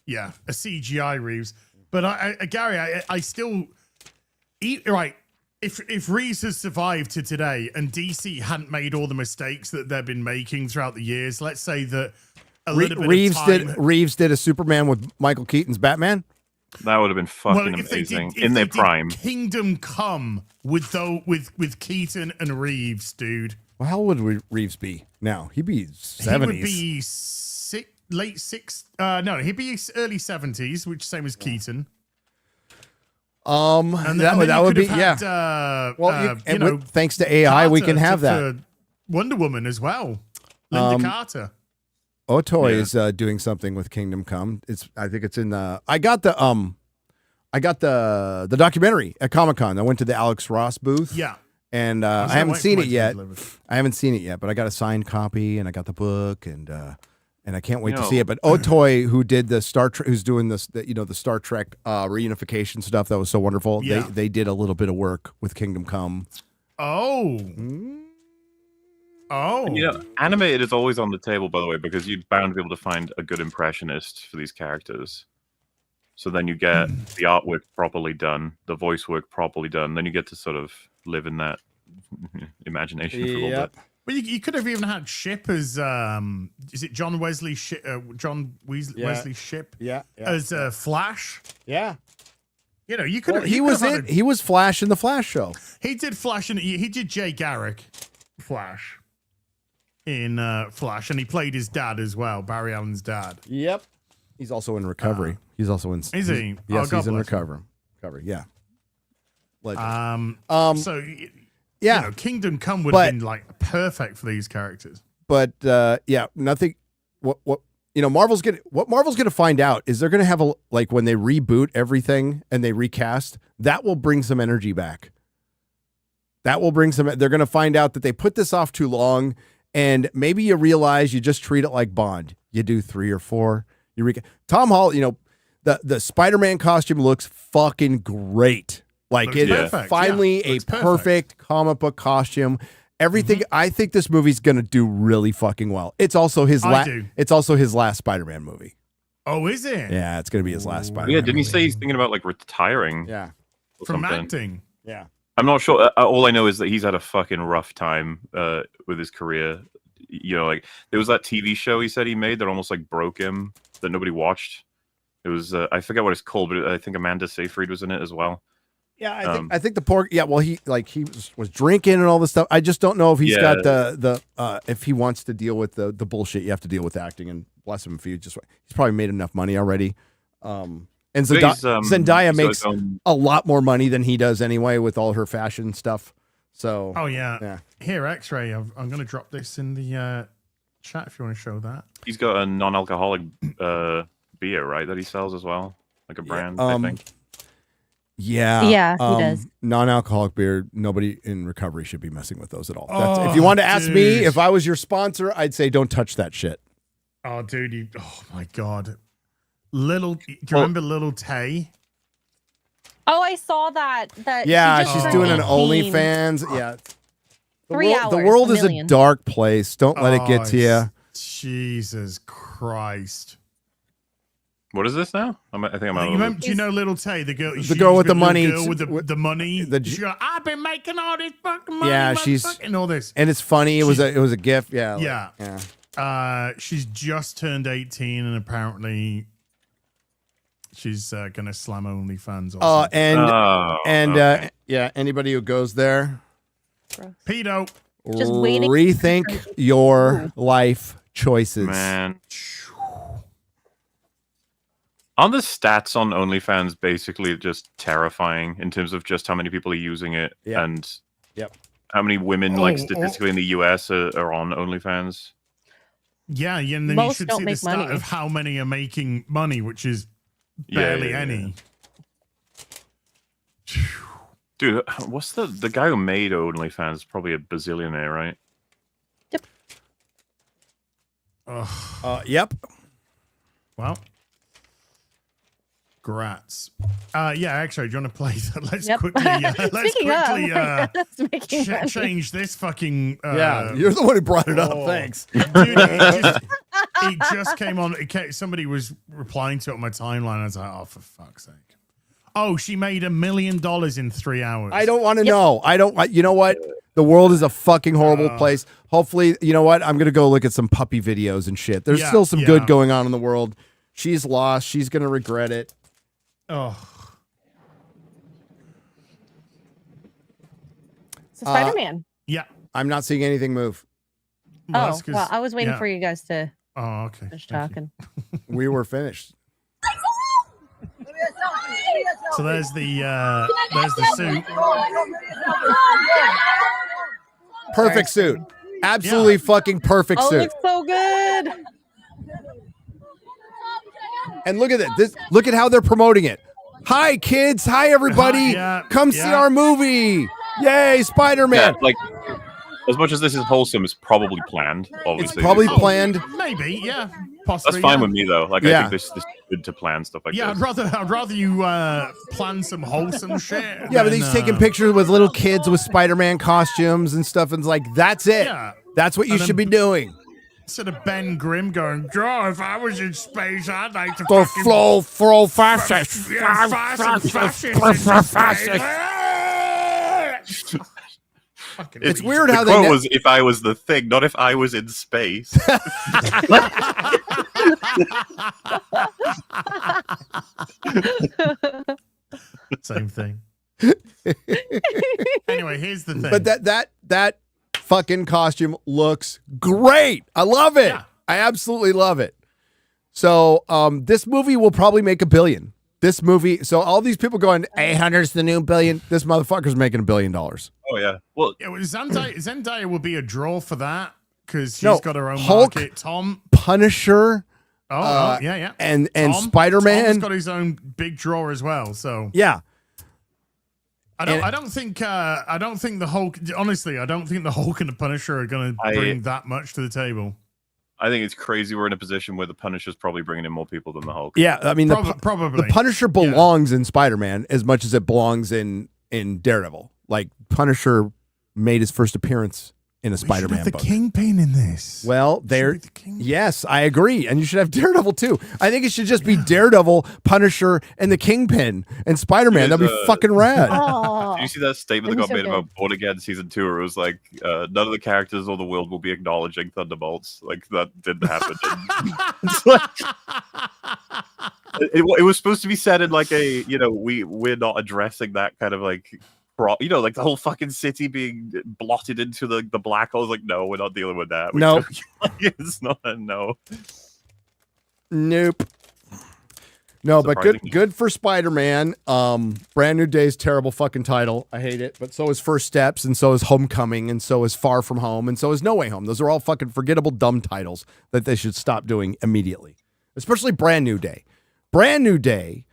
yeah, a CGI Reeves. But Gary, I still right. If Reeves has survived to today and DC hadn't made all the mistakes that they've been making throughout the years, let's say that a little bit Reeves of time, Reeves did a Superman with Michael Keaton's Batman. That would have been fucking amazing in their prime. Kingdom Come with Keaton and Reeves, dude. Well, how old would Reeves be now? He'd be 70s. He would be late six. No, he'd be early 70s, which same as Keaton. And that would be thanks to AI, we can have that. Wonder Woman as well. Linda Carter. Otoy is doing something with Kingdom Come. I think it's in the. I got the documentary at Comic-Con. I went to the Alex Ross booth. Yeah. And I haven't seen it yet. But I got a signed copy and I got the book and I can't wait to see it. But Otoy, who did the Star Trek, who's doing this, the Star Trek reunification stuff that was so wonderful. Yeah. They did a little bit of work with Kingdom Come. Oh. Animated is always on the table, by the way, because you're bound to be able to find a good impressionist for these characters. So then you get the artwork properly done, the voice work properly done. Then you get to sort of live in that imagination for a little bit. Well, you could have even had Ship as is it John Wesley Ship? Wesley Ship? Yeah. As Flash. Yeah. You could. Well, he was Flash in the Flash show. He did Flash, and he did Jay Garrick Flash in Flash, and he played his dad as well, Barry Allen's dad. Yep. He's also in recovery. He's also in. Is he? Yes, God he's in bless him. recovery. Yeah. Legend. So yeah, you know, Kingdom Come would have been like perfect for these characters. but yeah, nothing. What Marvel's gonna find out is they're gonna have when they reboot everything and they recast, that will bring some energy back. They're gonna find out that they put this off too long, and maybe you realize you just treat it like Bond. You do 3 or 4. Tom Holland, the Spider-Man costume looks fucking great. Like it's finally a perfect comic book costume. Everything. I think this movie's gonna do really fucking well. It's also his last Spider-Man movie. Oh, is it? Yeah, it's gonna be his last Spider-Man. Yeah, didn't he movie. say he's thinking about like retiring? Yeah, From something? acting. Yeah. I'm not sure. All I know is that he's had a fucking rough time with his career. Like there was that TV show he said he made that almost like broke him that nobody watched. It was I forget what it's called, but I think Amanda Seyfried was in it as well. Yeah, I think the poor. Yeah, well, he was drinking and all this stuff. I just don't know if he's got the if he wants to deal with the bullshit you have to deal with acting. And bless him if he's probably made enough money already. And Zendaya makes a lot more money than he does anyway with all her fashion stuff. So yeah. Here, X-Ray. I'm going to drop this in the chat if you want to show that. He's got a non-alcoholic beer, right, that he sells as well, like a brand. I think. Yeah, he does. Non-alcoholic beer. Nobody in recovery should be messing with those at all. If you want to ask me, if I was your sponsor, I'd say don't touch that shit. Oh, dude! Oh my god, do you remember Little Tay? Oh, I saw that. Yeah, she she's just doing an turned 18. OnlyFans. Yeah, 3 hours. The world $1 is million. a dark place. Don't let it get to you. Jesus Christ! What is this now? I think I'm out of it. Do you know Little Tay, the girl? The girl with the money. With the money. She goes, I've been making all this fucking money. Yeah, she's fucking all this. And it's funny. It was a gift. Yeah. Yeah. She's just turned 18, and apparently she's gonna slam OnlyFans. Anybody who goes there, pedo. Just waiting. Rethink your life choices, man. On the stats on OnlyFans, basically just terrifying in terms of just how many people are using it and how many women, statistically in the US, are on OnlyFans. Yeah, and then Most you should don't see the make stat money. of how many are making money, which is barely any. Dude, what's the guy who made OnlyFans? Is probably a bazillionaire, right? Yep. Yep. Well. Grats. Yeah, actually, do you want to play that? Let's quickly change this fucking. You're the one who brought it up. Thanks. Dude, it just came on. Somebody was replying to it on my timeline. I was like, oh, for fuck's sake. Oh, she made $1 million in 3 hours. I don't want to know. I don't. You know what? The world is a fucking horrible place. Hopefully, you know what? I'm gonna go look at some puppy videos and shit. There's still some good going on in the world. She's lost. She's gonna regret it. Oh. So Spider-Man. Yeah. I'm not seeing anything move. Well, I was waiting for you guys to finish talking. We were finished. So there's the suit. Perfect suit. Absolutely fucking perfect suit. Oh, it looks so good. And look at it. Look at how they're promoting it. Hi, kids. Hi, everybody. Come see our movie. Yay, Spider-Man. Yeah, like, as much as this is wholesome, it's probably planned. Obviously, it's probably planned. Maybe, yeah. Possibly. That's fine with me, though. Like, I think this is good to plan stuff like this. I'd rather you plan some wholesome shit. Yeah, but he's taking pictures with little kids with Spider-Man costumes and stuff, and it's like, that's it. Yeah. That's what you should be doing. Instead of Ben Grimm going, "Oh, if I was in space, I'd like to go fucking flow fascist." It's weird how the they quote was, "If I was the thing, not if I was in space." Same thing. Anyway, here's the thing. But that fucking costume looks great. I love it. Yeah. I absolutely love it. So this movie will probably make $1 billion. This movie, so all these people going, 800's the new billion. This motherfucker's making $1 billion. Oh yeah. Well, Yeah, Zendaya will be a draw for that because she's No, got her own Hulk, market. Tom. Punisher. Yeah. And Tom, Spider-Man. Tom's got his own big draw as well. So Yeah. I don't think the Hulk. Honestly, I don't think the Hulk and the Punisher are going to bring that much to the table. I think it's crazy we're in a position where the Punisher's probably bringing in more people than the Hulk. Yeah, I mean, Probably the Punisher belongs in Spider-Man as much as it belongs in Daredevil. Like, Punisher made his first appearance in a Spider-Man the book. Kingpin in this. Well, yes, I agree. And you should have Daredevil too. I think it should just be Daredevil, Punisher, and the Kingpin and Spider-Man. That'd be fucking rad. Oh, Did you see that statement that got made about Born Again season 2 where it was like, none of the characters or the world will be acknowledging Thunderbolts? Like, that didn't happen. It's like, it was supposed to be said in like a, we're not addressing that kind of like, like the whole fucking city being blotted into the black hole. I was like, no, we're not dealing with that. Nope. It's not a no. Nope. No, but good for Spider-Man. Brand New Day's terrible fucking title. I hate it. But so is First Steps, and so is Homecoming, and so is Far From Home, and so is No Way Home. Those are all fucking forgettable, dumb titles that they should stop doing immediately. Especially Brand New Day. Brand New Day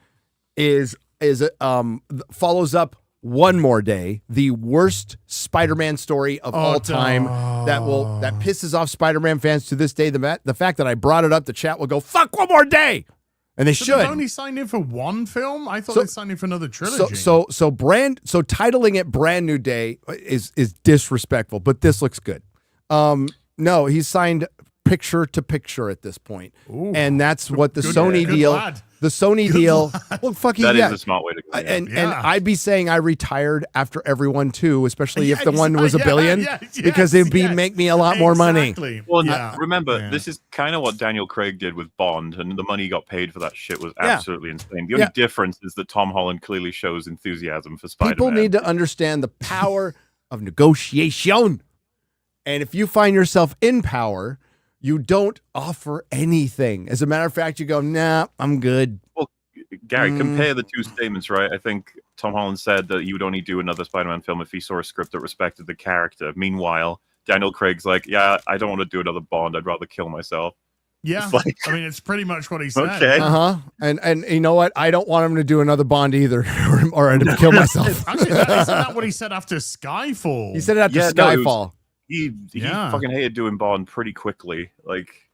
follows up One More Day, the worst Spider-Man story of all time that pisses off Spider-Man fans to this day. The fact that I brought it up, the chat will go, fuck One More Day. And they should. They've only signed in for one film? I thought they signed in for another trilogy. So titling it Brand New Day is disrespectful, but this looks good. No, he's signed picture to picture at this point. Ooh. And that's what the Sony deal. Lad. The Sony deal. Well, fucking That yeah. is a smart way to go. And I'd be saying I retired after everyone too, especially if the one was $1 billion, because it'd make me a lot more money. Well, remember, this is kind of what Daniel Craig did with Bond, and the money he got paid for that shit was absolutely insane. The only difference is that Tom Holland clearly shows enthusiasm for Spider-Man. People need to understand the power of negotiation. And if you find yourself in power, you don't offer anything. As a matter of fact, you go, nah, I'm good. Well, Gary, compare the two statements, right? I think Tom Holland said that he would only do another Spider-Man film if he saw a script that respected the character. Meanwhile, Daniel Craig's like, yeah, I don't want to do another Bond. I'd rather kill myself. Yeah, I mean, it's pretty much what he said. Okay. And you know what? I don't want him to do another Bond either, or I'd kill myself. Actually, isn't that what he said after Skyfall? He said it after Skyfall. He fucking hated doing Bond pretty quickly. Like,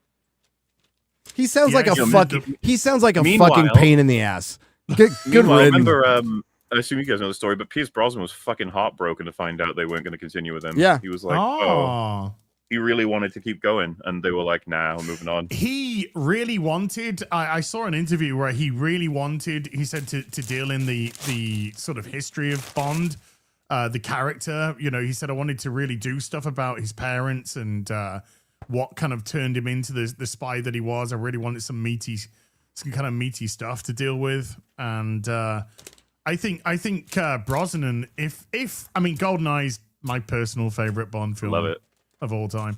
he sounds like a fucking fucking pain in the ass. Good I riddance. remember, I assume you guys know the story, but Pierce Brosnan was fucking heartbroken to find out they weren't going to continue with him. Yeah. He was like, he really wanted to keep going, and they were like, nah, we're moving on. He really wanted, I saw an interview where he really wanted, he said to deal in the sort of history of Bond, the character, he said, I wanted to really do stuff about his parents and what kind of turned him into the spy that he was. I really wanted some kind of meaty stuff to deal with. And I think Brosnan, if GoldenEye's my personal favorite Bond film. Love it. Of all time.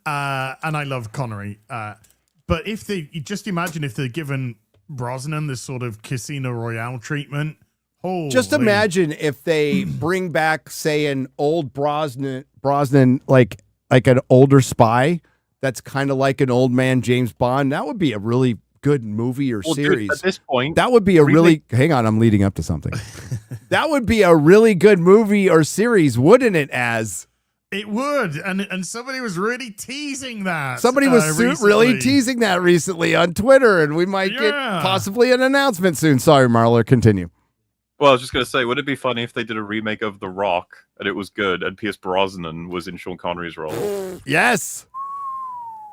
And I love Connery. But just imagine if they're given Brosnan this sort of Casino Royale treatment. Holy. Just imagine if they bring back, say, an old Brosnan like an older spy that's kind of like an old man James Bond. That would be a really good movie or series. Dude, at this point, that would be hang on, I'm leading up to something. That would be a really good movie or series, wouldn't it, Az? It would, and somebody was really teasing that. Somebody was really teasing that recently on Twitter, and we might get possibly an announcement soon. Sorry, MauLer, continue. Well, I was just going to say, would it be funny if they did a remake of The Rock, and it was good, and Pierce Brosnan was in Sean Connery's role? Yes!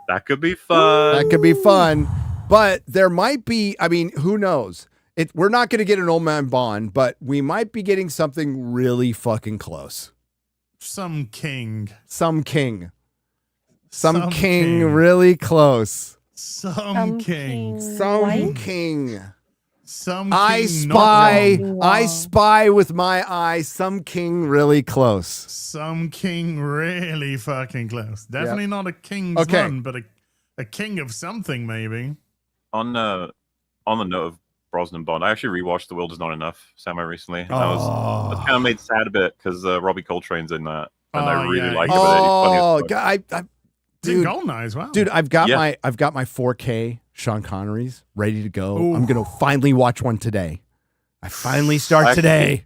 That could be fun. That could be fun. But there might be, who knows? We're not going to get an old man Bond, but we might be getting something really fucking close. Some king really close. Some king. I spy with my eye some king really close. Some king really fucking close. Definitely not a king's son, but a king of something maybe. On the note of Brosnan Bond, I actually rewatched The World Is Not Enough semi-recently. And I was kind of made sad a bit because Robbie Coltrane's in that. And I really like him. Oh, God, dude, Goldeneye as well. Dude, I've got my 4K Sean Connery's ready to go. Ooh. I'm gonna finally watch one today. I finally start today.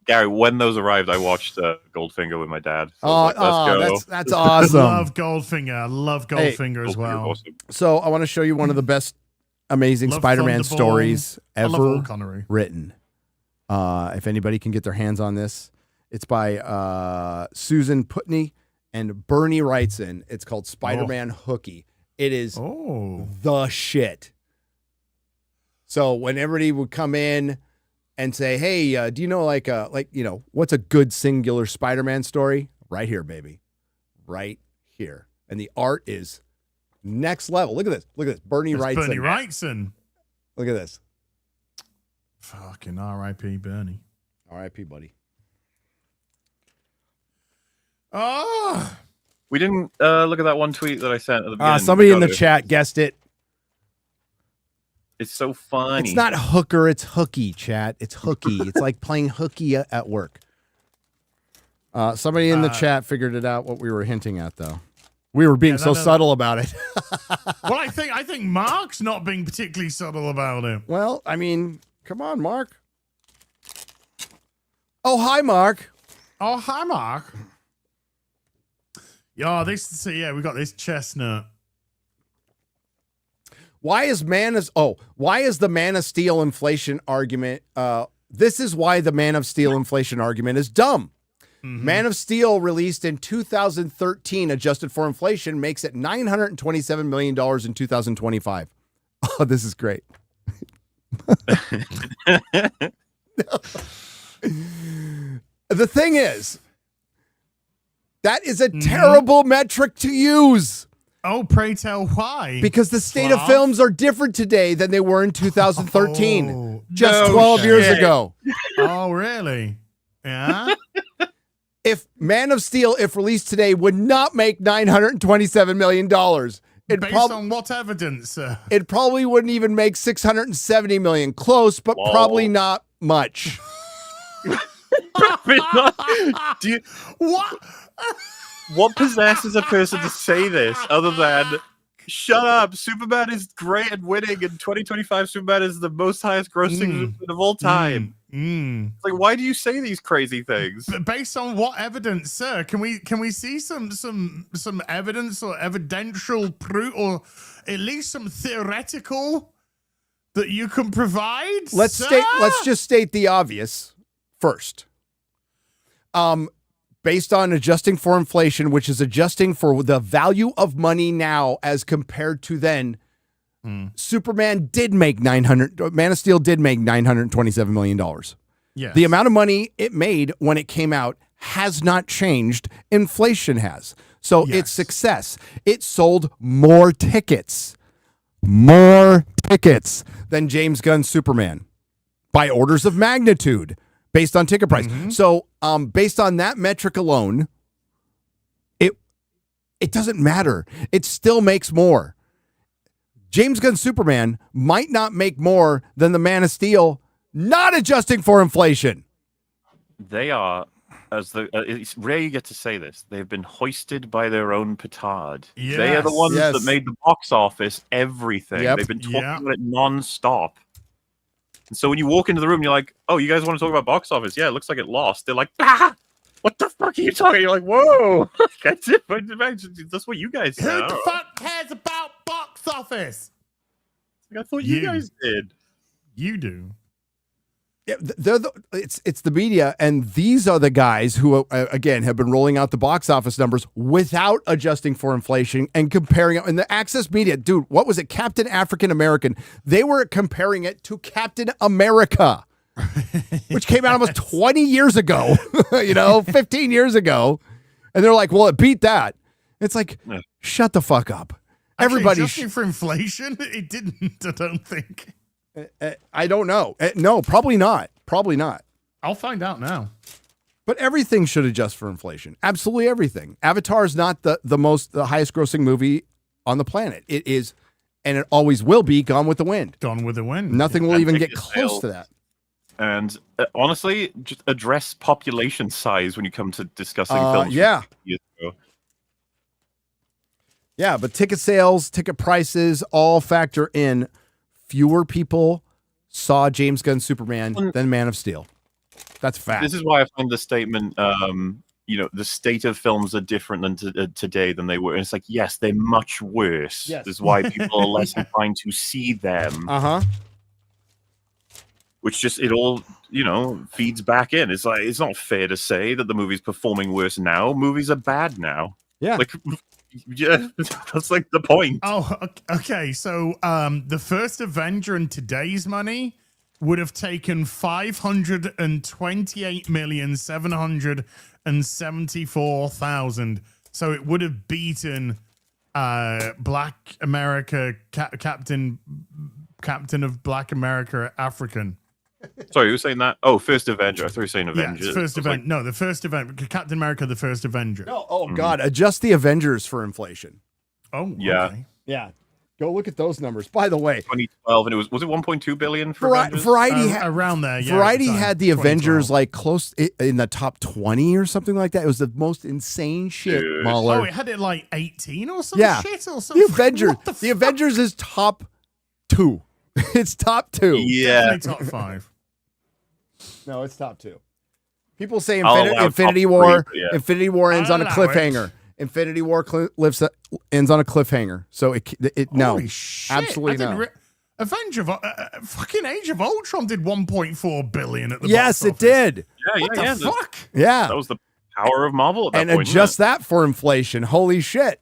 Gary, when those arrived, I watched Goldfinger with my dad. So let's go. That's awesome. Love Goldfinger. Love Goldfinger as well. Awesome. So I want to show you one of the best, amazing Spider-Man stories ever written. If anybody can get their hands on this, it's by Susan Putney and Bernie Wrightson. It's called Spider-Man Hooky. It is the shit. So when everybody would come in and say, "Hey, do you know what's a good singular Spider-Man story?" Right here, baby, right here. And the art is next level. Look at this. Look at this. Bernie Wrightson. Look at this. Fucking R.I.P. Bernie. R.I.P. buddy. Oh, we didn't look at that one tweet that I sent at the beginning. Somebody in the chat guessed it. It's so funny. It's not hooker, it's hooky, chat. It's hooky. It's like playing hooky at work. Somebody in the chat figured it out what we were hinting at, though. We were being so subtle about it. Well, I think Mark's not being particularly subtle about it. Well, I mean, come on, Mark. Oh, hi, Mark. Oh, hi, Mark. Yeah, we got this chestnut. Why is the Man of Steel inflation argument? This is why the Man of Steel inflation argument is dumb. Mm-hmm. Man of Steel, released in 2013, adjusted for inflation, makes it $927 million in 2025. Oh, this is great. The thing is, that is a terrible metric to use. Oh, pray tell why? Because the state of films are different today than they were in 2013, just 12 years ago. Oh, really? Yeah. If Man of Steel, if released today, would not make $927 million. Based on what evidence? It probably wouldn't even make $670 million. Close, but probably not much. What? What possesses a person to say this other than shut up? Superman is great and winning, and 2025 Superman is the most highest grossing of all time. It's like, why do you say these crazy things? But based on what evidence, sir? Can we see some evidence or evidential proof, or at least some theoretical that you can provide? Let's just state the obvious first. Based on adjusting for inflation, which is adjusting for the value of money now as compared to then, Superman did make Man of Steel did make $927 million. Yes. The amount of money it made when it came out has not changed. Inflation has. So it's success. It sold more tickets than James Gunn's Superman by orders of magnitude. Based on ticket price. So based on that metric alone, it doesn't matter. It still makes more. James Gunn's Superman might not make more than the Man of Steel, not adjusting for inflation. They are, it's rare you get to say this, they've been hoisted by their own petard. Yes. They are the ones that made the box office everything. Yep. They've been talking about it non-stop. And so when you walk into the room, you're like, "Oh, you guys want to talk about box office? Yeah, it looks like it lost." They're like, "Ah, what the fuck are you talking?" You're like, "Whoa, that's it. That's what you guys said." Who the fuck cares about box office? I thought you guys did. You do. Yeah, it's the media, and these are the guys who again have been rolling out the box office numbers without adjusting for inflation and comparing it. And the access media, dude, what was it? Captain African American. They were comparing it to Captain America, which came out almost 20 years ago, 15 years ago, and they're like, "Well, it beat that." It's like, shut the fuck up. Everybody adjusting for inflation, it didn't. I don't think. I don't know. No, probably not. Probably not. I'll find out now. But everything should adjust for inflation. Absolutely everything. Avatar is not the highest grossing movie on the planet. It is and it always will be Gone with the Wind. Gone with the Wind. Nothing will And even get ticket close sales. to that. And honestly, just address population size when you come to discussing films. from Yeah. years ago. Yeah, but ticket sales, ticket prices all factor in. Fewer people saw James Gunn's Superman than Man of Steel. That's fact. This is why I find the statement, the state of films are different than today than they were. And it's like, yes, they're much worse. Yes. This is why people are less inclined to see them. Uh-huh. Which just, it all, feeds back in. It's like, it's not fair to say that the movie's performing worse now. Movies are bad now. Yeah. Like, yeah, that's like the point. Oh, okay. So the first Avenger in today's money would have taken 528,774,000. So it would have beaten Black America, Captain of Black America African. Sorry, you were saying that? Oh, first Avenger. I thought you were saying Yeah, Avengers. it's first I was event. No, the first event. Captain America, the first Avenger. No, God, adjust the Avengers for inflation. Oh, Yeah. okay. Yeah. Go look at those numbers. By the way, 2012, and was it 1.2 billion for Avengers? Variety Around there. Yeah, Variety at the time, had the Avengers 2012. like close in the top 20 or something like that. It was the most insane shit, Dude. MauLer. Oh, it had it like 18 or some Yeah. shit or something. The Avengers. What The fuck? Avengers is top 2. It's top 2. Yeah. Definitely top 5. No, it's top 2. People say I'll allow Infinity top War. 3, yeah. Infinity War ends I'll on a allow cliffhanger. it. Infinity War ends on a cliffhanger. So it no, Holy shit. absolutely I didn't no. Avenger of fucking Age of Ultron did 1.4 billion at the Yes, box it office. did. Yeah, What yeah. the fuck? Yeah, That was the power of Marvel at that and point. adjust that for inflation. Holy shit!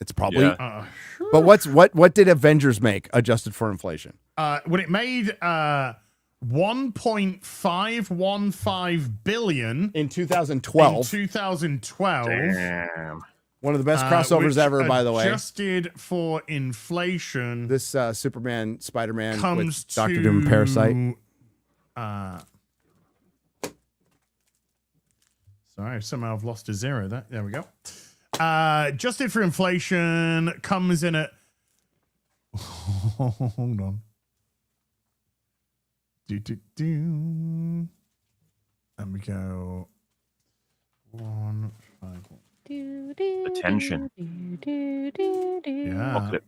It's probably. Yeah. But what did Avengers make adjusted for inflation? When it made 1.515 billion In in 2012, 2012. Damn. one of the best crossovers which ever, by the way. Adjusted for inflation. This Superman, Spider-Man comes with Doctor Doom and Parasite. Sorry, somehow I've lost a zero. There we go. Adjusted for inflation comes in at. Hold on. There we go. 1, 5. Attention. Yeah. What could it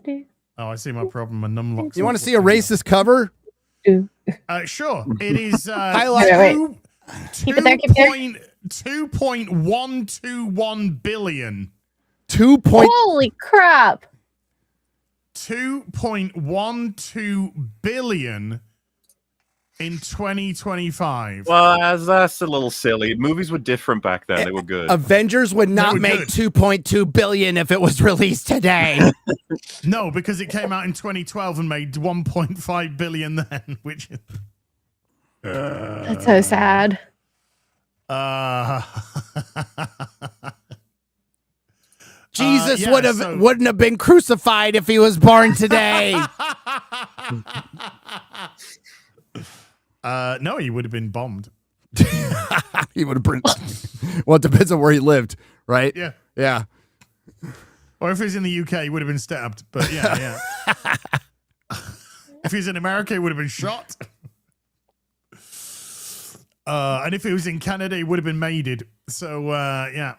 be? Oh, I see my problem. My numlocks. You want to see a racist cover? Sure. It is Highlight. Wait. Keep it there, keep it there. 2.121 billion. 2 Holy crap. 2.12 billion in 2025. Well, that's a little silly. Movies were different back then. They were good. Avengers would not were make good. 2.2 billion if it was released today. No, because it came out in 2012 and made 1.5 billion then, which is That's so sad. Jesus yeah, wouldn't have been crucified if he was born today. No, he would have been bombed. He would have been. Well, it depends on where he lived, right? Yeah. Yeah. Or if he's in the UK, he would have been stabbed. But yeah. If he's in America, he would have been shot. And if he was in Canada, he would have been maided. So yeah.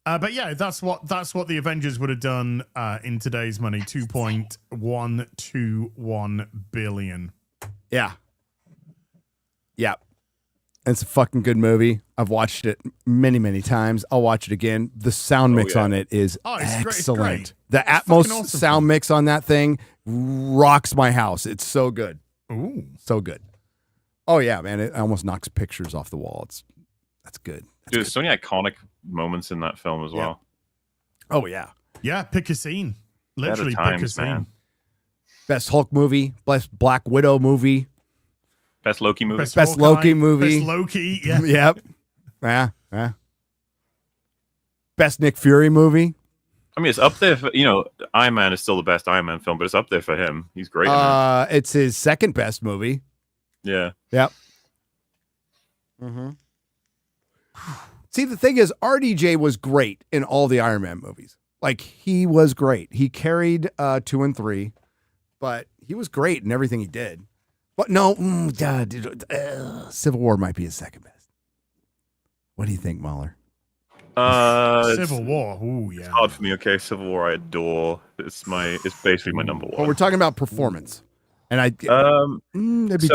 But yeah, that's what the Avengers would have done in today's money, 2.121 billion. Yeah. Yeah. It's a fucking good movie. I've watched it many, many times. I'll watch it again. The sound mix yeah. on it is Oh, it's great. It's excellent. great. The It's Atmos fucking awesome. sound mix on that thing rocks my house. It's so good. Ooh. So good. Oh yeah, man. It almost knocks pictures off the wall. That's good. Dude, there's so many iconic moments in that film as well. Oh yeah. Yeah, pick a scene. Literally pick a times, scene. man. Best Hulk movie, best Black Widow movie. Best Loki movie. Best Hawkeye, Loki movie. Best Loki, yeah. Yep. Yeah. Best Nick Fury movie. I mean, it's up there for, Iron Man is still the best Iron Man film, but it's up there for him. He's great in it. It's his second best movie. Yeah. Yep. Mm-hmm. See, the thing is, RDJ was great in all the Iron Man movies. Like, he was great. He carried 2 and 3, but he was great in everything he did. But no, Civil War might be his second best. What do you think, MauLer? Civil War. Ooh, yeah. It's hard for me. Okay, Civil War I adore. It's basically my number one. Well, we're talking about performance, and it'd be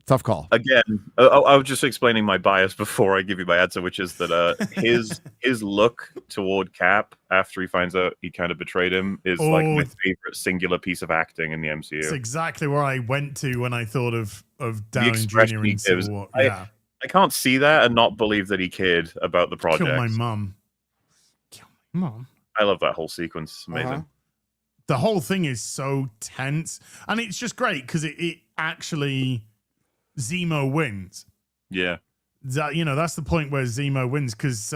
tough call. Again, I was just explaining my bias before I give you my answer, which is that his look toward Cap after he finds out he kind of betrayed him is like my favorite singular piece of acting in the MCU. It's exactly where I went to when I thought of Downey expression Jr. he in Civil gives. War. Yeah. I can't see that and not believe that he cared about the project. Kill my mum. Kill my mum. I love that whole sequence. It's amazing. The whole thing is so tense, and it's just great because it actually Zemo wins. Yeah, that's the point where Zemo wins because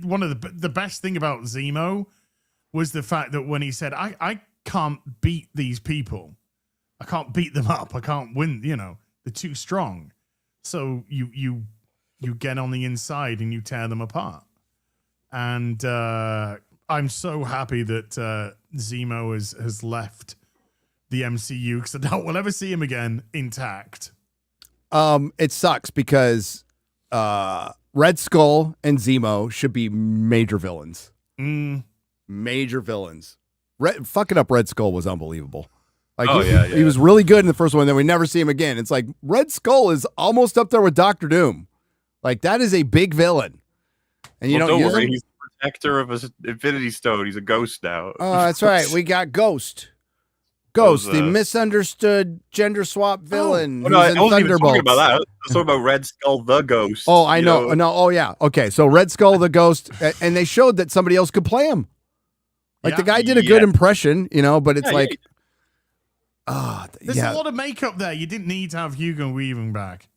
one of the best thing about Zemo was the fact that when he said, "I can't beat these people, I can't beat them up, I can't win," they're too strong. So you get on the inside and you tear them apart. And I'm so happy that Zemo has left the MCU because I doubt we'll ever see him again intact. It sucks because Red Skull and Zemo should be major villains. Major villains. Fucking up Red Skull was unbelievable. Like he was really good in the first one, then we never see him again. It's like Red Skull is almost up there with Doctor Doom. Like, that is a big villain. And don't worry, he's the protector of his Infinity Stone. He's a ghost now. Oh, that's right. We got Ghost. The misunderstood gender swap villain. I wasn't even talking about that. I was talking about Red Skull the Ghost. Oh, I know. No, oh yeah. Okay, so Red Skull the Ghost, and they showed that somebody else could play him. Like, the guy did a good impression, but it's like. There's a lot of makeup there. You didn't need to have Hugo Weaving back.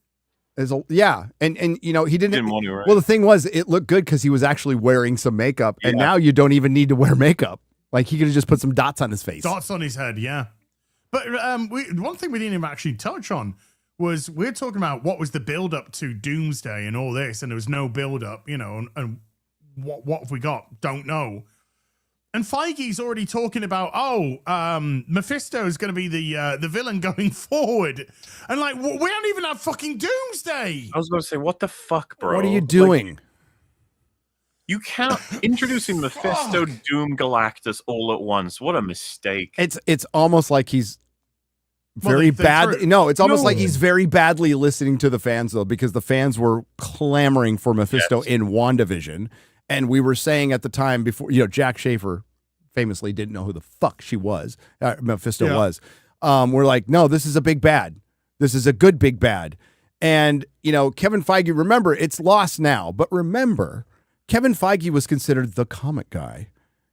And he didn't want to, right? Well, the thing was, it looked good because he was actually wearing some makeup, and now you don't even need to wear makeup. Like, he could have just put some dots on his face. Dots on his head, yeah. But one thing we didn't even actually touch on was we're talking about what was the build up to Doomsday and all this, and there was no build up, and what have we got? Don't know. And Feige's already talking about, Mephisto is going to be the villain going forward. And like, we don't even have fucking Doomsday. I was going to say, what the fuck, bro? What are you doing? Like, you can't introducing Mephisto, Doom, Galactus all at once. What a mistake. It's almost like he's very bad. No, it's almost like he's very badly listening to the fans, though, because the fans were clamoring for Mephisto in WandaVision. And we were saying at the time before, Jack Schaefer famously didn't know who the fuck Mephisto was. We're like, no, this is a big bad. This is a good big bad. And, Kevin Feige, remember, it's lost now. But remember, Kevin Feige was considered the comic guy.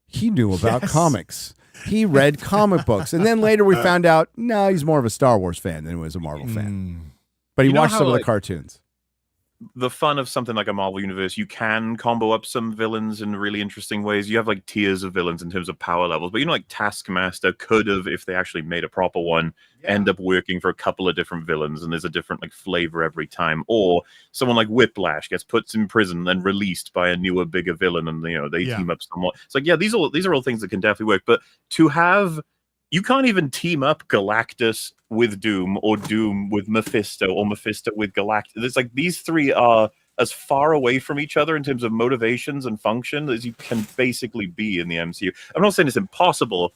He knew about comics. He read comic books. And then later we found out, no, he's more of a Star Wars fan than he was a Marvel fan. But he watched some of the cartoons. The fun of something like a Marvel universe, you can combo up some villains in really interesting ways. You have like tiers of villains in terms of power levels, but like Taskmaster could have, if they actually made a proper one, end up working for a couple of different villains, and there's a different like flavor every time. Or someone like Whiplash gets put in prison, then released by a newer, bigger villain, and they team up somewhat. It's like, these are all things that can definitely work. But to have, you can't even team up Galactus with Doom or Doom with Mephisto or Mephisto with Galactus. It's like these three are as far away from each other in terms of motivations and function as you can basically be in the MCU. I'm not saying it's impossible,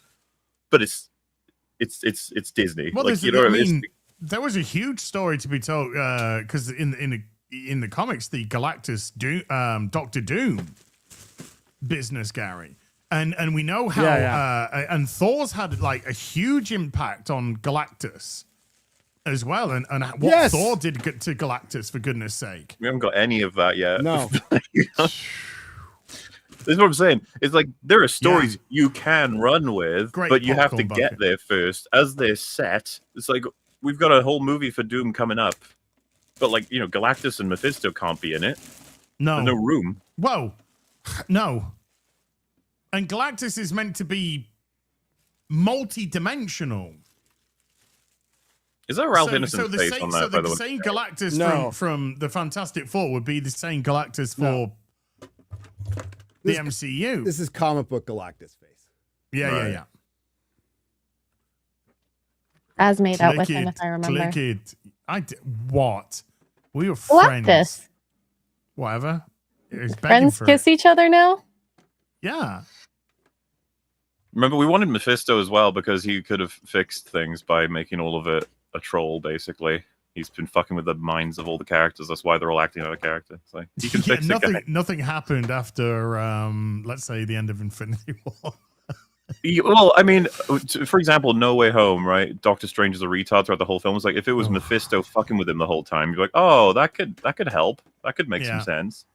but it's Disney. Well, there was a huge story to be told because in the comics, the Galactus Doctor Doom business, Gary. And we know how and Thor's had like a huge impact on Galactus as well, and what Thor did to Galactus, for goodness sake. We haven't got any of that yet. No. This is what I'm saying. It's like there are stories you can run with, but you have to get there first. As they're set, it's like we've got a whole movie for Doom coming up, but like Galactus and Mephisto can't be in it. No, there's no room. Whoa, no. And Galactus is meant to be multi-dimensional. Is that Ralph Innocent's face on that, by the way? The same Galactus No. from the Fantastic Four would be the same Galactus for the MCU. This is comic book Galactus face. Yeah. As made out with him, if I remember. Click it. What? We were friends. Galactus. Whatever. It's begging Friends for kiss it. each other now? Yeah. Remember, we wanted Mephisto as well because he could have fixed things by making all of it a troll, basically. He's been fucking with the minds of all the characters. That's why they're all acting out of character. So he can fix it. Nothing happened after, let's say, the end of Infinity War. Well, I mean, for example, No Way Home, right? Doctor Strange is a retard throughout the whole film. It's like if it was Mephisto fucking with him the whole time, you'd be like, oh, that could help. That could make some sense.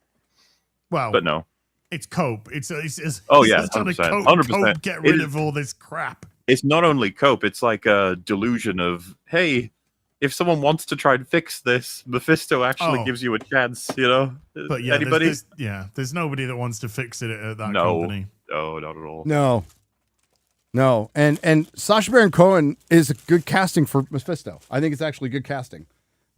Well, but no, it's cope. It's 100%, cope, 100%. get rid of all this crap. It's not only cope. It's like a delusion of, hey, if someone wants to try and fix this, Mephisto actually gives you a chance. You know, but yeah, anybody? There's nobody that wants to fix it at that company. No, not at all. No, and Sacha Baron Cohen is a good casting for Mephisto. I think it's actually good casting.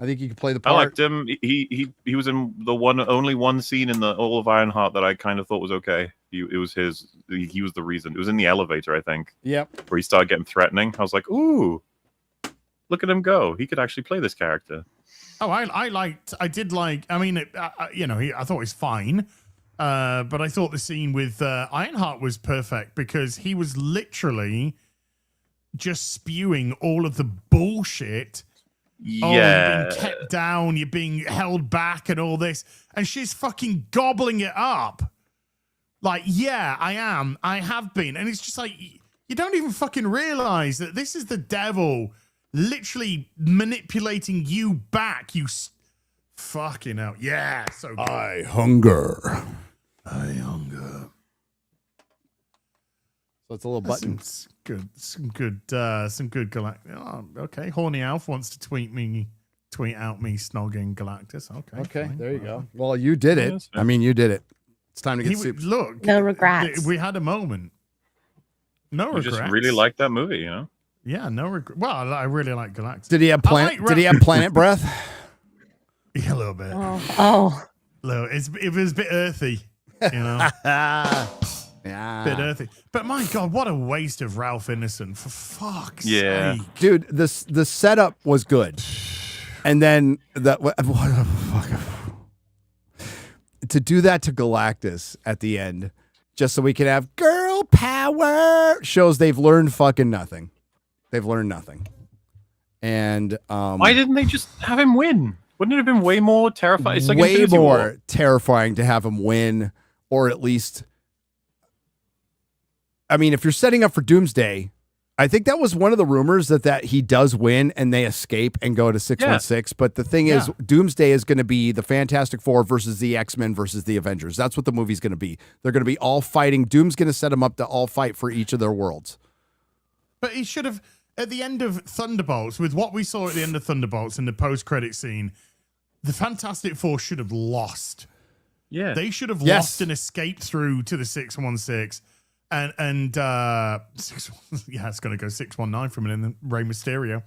I think he could play the part. I liked him. He was in the only one scene in the All of Ironheart that I kind of thought was okay. He was the reason. It was in the elevator, I think. Yep. Where he started getting threatening. I was like, ooh, look at him go. He could actually play this character. Oh, I mean, I thought it was fine. But I thought the scene with Ironheart was perfect because he was literally just spewing all of the bullshit. Yeah. Oh, you're being kept down, you're being held back and all this. And she's fucking gobbling it up. Like, yeah, I am. I have been. And it's just like, you don't even fucking realize that this is the devil literally manipulating you back. Fucking hell. Yeah, so good. I hunger. So it's a little button. Some good Galactus. Oh, okay, Horny Alf wants to tweet out me snogging Galactus. Okay, fine. There you go. Well, you did it. I mean, you did it. It's time to get soup. Look, no regrets. We had a moment. No regrets. I just really liked that movie, you know. Yeah, no regret. Well, I really like Galactus. Did he have planet breath? Yeah, a little bit. Oh. It was a bit earthy, you know. Yeah. Bit earthy. But my God, what a waste of Ralph Innocent, for fuck's sake. Dude, the setup was good. And then what the fuck? To do that to Galactus at the end, just so we can have girl power, shows they've learned fucking nothing. They've learned nothing. And why didn't they just have him win? Wouldn't it have been way more terrifying? It's like way Infinity more War. terrifying to have him win, or at least, I mean, if you're setting up for Doomsday, I think that was one of the rumors that he does win and they escape and go to 616. But the thing is, Doomsday is going to be the Fantastic Four versus the X-Men versus the Avengers. That's what the movie's going to be. They're going to be all fighting. Doom's going to set them up to all fight for each of their worlds. But he should have, at the end of Thunderbolts, with what we saw at the end of Thunderbolts in the post-credit scene, the Fantastic Four should have lost. Yeah. They should have lost and escaped through to the 616. And it's going to go 619 from it in Rey Mysterio.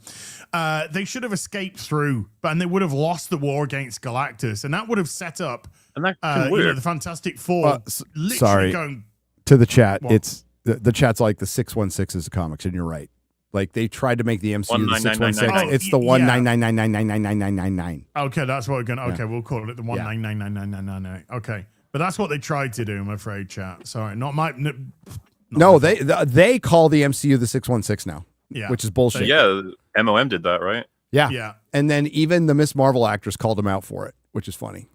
They should have escaped through, and they would have lost the war against Galactus, and that would have set up and that the Fantastic Four. Sorry, going to the chat. What? It's the chat's like the 616 is comics, and you're right. Like they tried to make the MCU the 616. It's the 199999999. Okay, that's what we're going to. Okay, we'll call it the 1999999. Okay. But that's what they tried to do, I'm afraid, chat. Sorry, not my... No, they call the MCU the 616 now, which is bullshit. Yeah, MOM did that, right? Yeah. And then even the Miss Marvel actress called him out for it, which is funny.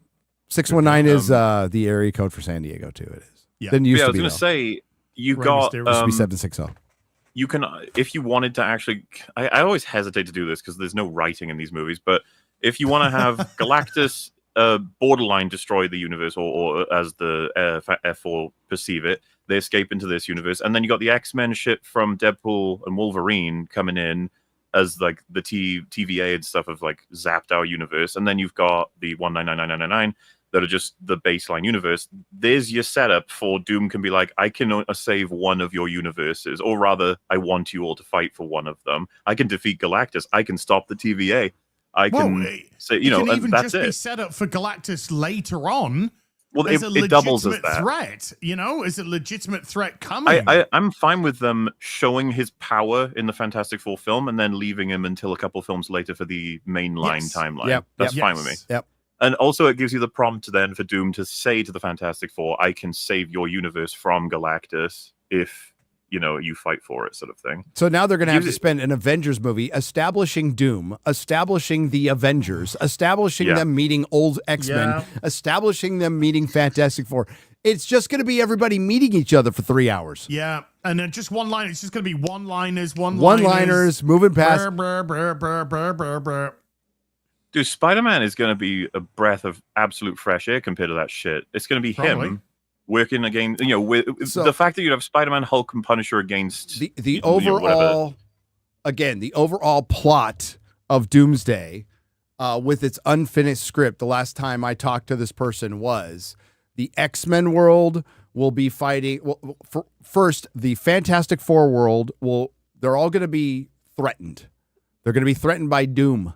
619 is the area code for San Diego, too. It is. Yeah. Didn't used I to was be, going to say, you got... It used to be 760. You can, if you wanted to actually... I always hesitate to do this because there's no writing in these movies, but if you want to have Galactus... borderline destroy the universe, or as the F4 perceive it, they escape into this universe, and then you got the X-Men shit from Deadpool and Wolverine coming in as like the TVA and stuff of like zapped our universe, and then you've got the 1999999, that are just the baseline universe. There's your setup for Doom can be like, I can save one of your universes, or rather, I want you all to fight for one of them. I can defeat Galactus. I can stop the TVA. I can say, you know, can even that's just be it. set up for Galactus later on. Well, as it doubles as that. Threat, you know, as a legitimate threat coming. I'm fine with them showing his power in the Fantastic Four film and then leaving him until a couple films later for the mainline timeline. Yep. That's fine with me. Yep. And also, it gives you the prompt then for Doom to say to the Fantastic Four, I can save your universe from Galactus if, you know, you fight for it, sort of thing. So now they're going to have to spend an Avengers movie establishing Doom, establishing the Avengers, establishing them meeting old X-Men, establishing them meeting Fantastic Four. It's just going to be everybody meeting each other for 3 hours. Yeah, and then just one line. It's just going to be one-liners, one-liners, moving past. Brr, brr, brr, brr, brr, brr. Dude, Spider-Man is going to be a breath of absolute fresh air compared to that shit. It's going to be him working against, you know, with the fact that you have Spider-Man, Hulk, and Punisher against the overall, again, the overall plot of Doomsday with its unfinished script. The last time I talked to this person was the X-Men world will be fighting. Well, first, the Fantastic Four world they're all going to be threatened. They're going to be threatened by Doom.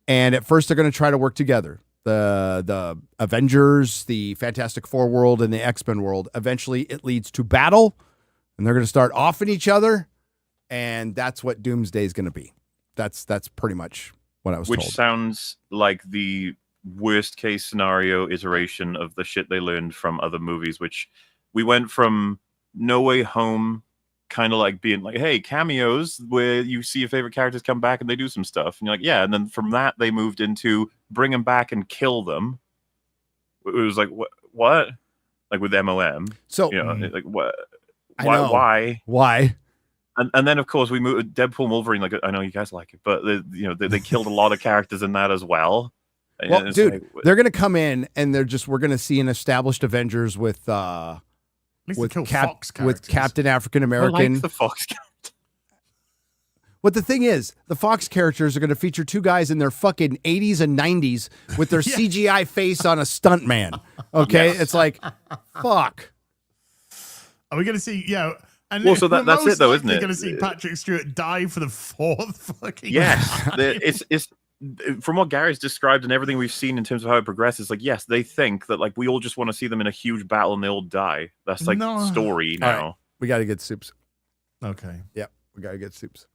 And at first, they're going to try to work together. The Avengers, the Fantastic Four world, and the X-Men world. Eventually, it leads to battle, and they're going to start offing each other, and that's what Doomsday is going to be. That's pretty much what I was told. Which sounds like the worst case scenario iteration of the shit they learned from other movies, which we went from No Way Home kind of like being like, hey, cameos where you see your favorite characters come back and they do some stuff. And you're like, yeah. And then from that, they moved into bring them back and kill them. It was like, what? Like with MOM. So, you know, like, what? Why? Why? And then, of course, we moved Deadpool and Wolverine. Like, I know you guys like it, but they killed a lot of characters in that as well. Well, dude, like, they're going to come in and we're going to see an established Avengers with Captain African American. I like the Fox character. What the thing is, the Fox characters are going to feature two guys in their fucking 80s and 90s with their CGI face on a stuntman. Okay, it's like, fuck. Are we going to see? Yeah. And well, so that's it, though, isn't it? We're going to see Patrick Stewart die for the fourth fucking. Yes, it's. From what Gary's described and everything we've seen in terms of how it progresses, like, yes, they think that like we all just want to see them in a huge battle and they all die. That's like story now. Right. We got to get soups. Okay. Yep, we got to get soups.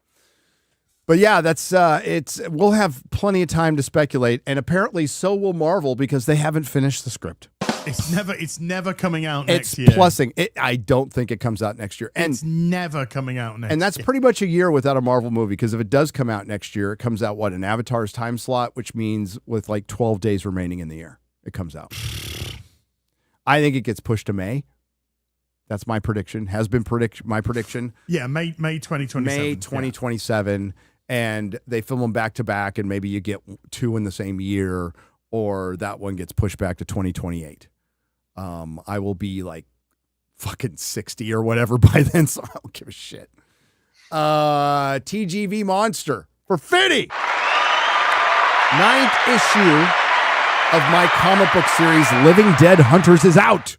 But yeah, that's we'll have plenty of time to speculate, and apparently so will Marvel because they haven't finished the script. It's never coming out next year. It's plussing. I don't think it comes out next year. And it's never coming out next year. And that's pretty much a year without a Marvel movie, because if it does come out next year, it comes out, in Avatar's time slot, which means with like 12 days remaining in the year, it comes out. I think it gets pushed to May. That's my prediction. Has been my prediction. Yeah, May 2027. May 2027. And they film them back to back, and maybe you get two in the same year, or that one gets pushed back to 2028. I will be like fucking 60 or whatever by then, so I don't give a shit. TGV Monster for Fitty. 9th issue of my comic book series, Living Dead Hunters, is out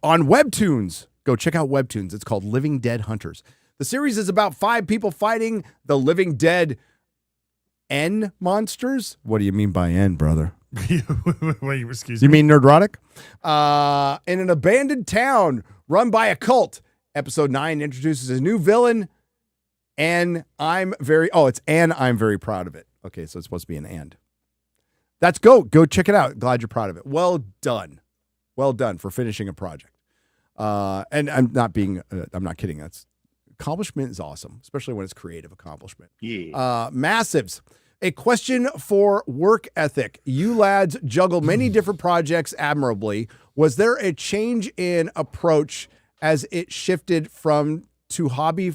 on Webtoons. Go check out Webtoons. It's called Living Dead Hunters. The series is about 5 people fighting the living dead N monsters. What do you mean by N, brother? Wait, excuse me. You mean Nerdrotic? In an abandoned town run by a cult. Episode 9 introduces a new villain, and I'm very proud of it. Okay, so it's supposed to be an and. That's go check it out. Glad you're proud of it. Well done for finishing a project. And I'm not kidding. That's accomplishment is awesome, especially when it's creative accomplishment. Yeah. Massives. A question for work ethic. You lads juggle many different projects admirably. Was there a change in approach as it shifted from hobby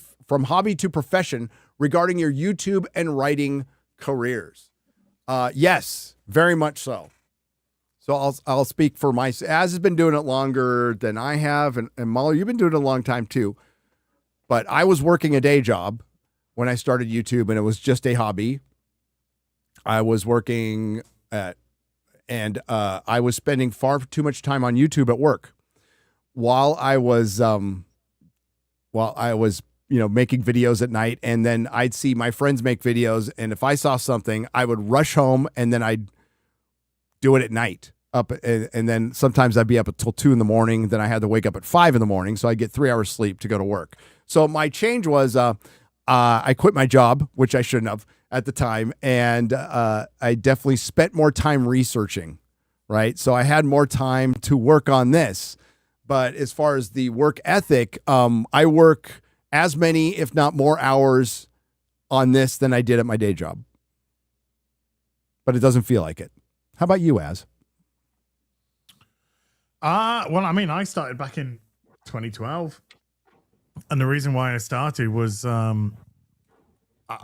to profession regarding your YouTube and writing careers? Yes, very much so. So I'll speak for Az has been doing it longer than I have, and MauLer, you've been doing it a long time too. But I was working a day job when I started YouTube, and it was just a hobby. I was working at and I was spending far too much time on YouTube at work while I was making videos at night, and then I'd see my friends make videos, and if I saw something, I would rush home, and then I'd do it at night. And then sometimes I'd be up until 2 a.m. Then I had to wake up at 5 a.m, so I'd get 3 hours sleep to go to work. So my change was I quit my job, which I shouldn't have at the time, and I definitely spent more time researching, right? So I had more time to work on this. But as far as the work ethic, I work as many, if not more, hours on this than I did at my day job. But it doesn't feel like it. How about you, Az? Well, I mean, I started back in 2012, and the reason why I started was I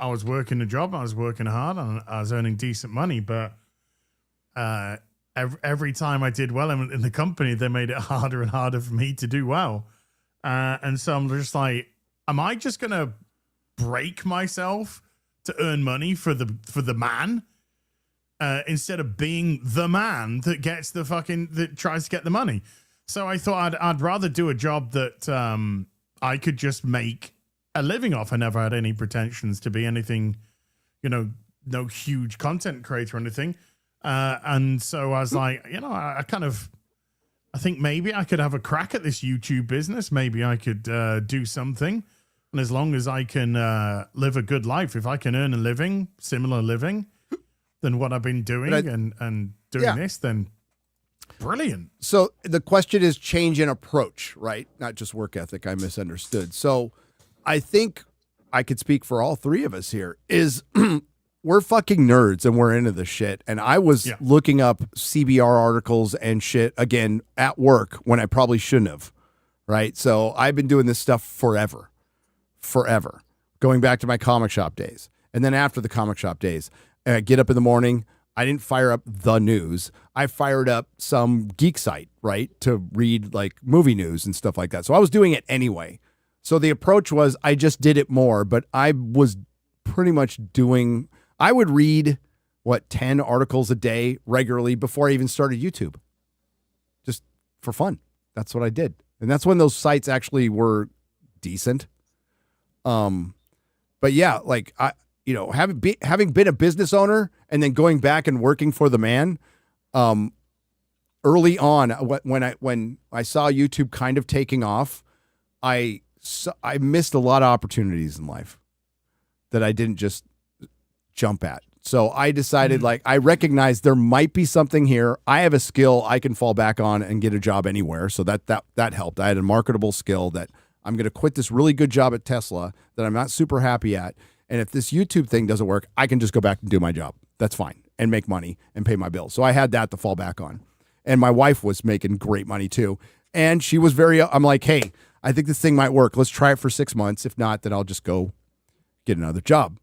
was working a job, I was working hard, and I was earning decent money, but every time I did well in the company, they made it harder and harder for me to do well, and so I'm just like, am I just gonna break myself to earn money for the man? Instead of being the man that gets that tries to get the money. So I thought I'd rather do a job that I could just make a living off. I never had any pretensions to be anything, no huge content creator or anything. And so I was like, I think maybe I could have a crack at this YouTube business. Maybe I could do something. And as long as I can live a good life, if I can earn a living, similar living, than what I've been doing and doing this, then brilliant. So the question is change in approach, right? Not just work ethic. I misunderstood. So I think I could speak for all three of us here is we're fucking nerds and we're into this shit. And I was looking up CBR articles and shit again at work when I probably shouldn't have, right? So I've been doing this stuff forever, going back to my comic shop days. And then after the comic shop days, get up in the morning. I didn't fire up the news. I fired up some geek site, right, to read like movie news and stuff like that. So I was doing it anyway. So the approach was I just did it more, but I was pretty much I would read 10 articles a day regularly before I even started YouTube, just for fun. That's what I did. And that's when those sites actually were decent. But yeah, like having been a business owner and then going back and working for the man, early on when I saw YouTube kind of taking off, I missed a lot of opportunities in life that I didn't just jump at. So I decided I recognized there might be something here. I have a skill I can fall back on and get a job anywhere. So that helped. I had a marketable skill that I'm going to quit this really good job at Tesla that I'm not super happy at. And if this YouTube thing doesn't work, I can just go back and do my job. That's fine. And make money and pay my bills. So I had that to fall back on. And my wife was making great money too. And she was I'm like, hey, I think this thing might work. Let's try it for 6 months. If not, then I'll just go get another job.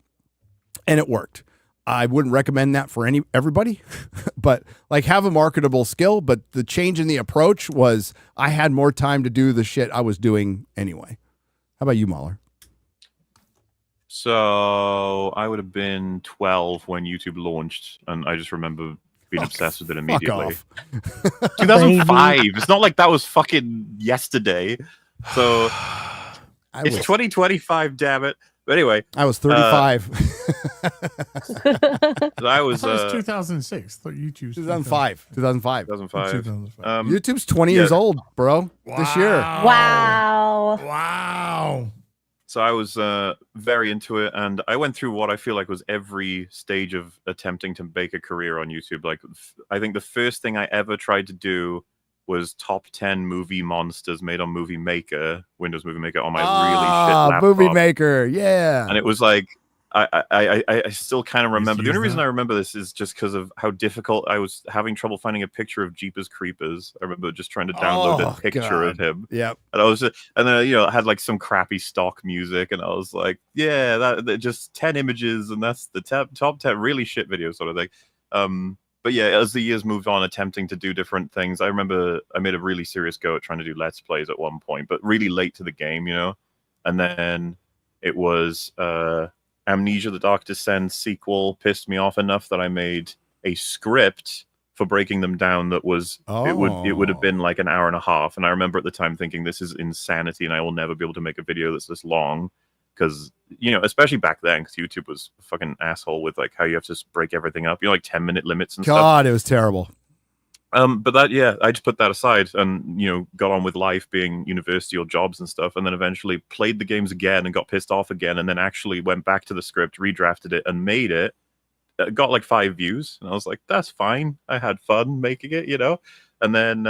And it worked. I wouldn't recommend that for everybody, but have a marketable skill. But the change in the approach was I had more time to do the shit I was doing anyway. How about you, MauLer? So I would have been 12 when YouTube launched, and I just remember being obsessed with it immediately. 2005. It's not like that was fucking yesterday. So it's 2025, damn it. But anyway, I was 35. I was 2006. I thought YouTube's 2005. 2005. YouTube's 20 years old, bro. Wow. This year. Wow. So I was very into it, and I went through what I feel like was every stage of attempting to make a career on YouTube. I think the first thing I ever tried to do was top 10 movie monsters made on Movie Maker, Windows Movie Maker, on my really shit laptop. Movie Maker, yeah. And it was like, I still kind of remember. The only reason I remember this is just because of how difficult I was having trouble finding a picture of Jeepers Creepers. I remember just trying to download a picture of him. Yep. And then I had some crappy stock music, and I was like, yeah, that just 10 images, and that's the top 10 really shit video sort of thing. But yeah, as the years moved on, attempting to do different things, I remember I made a really serious go at trying to do Let's Plays at one point, but really late to the game, And then it was Amnesia: The Dark Descent sequel pissed me off enough that I made a script for breaking them down that was it would have been like an hour and a half. And I remember at the time thinking, this is insanity, and I will never be able to make a video that's this long. Because, you know, especially back then, because YouTube was a fucking asshole with like how you have to just break everything up, you know, like 10-minute limits and stuff. God, it was terrible. But that, yeah, I just put that aside and, you know, got on with life, being university or jobs and stuff, and then eventually played the games again and got pissed off again, and then actually went back to the script, redrafted it, and made it. Got like 5 views, and I was like, that's fine. I had fun making it, you know? And then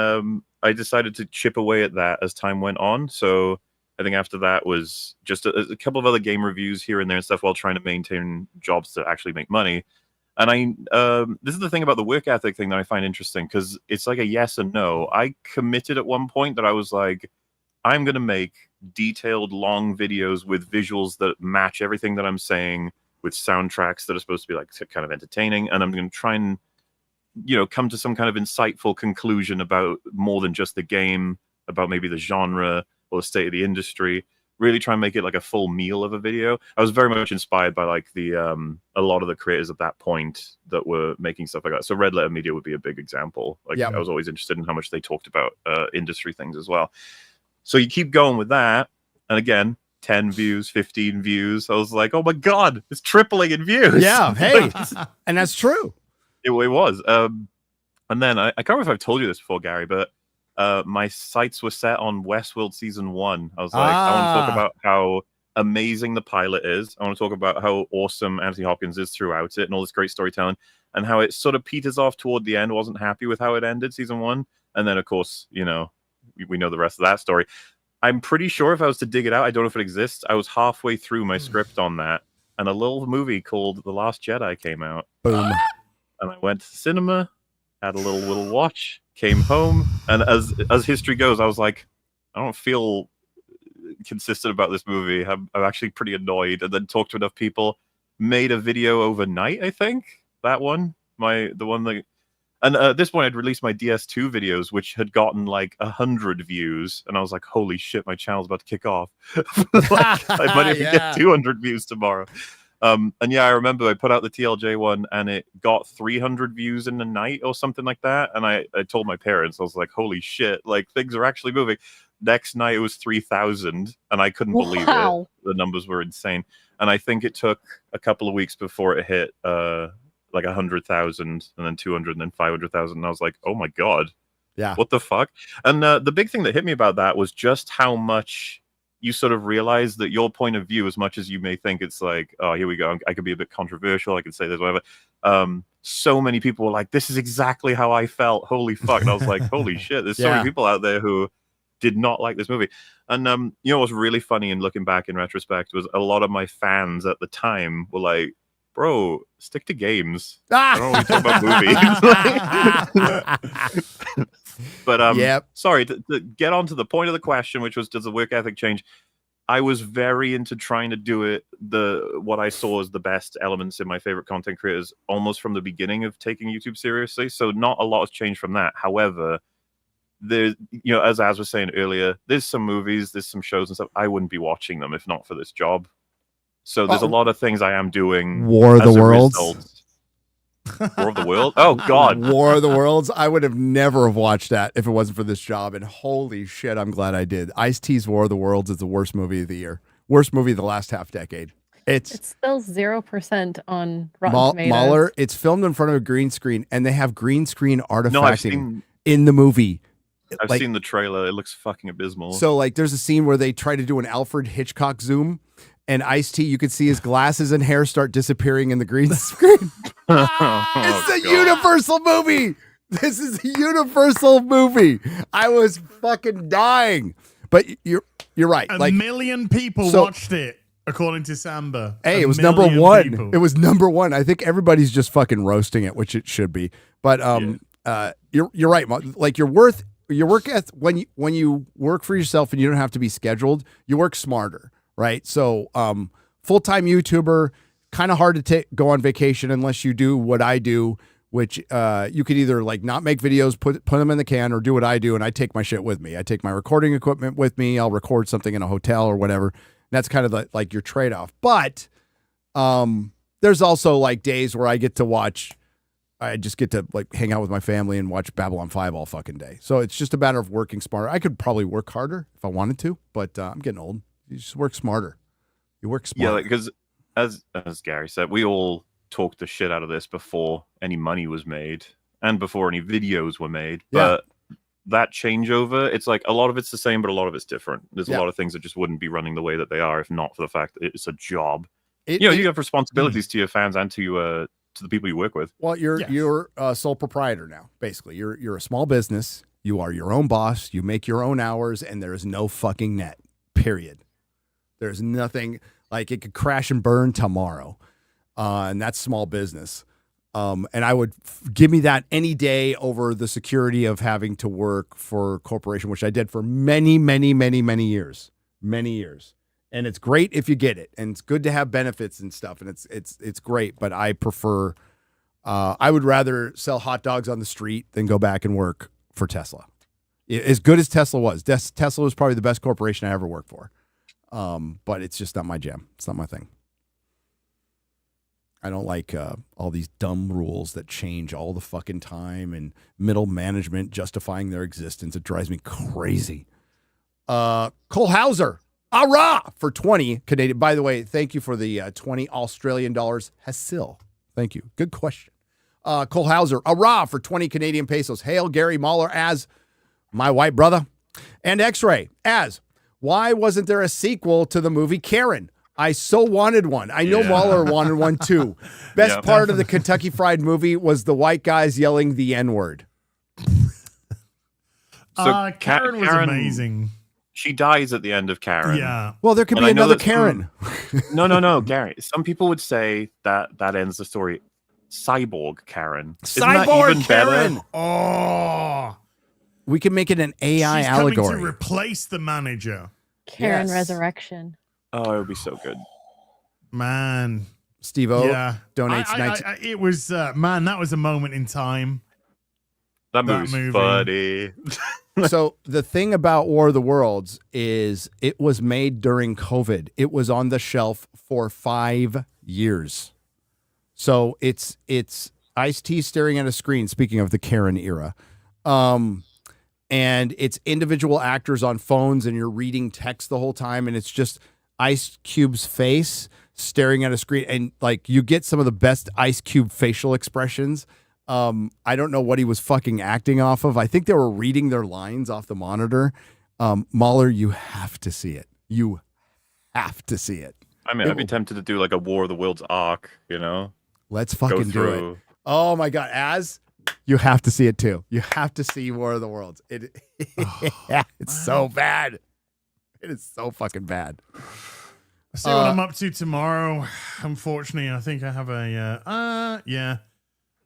I decided to chip away at that as time went on. So I think after that was just a couple of other game reviews here and there and stuff while trying to maintain jobs to actually make money. And this is the thing about the work ethic thing that I find interesting, because it's like a yes and no. I committed at one point that I was like, I'm going to make detailed, long videos with visuals that match everything that I'm saying, with soundtracks that are supposed to be like kind of entertaining. And I'm going to try and, you know, come to some kind of insightful conclusion about more than just the game, about maybe the genre or the state of the industry. Really try and make it like a full meal of a video. I was very much inspired by like the a lot of the creators at that point that were making stuff like that. So Red Letter Media would be a big example. Like I was always interested in how much they talked about industry things as well. So you keep going with that, and again, 10 views, 15 views. I was like, oh my God, it's tripling in views. Yeah, hey, and that's true. It was. And then I can't remember if I've told you this before, Gary, but my sights were set on Westworld season 1. I was like, I want to talk about how amazing the pilot is. I want to talk about how awesome Anthony Hopkins is throughout it and all this great storytelling, and how it sort of peters off toward the end. Wasn't happy with how it ended, season 1. And then, of course, you know, we know the rest of that story. I'm pretty sure if I was to dig it out, I don't know if it exists. I was halfway through my script on that, and a little movie called The Last Jedi came out. Boom. And I went to cinema, had a little watch, came home, and as history goes, I was like, I don't feel consistent about this movie. I'm actually pretty annoyed. And then talked to enough people, made a video overnight. I think that one, the one that. And at this point, I'd released my DS2 videos, which had gotten like 100 views. And I was like, holy shit, my channel's about to kick off. Like, I might even get 200 views tomorrow. And yeah, I remember I put out the TLJ one and it got 300 views in a night or something like that. And I told my parents, I was like, holy shit, like things are actually moving. Next night, it was 3,000. And I couldn't believe it. The numbers were insane. And I think it took a couple of weeks before it hit like 100,000, and then 200, and then 500,000. And I was like, oh my God. Yeah. What the fuck? And the big thing that hit me about that was just how much you sort of realize that your point of view, as much as you may think it's like, oh, here we go, I could be a bit controversial, I could say this, whatever. So many people were like, this is exactly how I felt. Holy fuck. And I was like, holy shit, there's so many people out there who did not like this movie. And you know what's really funny in looking back in retrospect was a lot of my fans at the time were like, bro, stick to games. I don't want to talk about movies. But sorry, to get on to the point of the question, which was, does the work ethic change? I was very into trying to do it what I saw as the best elements in my favorite content creators almost from the beginning of taking YouTube seriously. So not a lot has changed from that. However, there's, you know, as was saying earlier, there's some movies, there's some shows and stuff, I wouldn't be watching them if not for this job. So there's a lot of things I am doing. War of the Worlds. War of the World? Oh, God. War of the Worlds. I would have never have watched that if it wasn't for this job. And holy shit, I'm glad I did. Ice-T's War of the Worlds is the worst movie of the year. Worst movie of the last half decade. It's still 0% on Rotten Tomatoes. MauLer, it's filmed in front of a green screen, and they have green screen artifacting in the movie. I've seen the trailer. It looks fucking abysmal. So, like, there's a scene where they try to do an Alfred Hitchcock zoom, and Ice-T, you could see his glasses and hair start disappearing in the green screen. It's a Universal movie. This is a Universal movie. I was fucking dying. But you're right. A million people watched it, according to Samba. Hey, it was number one. People. It was number one. I think everybody's just fucking roasting it, which it should be. But you're right. Like your work ethic, when you work for yourself and you don't have to be scheduled, you work smarter. Right. So full-time YouTuber, kind of hard to go on vacation unless you do what I do, which you could either like not make videos, put them in the can, or do what I do. And I take my shit with me. I take my recording equipment with me. I'll record something in a hotel or whatever. And that's kind of like your trade-off. But there's also like days where I get to watch I just get to like hang out with my family and watch Babylon 5 all fucking day. So it's just a matter of working smarter. I could probably work harder if I wanted to, but I'm getting old. You just work smarter. You work smarter. Yeah, because as Gary said, we all talked the shit out of this before any money was made and before any videos were made. But that changeover, it's like a lot of it's the same, but a lot of it's different. There's a lot of things that just wouldn't be running the way that they are if not for the fact that it's a job. You have responsibilities to your fans and to the people you work with. Well, you're a sole proprietor now. Basically, you're a small business. You are your own boss. You make your own hours, and there is no fucking net. Period. There's nothing like it could crash and burn tomorrow, and that's small business. And I would give me that any day over the security of having to work for a corporation, which I did for many, many, many, many years. And it's great if you get it, and it's good to have benefits and stuff, and it's great. But I prefer, I would rather sell hot dogs on the street than go back and work for Tesla. As good as Tesla was, Tesla was probably the best corporation I ever worked for. But it's just not my jam. It's not my thing. I don't like all these dumb rules that change all the fucking time and middle management justifying their existence. It drives me crazy. Cole Hauser. Arrah! For 20 Canadian. By the way, thank you for the 20 Australian dollars. Hasil. Thank you. Good question. Cole Hauser. Arrah! For 20 Canadian pesos. Hail Gary MauLer as my white brother. And X-Ray as why wasn't there a sequel to the movie Karen? I so wanted one. I know MauLer wanted one too. Best part of the Kentucky Fried movie was the white guys yelling the N-word. So Karen was amazing. She dies at the end of Karen. Yeah. Well, there could be another Karen. No, Gary. Some people would say that ends the story. Cyborg Karen. Cyborg Karen. Better? Oh. We can make it an AI She's allegory. Coming to replace the manager. Karen Resurrection. Oh, it would be so good. Man. Steve-O donates it was, man, that was a moment in time. That movie's funny. So the thing about War of the Worlds is it was made during COVID. It was on the shelf for 5 years. So it's Ice-T staring at a screen, speaking of the Karen era. And it's individual actors on phones and you're reading text the whole time. And it's just Ice Cube's face staring at a screen. And like you get some of the best Ice Cube facial expressions. I don't know what he was fucking acting off of. I think they were reading their lines off the monitor. MauLer, you have to see it. You have to see it. I mean, I'd be tempted to do like a War of the Worlds arc, you know? Let's fucking do it. Oh my God. You have to see it too. You have to see War of the Worlds. It's so bad. It is so fucking bad. I see what I'm up to tomorrow. Unfortunately, I think I have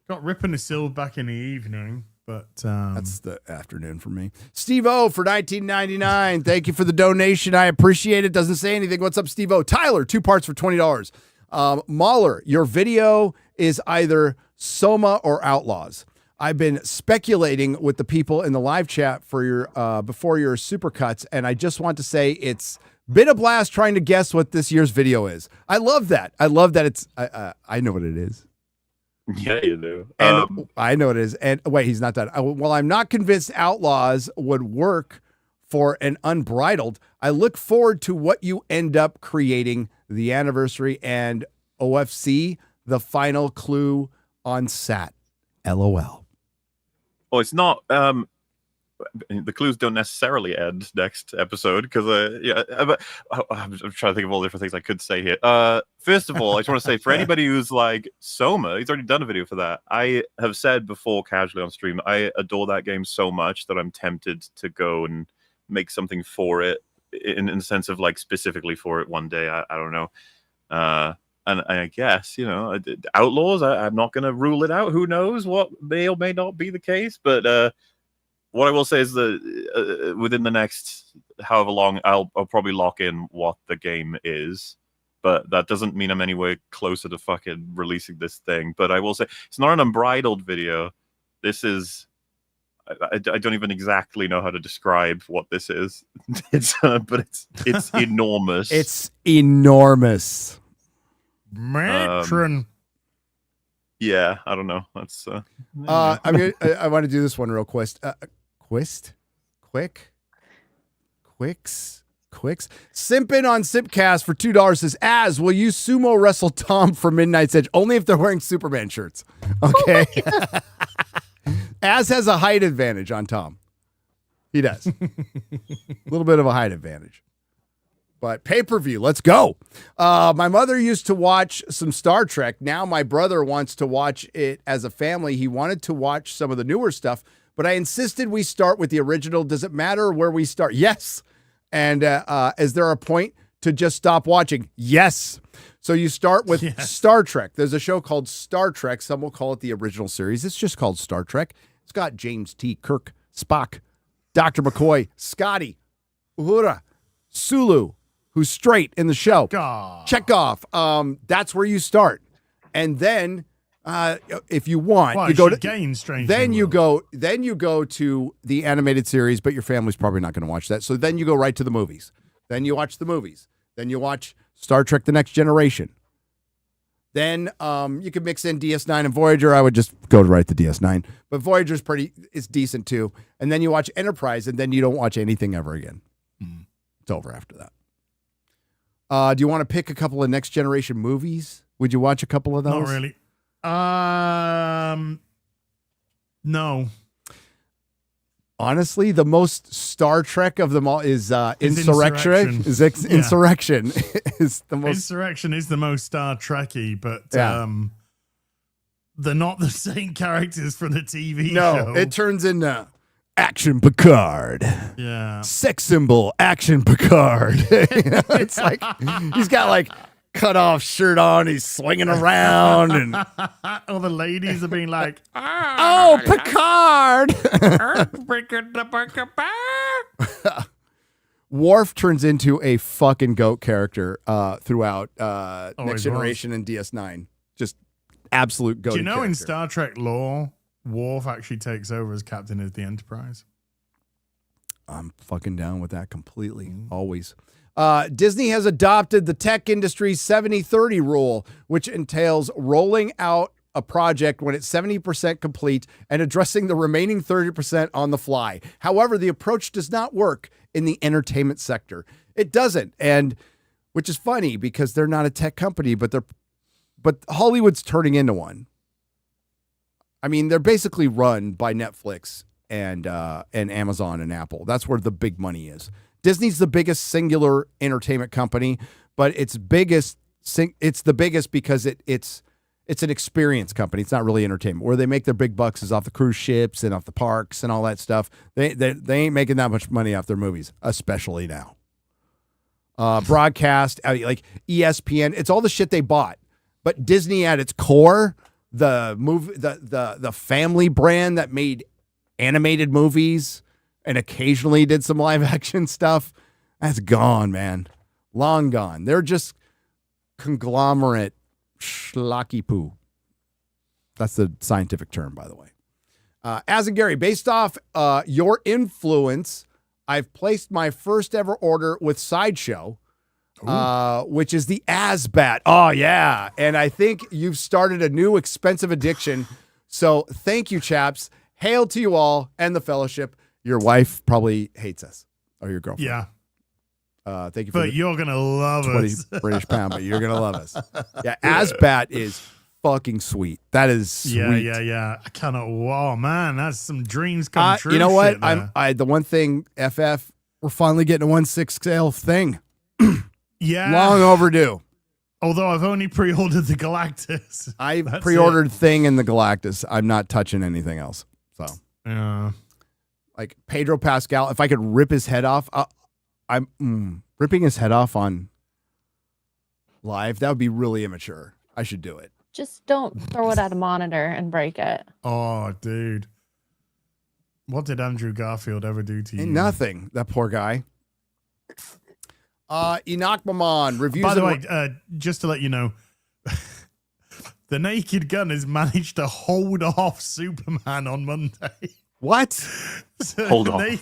got Rip and the Sill back in the evening, but that's the afternoon for me. Steve-O for $19.99. Thank you for the donation. I appreciate it. Doesn't say anything. What's up, Steve-O? Tyler, 2 parts for $20. MauLer, your video is either Soma or Outlaws. I've been speculating with the people in the live chat for your before your supercuts, and I just want to say it's been a blast trying to guess what this year's video is. I love that. I love that it's I know what it is. Yeah, you do. And I know it is. And wait, he's not done. Well, I'm not convinced Outlaws would work for an Unbridled. I look forward to what you end up creating, the anniversary and OFC, the final clue on SAT. LOL. Well, it's not. The clues don't necessarily end next episode because I'm trying to think of all the different things I could say here. First of all, I just want to say for anybody who's like Soma, he's already done a video for that. I have said before casually on stream, I adore that game so much that I'm tempted to go and make something for it in the sense of like specifically for it one day. I don't know. And I guess, you know, Outlaws, I'm not going to rule it out. Who knows what may or may not be the case. But what I will say is that within the next however long, I'll probably lock in what the game is. But that doesn't mean I'm anywhere closer to fucking releasing this thing. But I will say it's not an Unbridled video. This is... I don't even exactly know how to describe what this is. But it's enormous. It's enormous. Matron. Yeah, I don't know. That's I mean, I want to do this one real quick. Quicks. Simpin on Sipcast for $2 says, "Az, will you sumo wrestle Tom for Midnight's Edge? Only if they're wearing Superman shirts." Okay. Az has a height advantage on Tom. He does. A little bit of a height advantage. But pay-per-view, let's go. My mother used to watch some Star Trek. Now my brother wants to watch it as a family. He wanted to watch some of the newer stuff, but I insisted we start with the original. Does it matter where we start? Yes. And is there a point to just stop watching? Yes. So you start with Star Trek. There's a show called Star Trek. Some will call it the original series. It's just called Star Trek. It's got James T. Kirk, Spock, Dr. McCoy, Scotty, Uhura, Sulu, who's straight in the show. Chekhov. That's where you start. And then if you want, you go to gain strange. Then you go to the animated series, but your family's probably not going to watch that. So then you go right to the movies. Then you watch the movies. Then you watch Star Trek: The Next Generation. Then you can mix in DS9 and Voyager. I would just go right to DS9, but Voyager's it's decent too. And then you watch Enterprise, and then you don't watch anything ever again. It's over after that. Do you want to pick a couple of Next Generation movies? Would you watch a couple of those? Not really. No. Honestly, the most Star Trek of them all is Insurrection. Insurrection is the most. Insurrection is the most Star Trekky, but they're not the same characters from the TV show. No, it turns into Action Picard. Yeah. Sex symbol, Action Picard. It's like he's got like cut off shirt on. He's swinging around, and all the ladies are being like, "Oh, Picard!" Worf turns into a fucking goat character throughout Next Generation and DS9. Just absolute goat. Do you know character. In Star Trek lore, Worf actually takes over as captain of the Enterprise? I'm fucking down with that completely. Always. Disney has adopted the tech industry's 70-30 rule, which entails rolling out a project when it's 70% complete and addressing the remaining 30% on the fly. However, the approach does not work in the entertainment sector. It doesn't, and which is funny because they're not a tech company, but Hollywood's turning into one. I mean, they're basically run by Netflix and Amazon and Apple. That's where the big money is. Disney's the biggest singular entertainment company, but it's the biggest because it's an experience company. It's not really entertainment. Where they make their big bucks is off the cruise ships and off the parks and all that stuff. They ain't making that much money off their movies, especially now. Broadcast, like ESPN, it's all the shit they bought. But Disney at its core, the family brand that made animated movies and occasionally did some live action stuff, that's gone, man. Long gone. They're just conglomerate schlocky poo. That's the scientific term, by the way. Az and Gary, based off your influence, I've placed my first ever order with Sideshow, which is the ASBAT. Oh, yeah. And I think you've started a new expensive addiction. So thank you, chaps. Hail to you all and the fellowship. Your wife probably hates us, or your girlfriend. Yeah. Thank you for you're going to love 20 us. British pound, but you're going to love us. Yeah, ASBAT is fucking sweet. That is sweet. Yeah. I cannot. Oh, man, that's some dreams come true. You know what? Shit the one thing, FF, we're finally getting a 1/6 scale thing. Yeah. Long overdue. Although I've only pre-ordered the Galactus. I pre-ordered Thing and the Galactus. I'm not touching anything else. So, yeah. Like Pedro Pascal, if I could rip his head off, I'm ripping his head off on live. That would be really immature. I should do it. Just don't throw it at a monitor and break it. Oh, dude. What did Andrew Garfield ever do to you? Nothing. That poor guy. Enoch Maman reviews. By the way, just to let you know, the Naked Gun has managed to hold off Superman on Monday. What? Hold on.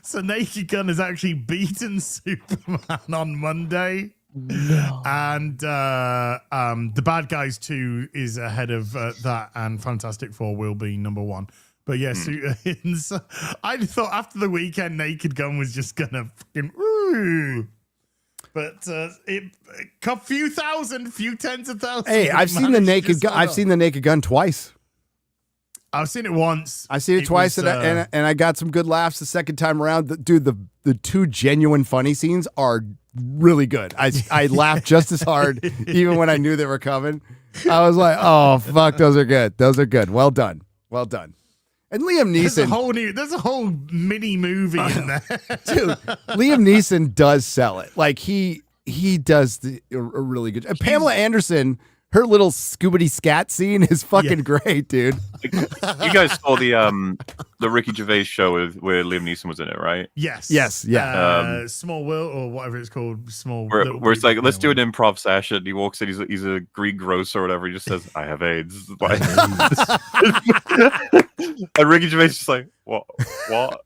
So Naked Gun has actually beaten Superman on Monday. No. And the Bad Guys 2 is ahead of that, and Fantastic Four will be number 1. But yes, I thought after the weekend, Naked Gun was just gonna fucking ooh. But a few tens of thousands. Hey, I've seen the Naked Gun. I've seen the Naked Gun twice. I've seen it once. I've seen it twice, and I got some good laughs the second time around. Dude, the two genuine funny scenes are really good. I laughed just as hard, even when I knew they were coming. I was like, oh fuck, those are good. Those are good. Well done. Well done. And Liam Neeson. There's a whole mini movie in there. Dude, Liam Neeson does sell it. Like he does a really good. And Pamela Anderson, her little Scoobity Scat scene is fucking great, dude. You guys saw the Ricky Gervais show where Liam Neeson was in it, right? Yes. Yeah. Small World, or whatever it's called. Where it's like, let's do an improv session. He walks in, he's a Greek grocer or whatever. He just says, I have AIDS. And Ricky Gervais is just like, what? What?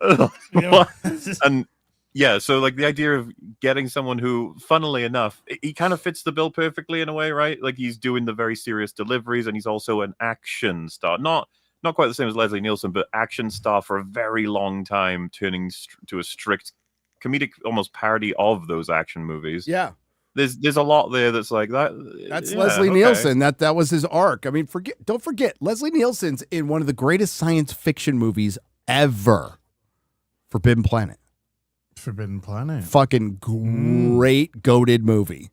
And yeah, so like the idea of getting someone who, funnily enough, he kind of fits the bill perfectly in a way, right? Like he's doing the very serious deliveries, and he's also an action star. Not quite the same as Leslie Nielsen, but action star for a very long time, turning to a strict comedic, almost parody of those action movies. Yeah. There's a lot there that's like that. That's Leslie Nielsen. That was his arc. I mean, don't forget, Leslie Nielsen's in one of the greatest science fiction movies ever, Forbidden Planet. Forbidden Planet. Fucking great goated movie.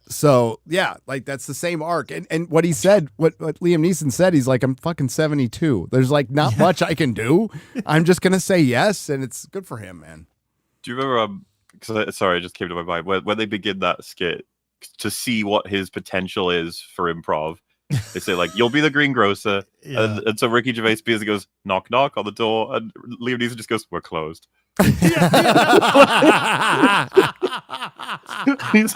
So yeah, like that's the same arc. And what he said, what Liam Neeson said, he's like, I'm fucking 72. There's like not much I can do. I'm just gonna say yes, and it's good for him, man. Do you remember? Sorry, it just came to my mind when they begin that skit to see what his potential is for improv. They say like, "You'll be the greengrocer," and so Ricky Gervais goes, "Knock, knock" on the door, and Liam Neeson just goes, "We're closed." He's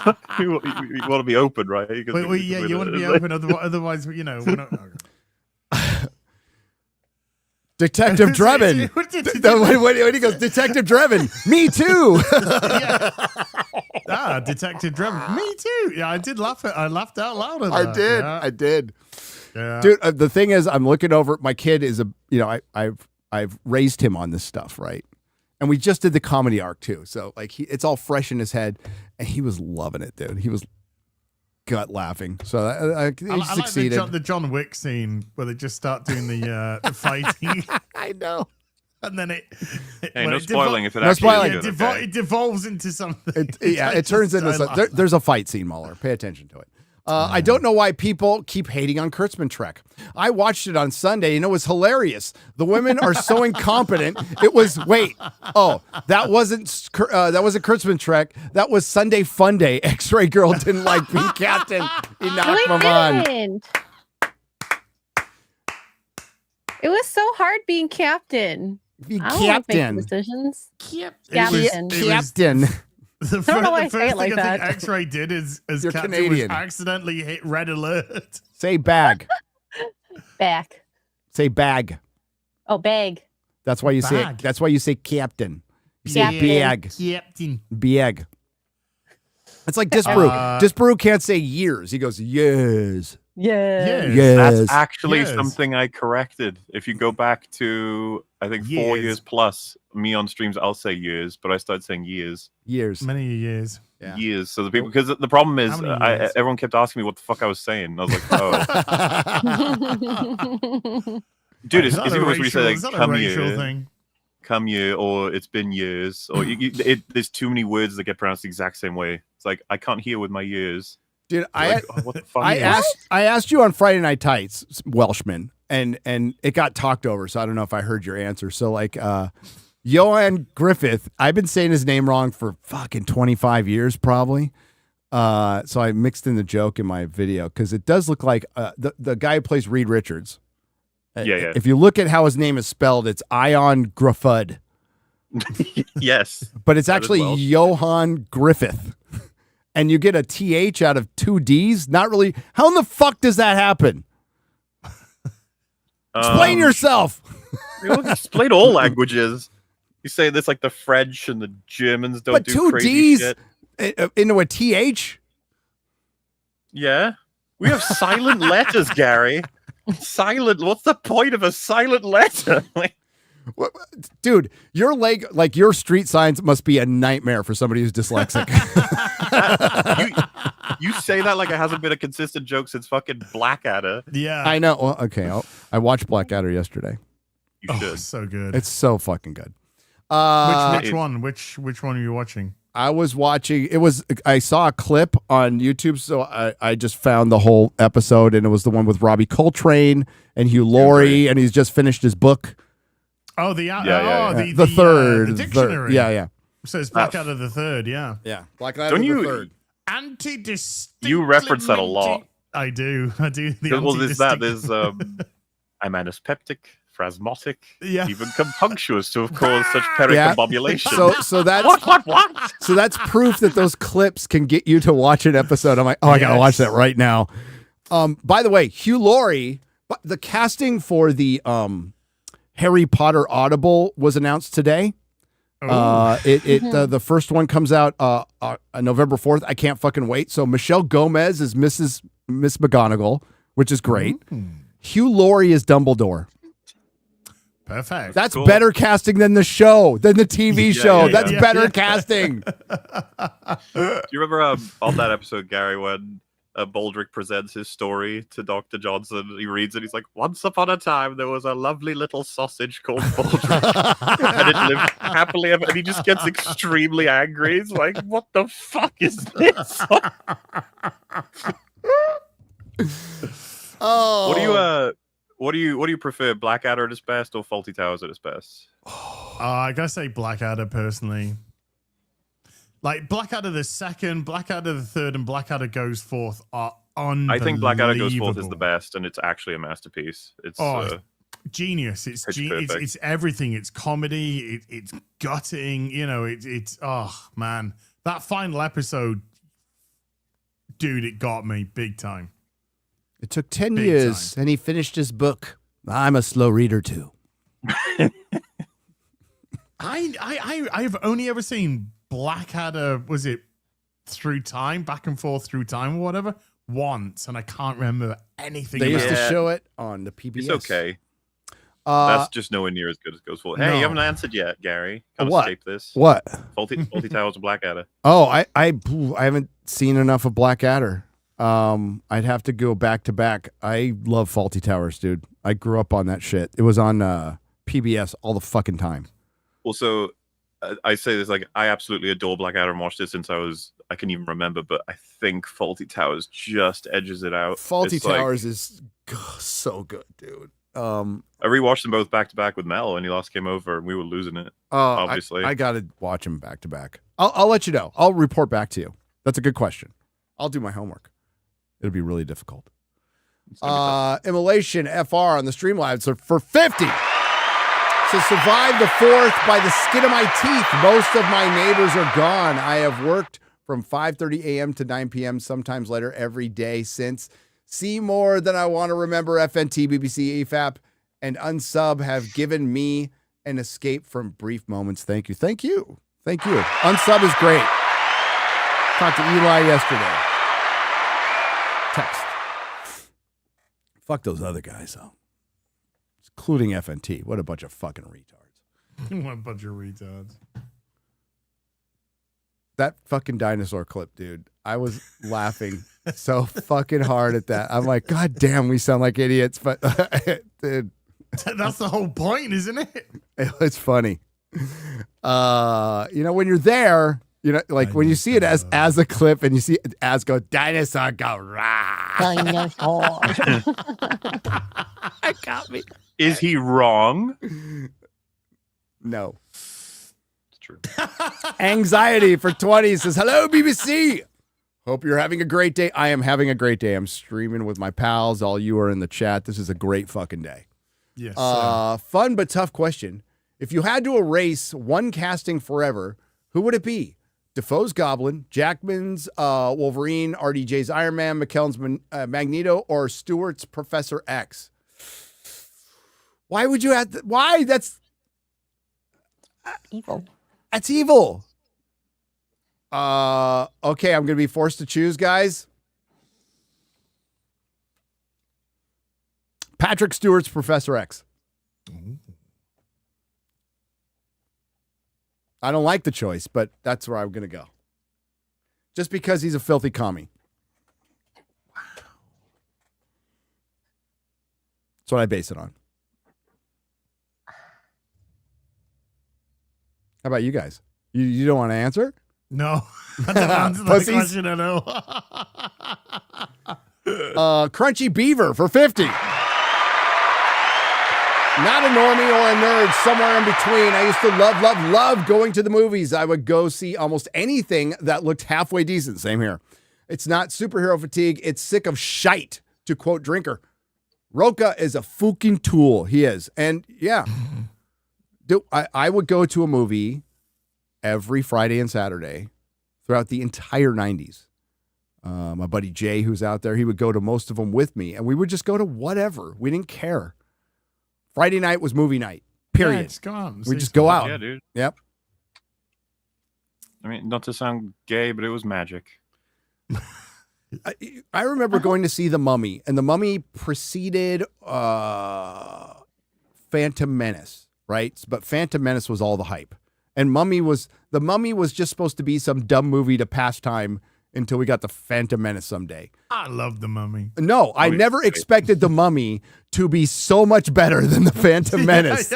like, you want to be open, right? You want to be open, otherwise, you know. We're not... Detective Drebin. When he goes, Detective Drebin, me too. Detective Drebin, me too. Yeah, I laughed out loud at that. I did. Yeah. Dude, the thing is, I'm looking over. My kid is I've raised him on this stuff, right? And we just did the comedy arc too, so like it's all fresh in his head, and he was loving it, dude. He was gut laughing. So he succeeded. Like the John Wick scene where they just start doing the fighting. I know. And then no spoiling if it no actually spoiling. It devolves into something. It turns into there's a fight scene, MauLer. Pay attention to it. I don't know why people keep hating on Kurtzman Trek. I watched it on Sunday and it was hilarious. The women are so incompetent. It was that wasn't Kurtzman Trek. That was Sunday Fun Day. X-Ray Girl didn't like being captain. He knocked him on. It was so hard being captain. Be I don't captain. like making decisions. Captain. The I don't know why I first say it thing like I that. think X-Ray did as You're captain Canadian. was accidentally hit red alert. Say bag. Back. Say bag. Oh, bag. That's why you say it. Bag. That's why you say captain. You say Captain. bag. Captain. Bag. It's like Disparu. Disparu can't say years. He goes, yes. Yeah. Yes. That's actually Yes. something I corrected. If you go back to, I think 4 Years. years plus, me on streams, I'll say years, but I started saying years. Years. Many years. Yeah. Years. So the people, because the problem is, How many years? everyone kept asking me what the fuck I was saying. I was like, oh. Dude, it's even worse when you say, like, come here. Thing? Come here, or it's been years, or there's too many words that get pronounced the exact same way. It's like, I can't hear with my ears. Dude, Like, what the fuck? I asked you on Friday Night Tights, Welshman, and it got talked over, so I don't know if I heard your answer. So like Johan Griffith, I've been saying his name wrong for fucking 25 years probably. So I mixed in the joke in my video because it does look like the guy who plays Reed Richards. Yeah. If you look at how his name is spelled, it's Ion Griffud, Yes. but it's That is actually Welsh. Johan Griffith. And you get a TH out of 2 Ds? Not really. How in the fuck does that happen? Explain yourself. Explain all languages. You say this like the French and the Germans don't But do 2 crazy Ds, shit. into a TH? Yeah. We have silent letters, Gary. Silent. What's the point of a silent letter? What, dude, your your street signs must be a nightmare for somebody who's dyslexic. you say that like it hasn't been a consistent joke since fucking Blackadder. Yeah. I know. Well, okay, I watched Blackadder yesterday. You should. So good. It's so fucking good. Which one? Which one are you watching? I was watching. I saw a clip on YouTube, so I just found the whole episode, and it was the one with Robbie Coltrane and Hugh Laurie, and he's just finished his book. Oh, the third. The dictionary. Third. Yeah. So it's Blackadder the Third, yeah. Yeah. Blackadder the Third. Anti-distinct. You reference that a lot. I do. Well, there's that. There's I'm anaspeptic, phrasmotic, even compunctuous to have caused such pericombobulation. So that's what? So that's proof that those clips can get you to watch an episode. I'm like, I gotta watch that right now. By the way, Hugh Laurie, the casting for the Harry Potter Audible was announced today. The first one comes out November 4th. I can't fucking wait. So Michelle Gomez is Miss McGonagall, which is great. Hugh Laurie is Dumbledore. Perfect. That's better casting than the TV show. That's better casting. Do you remember on that episode, Gary, when Baldric presents his story to Dr. Johnson? He reads it. He's like, once upon a time, there was a lovely little sausage called Baldric. And it lived happily ever. And he just gets extremely angry. He's like, what the fuck is this? What do you prefer, Blackadder at its best or Faulty Towers at its best? I gotta say Blackadder personally. Like Blackadder the second, Blackadder the third, and Blackadder Goes Forth are unbelievable. I think Blackadder Goes Forth is the best, and it's actually a masterpiece. It's genius. It's everything. It's comedy. It's gutting. You know, it's oh man, that final episode, dude, it got me big time. It took 10 years, and he finished his book. I'm a slow reader too. I've only ever seen Blackadder, was it through time, back and forth through time or whatever, once, and I can't remember anything. They used to show it on the PBS. It's okay. That's just nowhere near as good as Goes Forth. Hey, you haven't answered yet, Gary. Can't escape this. What? Faulty Towers or Blackadder? Oh, I haven't seen enough of Blackadder. I'd have to go back to back. I love Faulty Towers, dude. I grew up on that shit. It was on PBS all the fucking time. Also, I say this, like, I absolutely adore Blackadder and watched it since I can even remember, but I think Faulty Towers just edges it out. Faulty Towers is so good, dude. I rewatched them both back to back with Mel when he last came over, and we were losing it. Obviously, I gotta watch them back to back. I'll let you know. I'll report back to you. That's a good question. I'll do my homework. It'll be really difficult. Immolation FR on the Streamlabs for 50. To survive the 4th by the skin of my teeth. Most of my neighbors are gone. I have worked from 5:30 a.m. to 9 p.m. sometimes later every day since. See more than I want to remember. FNT, BBC, EFAP, and Unsub have given me an escape from brief moments. Thank you. Thank you. Thank you. Unsub is great. Talked to Eli yesterday. Text. Fuck those other guys, though. Including FNT. What a bunch of fucking retards. What a bunch of retards. That fucking dinosaur clip, dude. I was laughing so fucking hard at that. I'm like, God damn, we sound like idiots. But, dude. That's the whole point, isn't it? It's funny. When you're there, like when you see it as a clip and you see Az go, dinosaur go, rah. Dinosaur. That got me. Is he wrong? No. It's true. Anxiety for 20 says, hello, BBC. Hope you're having a great day. I am having a great day. I'm streaming with my pals. All you are in the chat. This is a great fucking day. Yes. Fun but tough question. If you had to erase one casting forever, who would it be? Defoe's Goblin, Jackman's Wolverine, RDJ's Iron Man, McKellen's Magneto, or Stewart's Professor X? Why would you have why? That's evil. That's evil. Okay, I'm gonna be forced to choose, guys. Patrick Stewart's Professor X. I don't like the choice, but that's where I'm gonna go. Just because he's a filthy commie. That's what I base it on. How about you guys? You don't want to answer? No. I don't answer that Pussies. question at all. Crunchy Beaver for 50. Not a normie or a nerd, somewhere in between. I used to love going to the movies. I would go see almost anything that looked halfway decent. Same here. It's not superhero fatigue. It's sick of shite, to quote Drinker. Roca is a fucking tool. He is. And yeah, dude, I would go to a movie every Friday and Saturday throughout the entire 90s. My buddy Jay, who's out there, he would go to most of them with me, and we would just go to whatever. We didn't care. Friday night was movie night, period. Yeah, just go out and We see just go stuff. out. Yeah, dude. Yep. I mean, not to sound gay, but it was magic. I remember going to see The Mummy, and The Mummy preceded Phantom Menace, right? But Phantom Menace was all the hype. And The Mummy was just supposed to be some dumb movie to pass time until we got the Phantom Menace someday. I love The Mummy. No, I never expected The Mummy to be so much better than the Phantom Menace,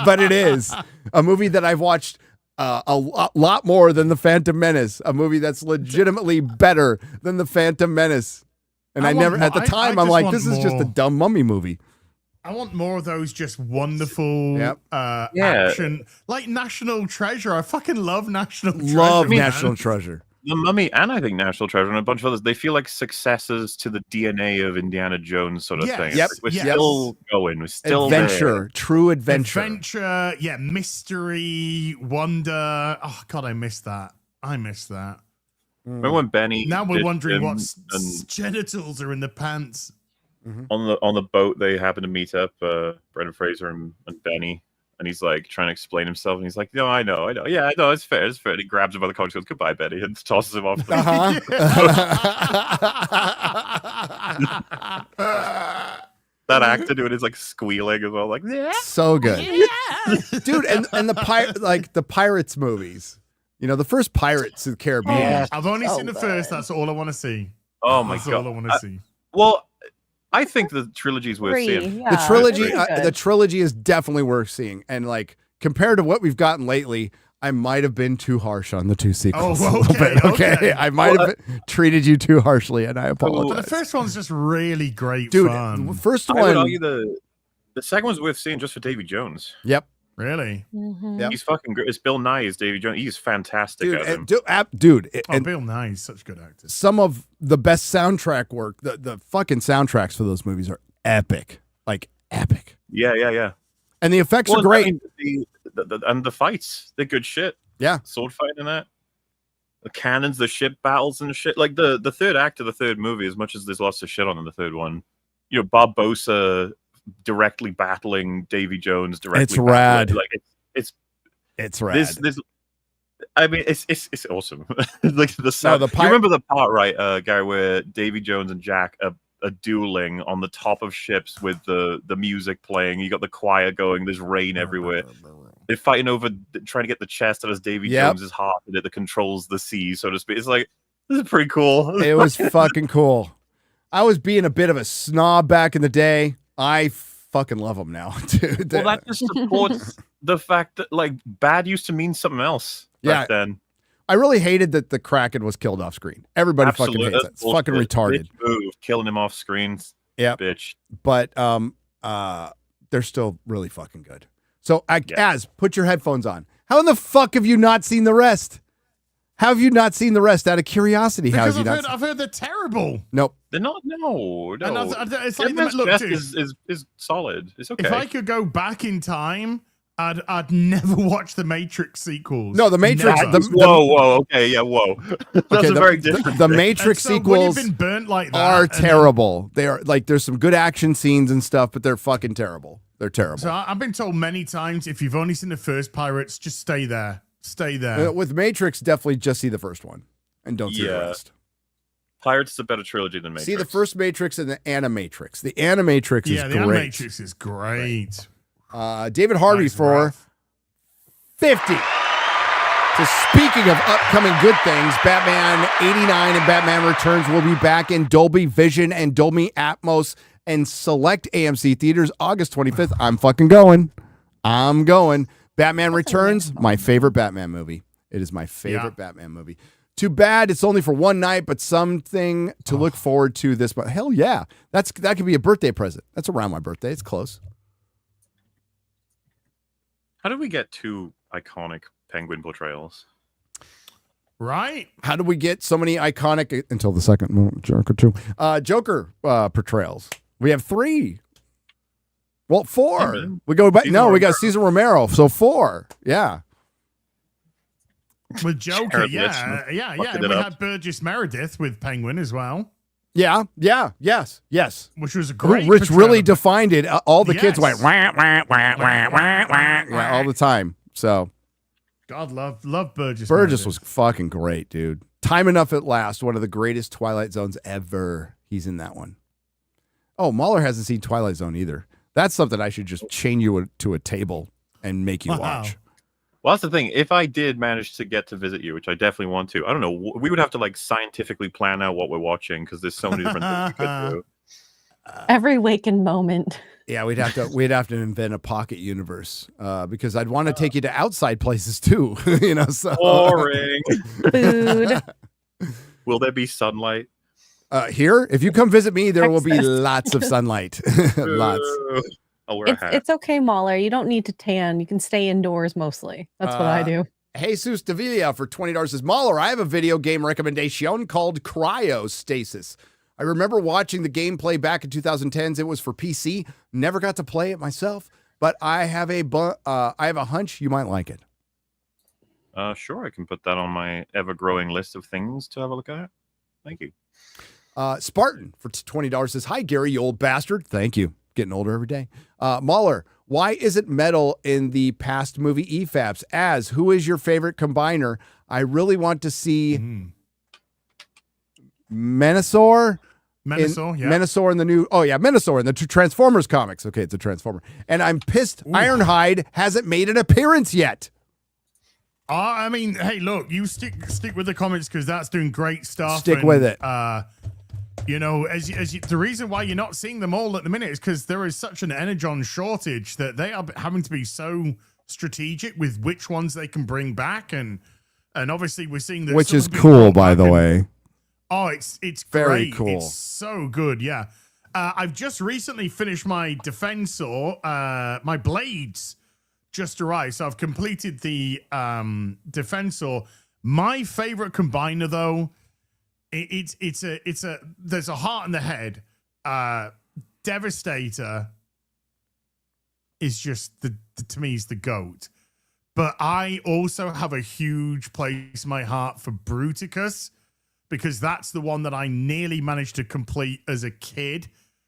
but it is a movie that I've watched a lot more than the Phantom Menace, a movie that's legitimately better than the Phantom Menace. And I want more. at the time, I I'm just like, want this is just a more. dumb mummy movie. I want more of those just wonderful Yep. action. Like National Treasure. I fucking love National Treasure. Love man. National Treasure. The Mummy and I think National Treasure and a bunch of others, they feel like successors to the DNA of Indiana Jones sort of Yes, thing. Yep, We're yes. still going. We're still Adventure, true adventure. Adventure, yeah, mystery, wonder. Oh God, I missed that. there. Remember when Benny Now we're ditched wondering him what and genitals are in the pants. on the boat they happen to meet up, Brendan Fraser and Benny, and he's like trying to explain himself, and he's like, "No, I know, yeah, I know, it's fair." And he grabs him by the collar, and goes, "Goodbye, Benny," and tosses him off. That actor doing his like squealing as well, like yeah. So good. Dude, and the Pirates movies. You know, the first Pirates of the Caribbean. I've only So seen the first. That's all I want to see. Oh my That's all I god. want to see. Well, I think the trilogy's worth seeing. Yeah, The trilogy, it's really the good. trilogy is definitely worth seeing. And like compared to what we've gotten lately, I might have been too harsh on the two sequels. Oh, a little okay, bit. Okay, okay. I might have treated you too harshly, and I But the apologize. first one's just really great Dude, fun. the first I would one. argue the second one's worth seeing just for Davy Jones. Yep, Really? Mhm. Yep. He's fucking great. It's Bill Nye as Davy Jones. He's fantastic dude, as him. Oh, and Bill Nye, he's such a good actor. some of the best soundtrack work. The fucking soundtracks for those movies are epic, like epic, Yeah. and the effects Well, are great. I mean, and the fights, they're good shit. Yeah. Sword fighting in that. The cannons, the ship battles and shit. Like the third act of the third movie, as much as there's lots of shit on in the third one, you know, Barbossa directly battling Davy Jones directly. It's rad. battling. Like It's rad. this I mean, it's awesome. Like the sound. the You remember the part, right, Gary, where Davy Jones and Jack are dueling on the top of ships with the music playing. You got the choir going. There's rain everywhere. They're fighting over trying to get the chest that has Davy Yep. Jones's heart in it that controls the sea, so to speak. It's like, this is pretty cool. It was fucking cool. I was being a bit of a snob back in the day. I fucking love them now, dude. Well, that just supports the fact that like bad used to mean something else back then. I really hated that the Kraken was killed off screen. Everybody fucking hates it. It's fucking retarded. Bitch move, killing him off screen. Yep. Bitch. But they're still really fucking good. So Az, put your headphones on. How in the fuck have you not seen the rest? How have you not seen the rest? Out of curiosity, how Because have you I've not? heard, I've heard they're terrible. Nope. They're not. No. And it's like, Deadman's look, Chest dude, is solid. It's okay. if I could go back in time, I'd never watch the Matrix sequels. No, the Matrix. Never. Whoa. Okay, yeah, whoa. That's Okay, a very different. The thing. Matrix And so when you've sequels been burnt like that, are and then- terrible. They are like there's some good action scenes and stuff, but they're fucking terrible. They're terrible. So I've been told many times, if you've only seen the first Pirates, just stay there. stay there. With Matrix, definitely just see the first one and don't see the Yeah. rest. Pirates is a better trilogy than Matrix. See the first Matrix and the Animatrix. The Animatrix is Yeah, the great. Animatrix is great. David Harvey Nice for breath. 50. So speaking of upcoming good things, Batman 89 and Batman Returns will be back in Dolby Vision and Dolby Atmos and select AMC theaters August 25th. I'm fucking going. I'm going. Batman Returns, my favorite Batman movie. It is my favorite Batman movie. Too bad it's only for one night, but something to look forward to this. But hell yeah, that could be a birthday present. That's around my birthday. It's close. How did we get two iconic Penguin portrayals? Right? How do we get so many iconic until the second Joker 2? Joker portrayals. We have 3. Well, 4. Yeah, we go back. Cesar No, we got Romero. Cesar Romero. So 4. Yeah. With Joker, Jared yeah. Leto And fucking we it up. had Burgess Meredith with Penguin as well, Yeah. Yes. which was a great Rich portrayal really of- defined it. All the kids went Yes. wah, wah, wah, wah, wah, wah, yeah, all the time. So God, love Burgess. Burgess was Meredith. fucking great, dude. Time Enough at Last, one of the greatest Twilight Zones ever. He's in that one. Oh, MauLer hasn't seen Twilight Zone either. That's something I should just chain you to a table and make you Wow. watch. Well, that's the thing. If I did manage to get to visit you, which I definitely want to, I don't know. We would have to like scientifically plan out what we're watching because there's so many different things we could do. Every waking moment. Yeah, we'd have to invent a pocket universe because I'd want to take you to outside places too. So Boring. Food. Will there be sunlight? here, if you come visit me, there will be Access. lots of sunlight. Lots. I'll wear a hat. It's okay, MauLer. You don't need to tan. You can stay indoors mostly. That's what I do. Jesus Davila for $20 says, MauLer, I have a video game recommendation called Cryostasis. I remember watching the gameplay back in 2010s. It was for PC. Never got to play it myself, but I have a hunch you might like it. Sure, I can put that on my ever-growing list of things to have a look at. Thank you. Spartan for $20 says, hi, Gary, you old bastard. Thank you. Getting older every day. MauLer, why isn't metal in the past movie EFAPs? As who is your favorite combiner? I really want to see Menasor. Menasor in the new. Oh yeah, Menasor in the two Transformers comics. Okay, it's a Transformer. And I'm pissed. Ironhide hasn't made an appearance yet. I mean, hey, look, you stick with the comments because that's doing great stuff. Stick with it. You know, the reason why you're not seeing them all at the minute is because there is such an energon shortage that they are having to be so strategic with which ones they can bring back, and obviously we're seeing that Which some is have been cool, brought by back the and- way. Oh, it's Very great. cool. It's so good. Yeah. I've just recently finished my Defensor. My blades just arrived, so I've completed the Defensor. My favorite combiner, though, it's a there's a heart in the head. Devastator is just to me is the GOAT. But I also have a huge place in my heart for Bruticus, because that's the one that I nearly managed to complete as a kid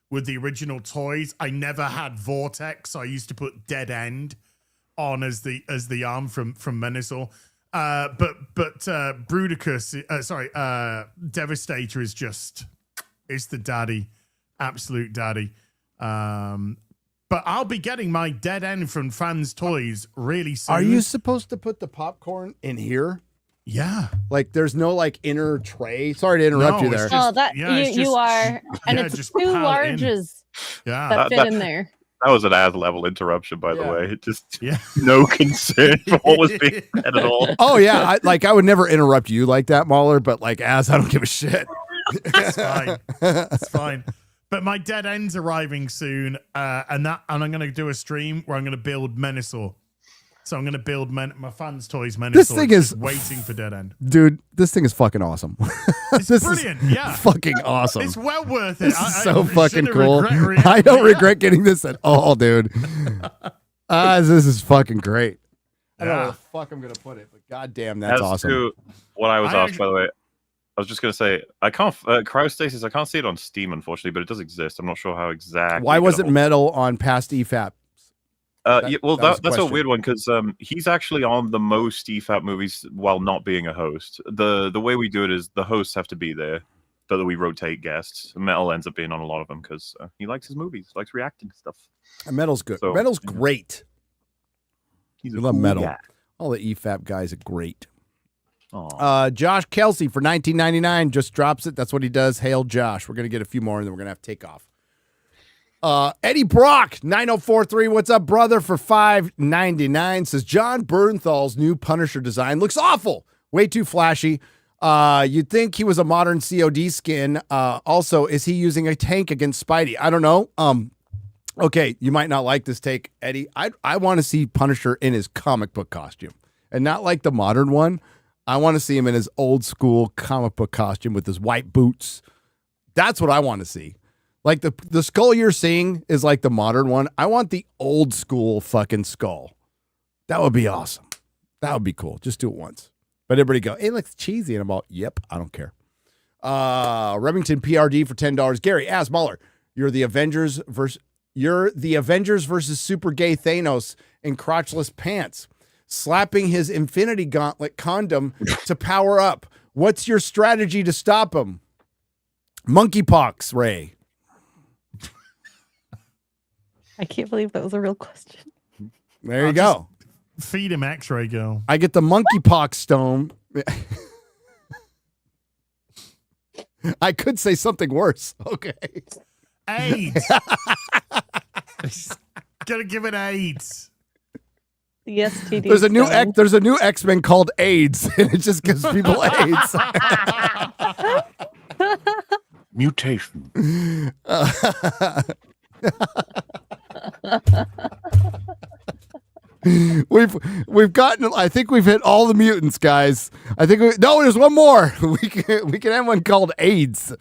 with the original toys. I never had Vortex, so I used to put Dead End on as the arm from Menasor. But Bruticus, Devastator is just, it's the daddy, absolute daddy. But I'll be getting my Dead End from Fans Toys really soon. Are you supposed to put the popcorn in here? Yeah. Like, there's no like inner tray. Sorry to interrupt No, you there. it's just- Oh, that yeah, it's you just- are, and yeah, it's just 2 pile it in. larges Yeah. that fit that- in there. That was an ad level interruption, by the Yeah. way. It just Yeah. no concern for what was being said at all. Oh yeah, I would never interrupt you like that, MauLer. But like, as I don't give a shit. It's fine. It's fine. But my Dead End's arriving soon, and I'm going to do a stream where I'm going to build Menasor. So I'm going to build my Fans Toys Menasor. This thing just is- waiting for Dead End. Dude, this thing is fucking awesome. It's This brilliant. is yeah. fucking awesome. It's well worth it. This is so I fucking shouldn't cool. regret I don't yeah. regret getting this at all, dude. This is fucking great. I don't know where Yeah. the fuck I'm gonna put it, but goddamn, that's As awesome. to what I was I asked, by the way, I was just going to say, I can't, Cryostasis, I can't see it on Steam, unfortunately, but it does exist. I'm not sure how exactly. Why to get a wasn't hold- metal on past EFAP? Yeah, well, that was a that's a question. weird one because he's actually on the most EFAP movies while not being a host. The way we do it is the hosts have to be there, so that we rotate guests. Metal ends up being on a lot of them because he likes his movies, likes reacting to stuff. And Metal's good. So, Metal's yeah. great. He's We a love cool Metal. guy. All the EFAP guys are great. Aw. Josh Kelsey for $19.99 just drops it. That's what he does. Hail Josh. We're gonna get a few more and then we're gonna have to take off. Eddie Brock 9043. What's up, brother? For $5.99 says John Bernthal's new Punisher design looks awful. Way too flashy. You'd think he was a modern COD skin. Also, is he using a tank against Spidey? I don't know. Okay, you might not like this take, Eddie. I want to see Punisher in his comic book costume and not like the modern one. I want to see him in his old school comic book costume with his white boots. That's what I want to see. Like the skull you're seeing is like the modern one. I want the old school fucking skull. That would be awesome. That would be cool. Just do it once. But everybody go, it looks cheesy. And I'm all, yep, I don't care. Remington PRD for $10. Gary, ask MauLer, you're the Avengers versus super gay Thanos in crotchless pants, slapping his Infinity Gauntlet condom to power up. What's your strategy to stop him? Monkeypox, Ray. I can't believe that was a real question. There you go. Feed him X-ray girl. I get the monkeypox stone. I could say something worse. Okay. AIDS. Gotta give it AIDS. The STD. There's a new X-Men called AIDS, and it just gives people AIDS. Mutation. We've gotten. I think we've hit all the mutants, guys. There's one more. We can have one called AIDS,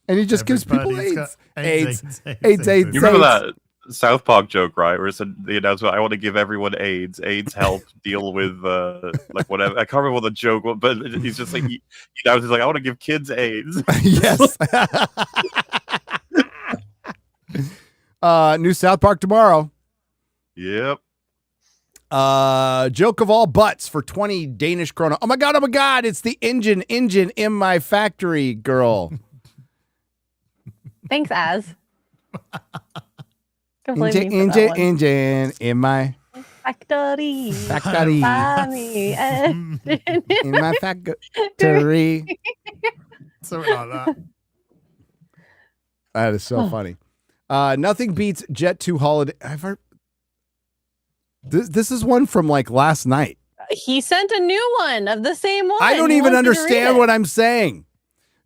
and he just gives people AIDS. AIDS. You remember that South Park joke, right? Where it said the announcement, "I want to give everyone AIDS. AIDS help deal with like whatever." I can't remember what the joke was, but he's just like he's like, "I want to give kids AIDS." Yes. New South Park tomorrow. Yep. Joke of all butts for 20 Danish krona. Oh my god, it's the engine in my factory, girl. Thanks, Az. Don't blame me for that one. Engine in my Factory. Funny. in my factory. Something like that. That is so funny. Nothing beats Jet 2 Holiday. I've heard this is one from like last night. He sent a new one of the same one. I don't He even wants you to read understand it. what I'm saying.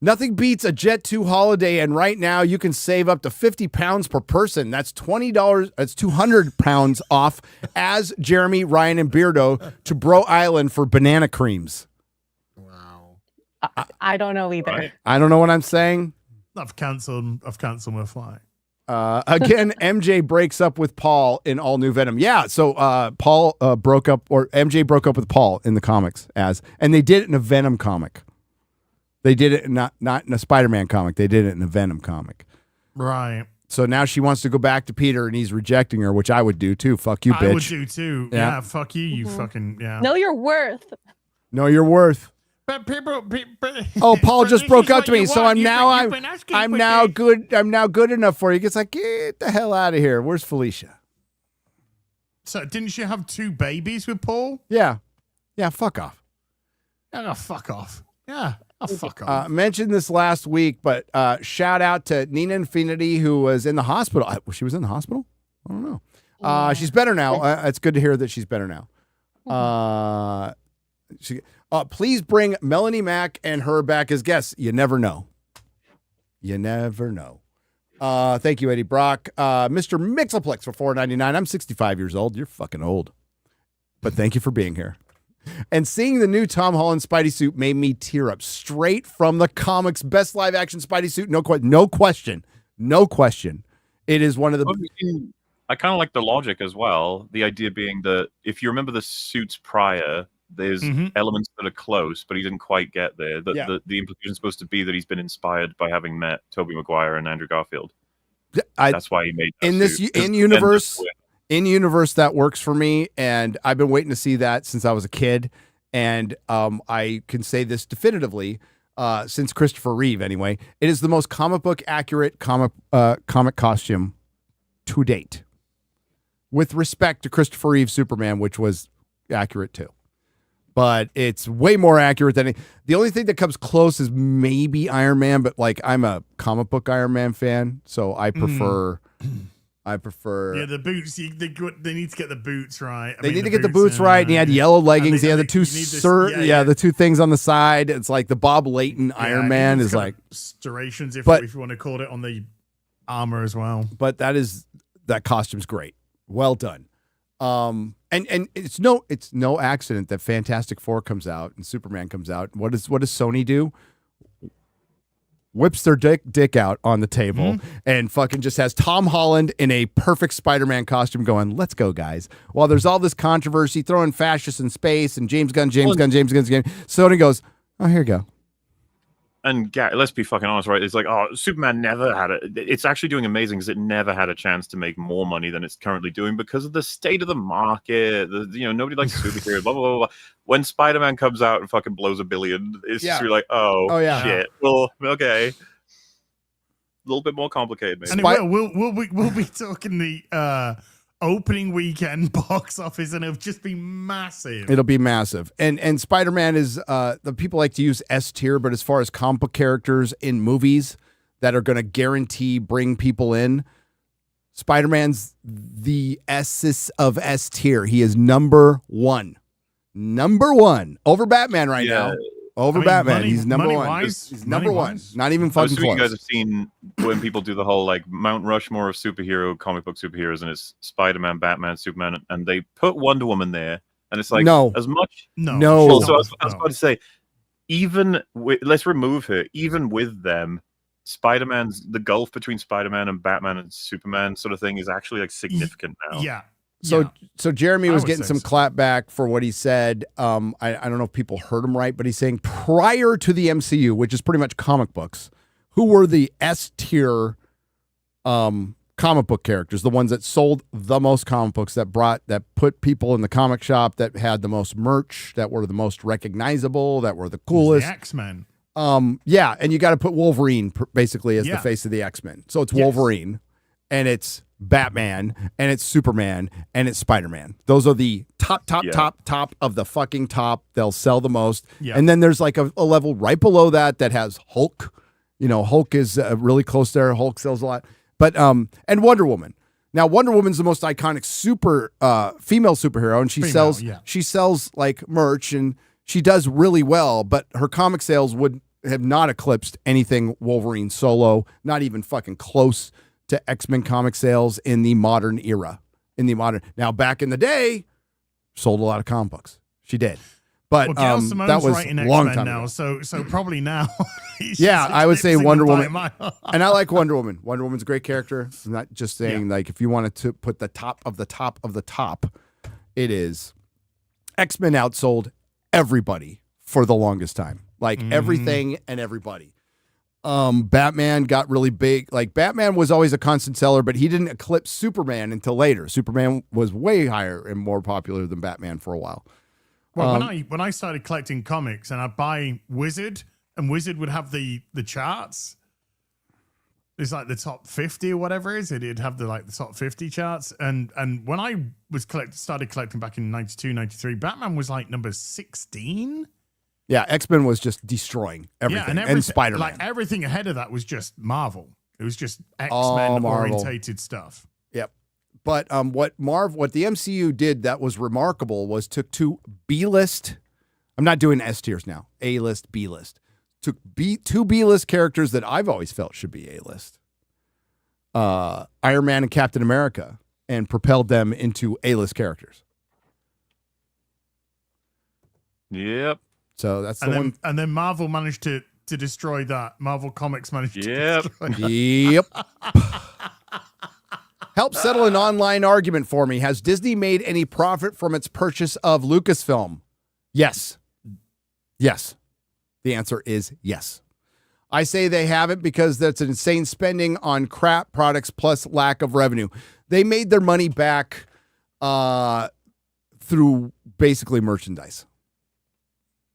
Nothing beats a Jet 2 holiday, and right now you can save up to 50 pounds per person. That's $20. That's 200 pounds off as Jeremy, Ryan, and Beardo to Bro Island for banana creams. Wow. I don't know either. Right. I don't know what I'm saying. I've cancelled my flight. Again, MJ breaks up with Paul in All New Venom. Yeah, so Paul broke up, or MJ broke up with Paul in the comics, and they did it in a Venom comic. They did it not in a Spider-Man comic. They did it in a Venom comic. Right. So now she wants to go back to Peter, and he's rejecting her, which I would do too. Fuck you, bitch. I would do too. Yeah. Yeah, fuck you, you fucking, yeah. Know your worth. Know your worth. But people, Oh, Paul but just this broke is up what to me, you so want. I'm now good. I'm now good enough for you. He gets like, get the hell out of here. Where's Felicia? So didn't she have 2 babies with Paul? Yeah, fuck off. Oh, fuck off. Yeah. Oh, fuck off. Mentioned this last week, but shout out to Nina Infinity, who was in the hospital. She was in the hospital? I don't know. She's better now. It's good to hear that she's better now. Please bring Melanie Mack and her back as guests. You never know. You never know. Thank you, Eddie Brock. Mr. Mixoplex for $4.99. I'm 65 years old. You're fucking old. But thank you for being here. And seeing the new Tom Holland Spidey suit made me tear up straight from the comics. Best live action Spidey suit. No question. It is one of the. I kind of like the logic as well. The idea being that if you remember the suits prior, there's elements that are close, but he didn't quite get there. The implication is supposed to be that he's been inspired by having met Tobey Maguire and Andrew Garfield. That's why he made that in this suit. in universe. in universe that works for me, and I've been waiting to see that since I was a kid. And I can say this definitively, since Christopher Reeve, anyway, it is the most comic book accurate comic costume to date, with respect to Christopher Reeve's Superman, which was accurate too. But it's way more accurate than the only thing that comes close is maybe Iron Man, but like I'm a comic book Iron Man fan, so I prefer. Yeah, the boots. They need to get the boots right. They need to get the boots right. And he had yellow leggings. He had the two the two things on the side. It's like the Bob Layton Iron Man is like striations, if you want to call it, on the armor as well. But that costume's great. Well done. And it's no accident that Fantastic Four comes out and Superman comes out. What does Sony do? Whips their dick out on the table and fucking just has Tom Holland in a perfect Spider-Man costume going, let's go, guys. While there's all this controversy, throwing fascists in space and James Gunn. Sony goes, oh, here you go. And let's be fucking honest, right? It's like, oh, Superman never had it. It's actually doing amazing because it never had a chance to make more money than it's currently doing because of the state of the market. Nobody likes superheroes, blah, blah, blah, blah. When Spider-Man comes out and fucking blows $1 billion, it's just really like, oh yeah, shit. Well, okay. A little bit more complicated, maybe. And we'll be talking the opening weekend box office, and it'll just be massive. It'll be massive. And Spider-Man is the people like to use S tier, but as far as comic book characters in movies that are going to guarantee bring people in, Spider-Man's the S of S tier. He is number one over Batman right now. Batman, he's number one. He's number one. Not even fucking close. You guys have seen when people do the whole like Mount Rushmore of comic book superheroes, and it's Spider-Man, Batman, Superman, and they put Wonder Woman there, and it's like as much. No. Well, so I was about to say, let's remove her. Even with them, the gulf between Spider-Man and Batman and Superman sort of thing is actually like significant now. Yeah. So Jeremy was getting some clap back for what he said. I don't know if people heard him right, but he's saying prior to the MCU, which is pretty much comic books, who were the S tier comic book characters, the ones that sold the most comic books, that put people in the comic shop, that had the most merch, that were the most recognizable, that were the coolest. The X-Men. Yeah, and you got to put Wolverine basically as the face of the X-Men. So it's Wolverine, and it's Batman, and it's Superman, and it's Spider-Man. Those are the top of the fucking top. They'll sell the most. Yeah. And then there's like a level right below that has Hulk. Hulk is really close there. Hulk sells a lot. But and Wonder Woman. Now Wonder Woman's the most iconic female superhero, and she sells like merch, and she does really well, but her comic sales would have not eclipsed anything Wolverine solo, not even fucking close to X-Men comic sales in the modern era. Now, back in the day, sold a lot of comic books. She did. But that was a long time now. So probably now. Yeah, I would say Wonder Woman. And I like Wonder Woman. Wonder Woman's a great character. I'm not just saying like if you wanted to put the top of the top of the top, it is. X-Men outsold everybody for the longest time. Like everything and everybody. Batman got really big. Like Batman was always a constant seller, but he didn't eclipse Superman until later. Superman was way higher and more popular than Batman for a while. Well, when I started collecting comics and I'd buy Wizard, and Wizard would have the charts. It's like the top 50 or whatever it is. It'd have the top 50 charts. And when I started collecting back in 92, 93, Batman was like number 16. Yeah, X-Men was just destroying everything. And Spider-Man. Like everything ahead of that was just Marvel. It was just X-Men orientated stuff. Yep. But what the MCU did that was remarkable was took two B-list. I'm not doing S tiers now. A-list, B-list. Took two B-list characters that I've always felt should be A-list. Iron Man and Captain America, and propelled them into A-list characters. Yep. So that's the one. And then Marvel managed to destroy that. Marvel Comics managed to destroy that. Yep. Help settle an online argument for me. Has Disney made any profit from its purchase of Lucasfilm? Yes. Yes. The answer is yes. I say they haven't because that's an insane spending on crap products plus lack of revenue. They made their money back through basically merchandise.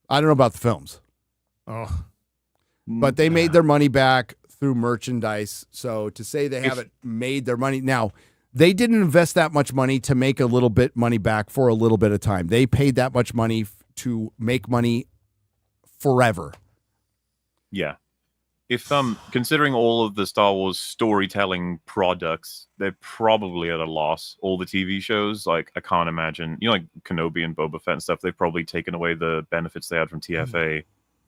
I don't know about the films, Oh, but they made their money back through merchandise. So to say they haven't made their money now, they didn't invest that much money to make a little bit money back for a little bit of time. They paid that much money to make money forever. Yeah. If considering all of the Star Wars storytelling products, they're probably at a loss. All the TV shows, like I can't imagine, like Kenobi and Boba Fett and stuff, they've probably taken away the benefits they had from TFA,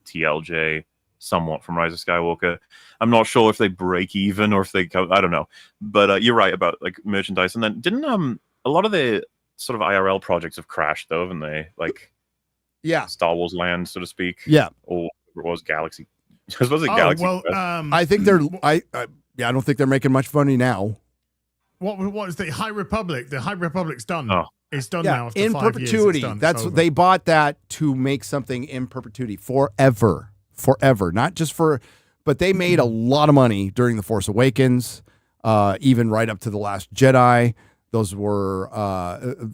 TLJ, somewhat from Rise of Skywalker. I'm not sure if they break even or if they go, I don't know. But you're right about like merchandise. And then didn't a lot of the sort of IRL projects have crashed though, haven't they? Like Star Wars Land, so to speak. Yeah. Or it was Galaxy. I suppose it's Galaxy. well, I think they're. I don't think they're making much money now. what is the High Republic? The High Republic's done. Oh. It's done now. After in 5 years, perpetuity. it's done. That's It's over. they bought that to make something in perpetuity forever, not just for. But they made a lot of money during the Force Awakens, even right up to the Last Jedi. Those were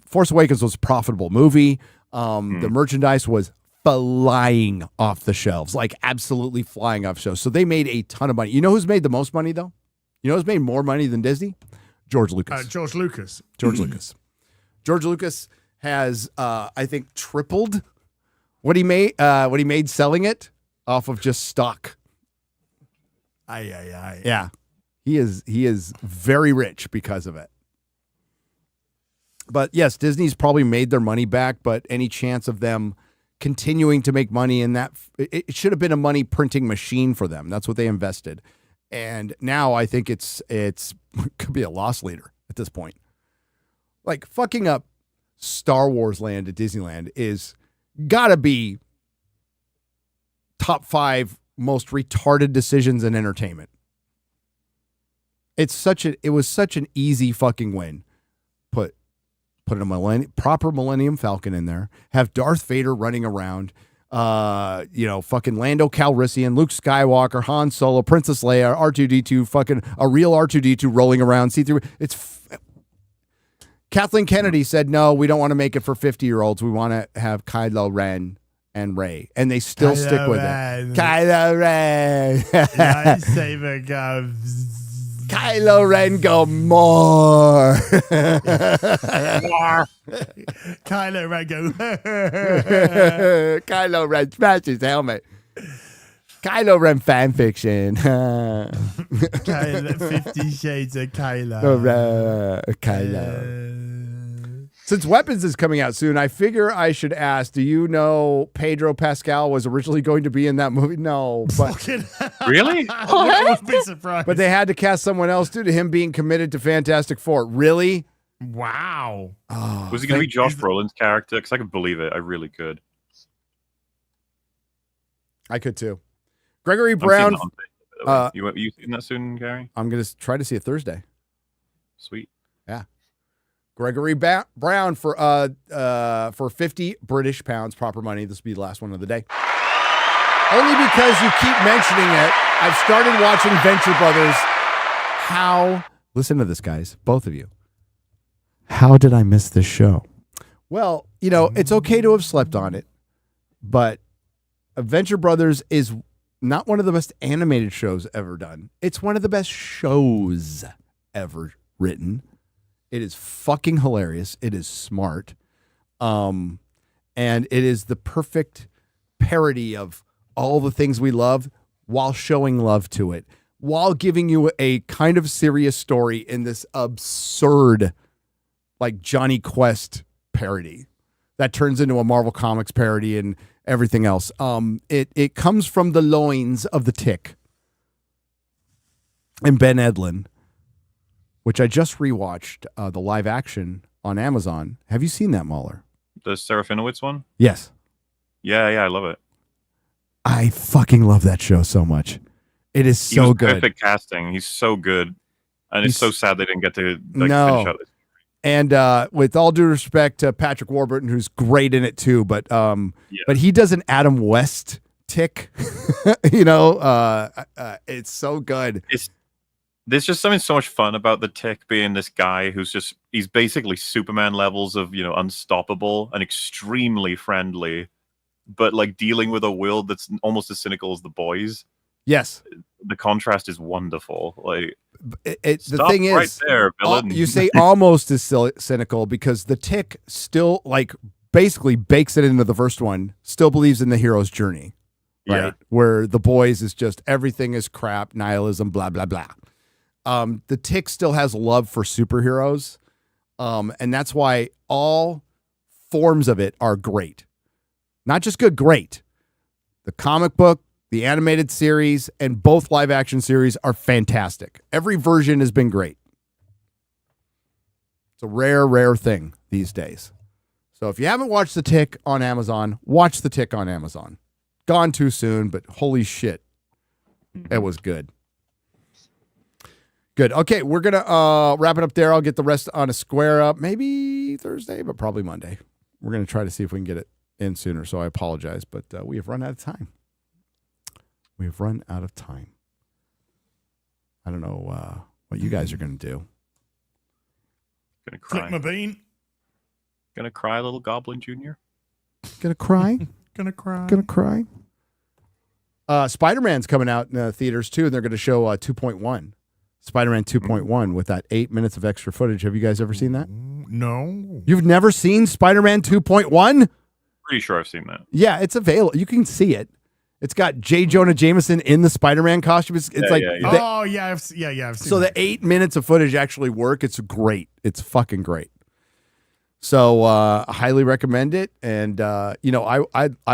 Force Awakens was a profitable movie. The merchandise was flying off the shelves, like absolutely flying off shelves. So they made a ton of money. You know who's made the most money though? You know who's made more money than Disney? George Lucas. George Lucas. George Lucas. George Lucas has, I think, tripled what he made selling it off of just stock. Aye. Yeah, he is very rich because of it. But yes, Disney's probably made their money back. But any chance of them continuing to make money in that, it should have been a money printing machine for them. That's what they invested, and now I think it's could be a loss leader at this point. Like fucking up Star Wars Land at Disneyland is gotta be top 5 most retarded decisions in entertainment. It was such an easy fucking win. Put a proper Millennium Falcon in there. Have Darth Vader running around. Fucking Lando Calrissian, Luke Skywalker, Han Solo, Princess Leia, R2-D2, fucking a real R2-D2 rolling around. C3. Kathleen Kennedy said, no, we don't want to make it for 50-year-olds. We want to have Kylo Ren and Rey. And they still stick with it. Kylo Ren. Lightsaber goes. Kylo Ren go more. Kylo Ren go. Kylo Ren smash his helmet. Kylo Ren fan fiction. Kylo, 50 Shades of Kylo. Kylo. Since Weapons is coming out soon, I figure I should ask, do you know Pedro Pascal was originally going to be in that movie? No. But Really? I would be surprised. But they had to cast someone else due to him being committed to Fantastic Four. Really? Wow. Oh, Was he going to be Josh Brolin's character? Because I could believe it. I really could. I could too. Gregory Brown. You seeing that soon, Gary? I'm going to try to see it Thursday. Sweet. Yeah. Gregory Brown for 50 British pounds, proper money. This will be the last one of the day. Only because you keep mentioning it, I've started watching Venture Brothers. Listen to this, guys, both of you. How did I miss this show? Well, it's okay to have slept on it, but Venture Brothers is not one of the best animated shows ever done. It's one of the best shows ever written. It is fucking hilarious. It is smart. And it is the perfect parody of all the things we love while showing love to it, while giving you a kind of serious story in this absurd, like Johnny Quest parody that turns into a Marvel Comics parody and everything else. It comes from the loins of the Tick and Ben Edlund, which I just rewatched the live action on Amazon. Have you seen that, MauLer? The Serafinowicz one? Yes. Yeah, I love it. I fucking love that show so much. It is so good. Perfect casting. He's so good. And it's so sad they didn't get to finish out this. And with all due respect to Patrick Warburton, who's great in it too, but he does an Adam West Tick. It's so good. There's just something so much fun about the Tick being this guy he's basically Superman levels of, unstoppable and extremely friendly, but like dealing with a world that's almost as cynical as the boys. Yes. The contrast is wonderful. Like, the thing right is, there, villain. you say almost as cynical because the Tick still like basically bakes it into the first one, still believes in the hero's journey, right? Yeah. Where the boys is just everything is crap, nihilism, blah, blah, blah. The Tick still has love for superheroes. And that's why all forms of it are great. Not just good, great. The comic book, the animated series, and both live action series are fantastic. Every version has been great. It's a rare, rare thing these days. So if you haven't watched The Tick on Amazon, watch The Tick on Amazon. Gone too soon, but holy shit, it was good. Good. Okay, we're going to wrap it up there. I'll get the rest on a square up maybe Thursday, but probably Monday. We're going to try to see if we can get it in sooner, so I apologize, but we have run out of time. We have run out of time. I don't know what you guys are going to do. Gonna cry. Flick my bean. Gonna cry, little Goblin Jr. Gonna cry? Gonna cry. Gonna cry? Spider-Man's coming out in theaters, too, and they're going to show 2.1. Spider-Man 2.1 with that 8 minutes of extra footage. Have you guys ever seen that? No. You've never seen Spider-Man 2.1? Pretty sure I've seen that. Yeah, it's available. You can see it. It's got J. Jonah Jameson in the Spider-Man costume. It's Yeah, like, yeah, yeah. the- Oh yeah, I've seen so the that. 8 minutes of footage actually work. It's great. It's fucking great. So I highly recommend it. And I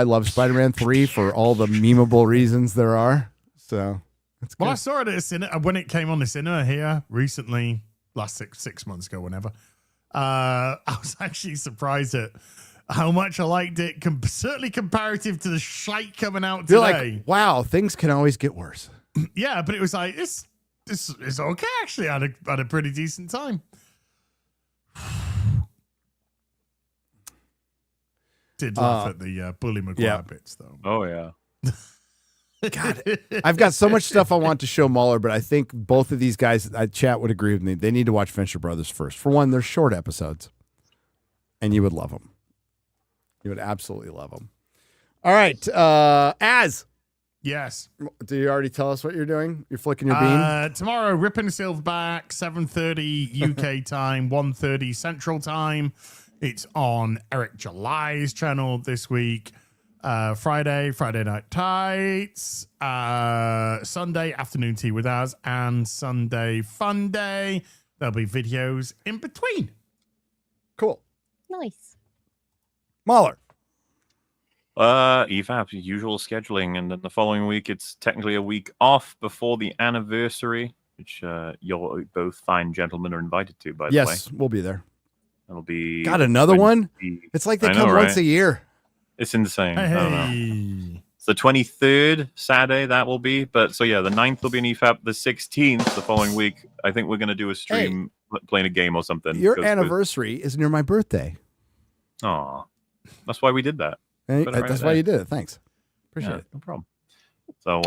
love Spider-Man 3 for all the memeable reasons there are. So it's good. Well, I saw it at a cinema when it came on the cinema here recently, last six months ago, whenever. I was actually surprised at how much I liked it. Certainly comparative to the shite coming out You're today. like, wow, things can always get worse. Yeah, but it was like this is okay. Actually, I had a pretty decent time. Did laugh at the Bully Maguire bits though. Oh yeah. God, I've got so much stuff I want to show MauLer, but I think both of these guys, chat would agree with me. They need to watch Venture Brothers first. For one, they're short episodes, and you would love them. You would absolutely love them. All right, Az. Yes. Do you already tell us what you're doing? You're flicking your bean? Tomorrow, Ripping Silverback, 7:30 UK time, 1:30 Central time. It's on Eric July's channel this week. Friday Night Tights, Sunday Afternoon Tea with Az, and Sunday Fun Day. There'll be videos in between. Cool. Nice. MauLer. EFAP, usual scheduling, and then the following week it's technically a week off before the anniversary, which you're both fine gentlemen are invited to, by the way. Yes, we'll be there. It'll be Got another one? It's like they I come know, once right? a year. It's insane. I don't know. Hey. It's the 23rd Saturday that will be, but so yeah, the 9th will be an EFAP. The 16th, the following week, I think we're gonna do a stream playing a game or something. Your anniversary is near my birthday. Oh, that's why we did that. Hey, Put it right that's there. why you did it. Thanks. Appreciate Yeah, it. no problem. So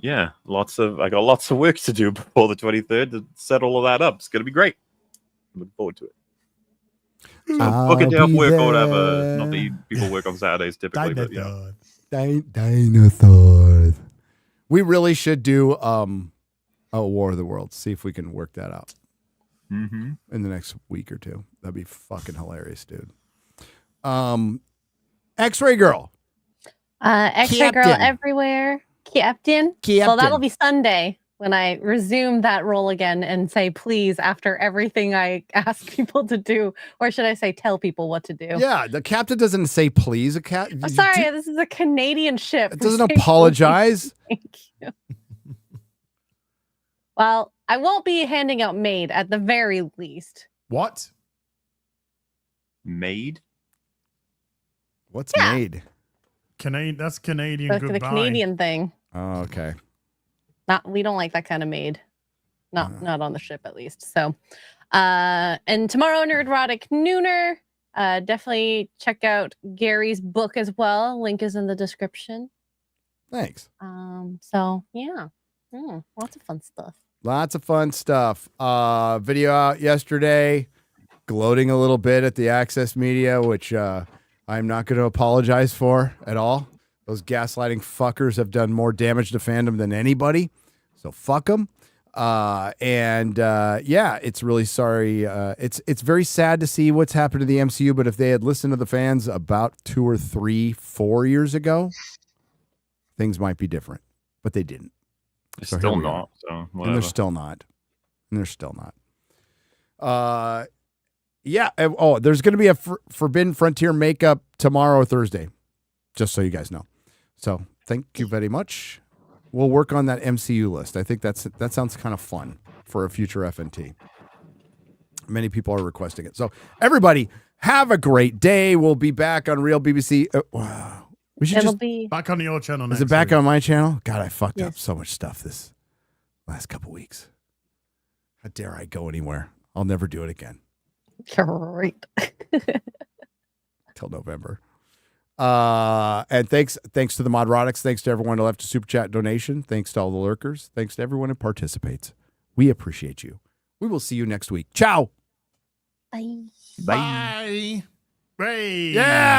yeah, I got lots of work to do before the 23rd to set all of that up. It's gonna be great. I'm looking forward to it. So book a day off work or whatever. Not that people work on Saturdays typically, but yeah. Dinosaurs. We really should do a War of the Worlds. See if we can work that out Mm-hmm. in the next week or two. That'd be fucking hilarious, dude. X-Ray Girl. X-Ray Girl Captain. everywhere. Captain. Well, that'll be Sunday when I resume that role again and say please after everything I ask people to do. Or should I say tell people what to do? Yeah, the captain doesn't say please. I'm sorry, this is a Canadian ship. It doesn't apologize. Thank you. Well, I won't be handing out maid at the very least. What? Maid? What's Yeah. made? That's Canadian goodbye. The Canadian thing. Oh, okay. We don't like that kind of maid. Not on the ship at least. So and tomorrow Nerdrotic Nooner. Definitely check out Gary's book as well. Link is in the description. Thanks. So yeah. Lots of fun stuff. Lots of fun stuff. Video out yesterday, gloating a little bit at the Access Media, which I'm not going to apologize for at all. Those gaslighting fuckers have done more damage to fandom than anybody, so fuck them. Yeah, it's really sorry. It's very sad to see what's happened to the MCU, but if they had listened to the fans about 2 or 3, 4 years ago, things might be different, but they didn't. It's So still here we not. So And whatever. they're still not. Yeah. Oh, there's going to be a Forbidden Frontier makeup tomorrow or Thursday, just so you guys know. So thank you very much. We'll work on that MCU list. I think that sounds kind of fun for a future FNT. Many people are requesting it. So everybody, have a great day. We'll be back on Real BBC. Wow. We should It'll just be Back on your channel next Is it back week. on my channel? God, I fucked up Yes. so much stuff this last couple weeks. How dare I go anywhere? I'll never do it again great. till November. And thanks to the Nerdrotics. Thanks to everyone who left a super chat donation. Thanks to all the lurkers. Thanks to everyone who participates. We appreciate you. We will see you next week. Ciao. Bye. Bye. Bye. Yeah.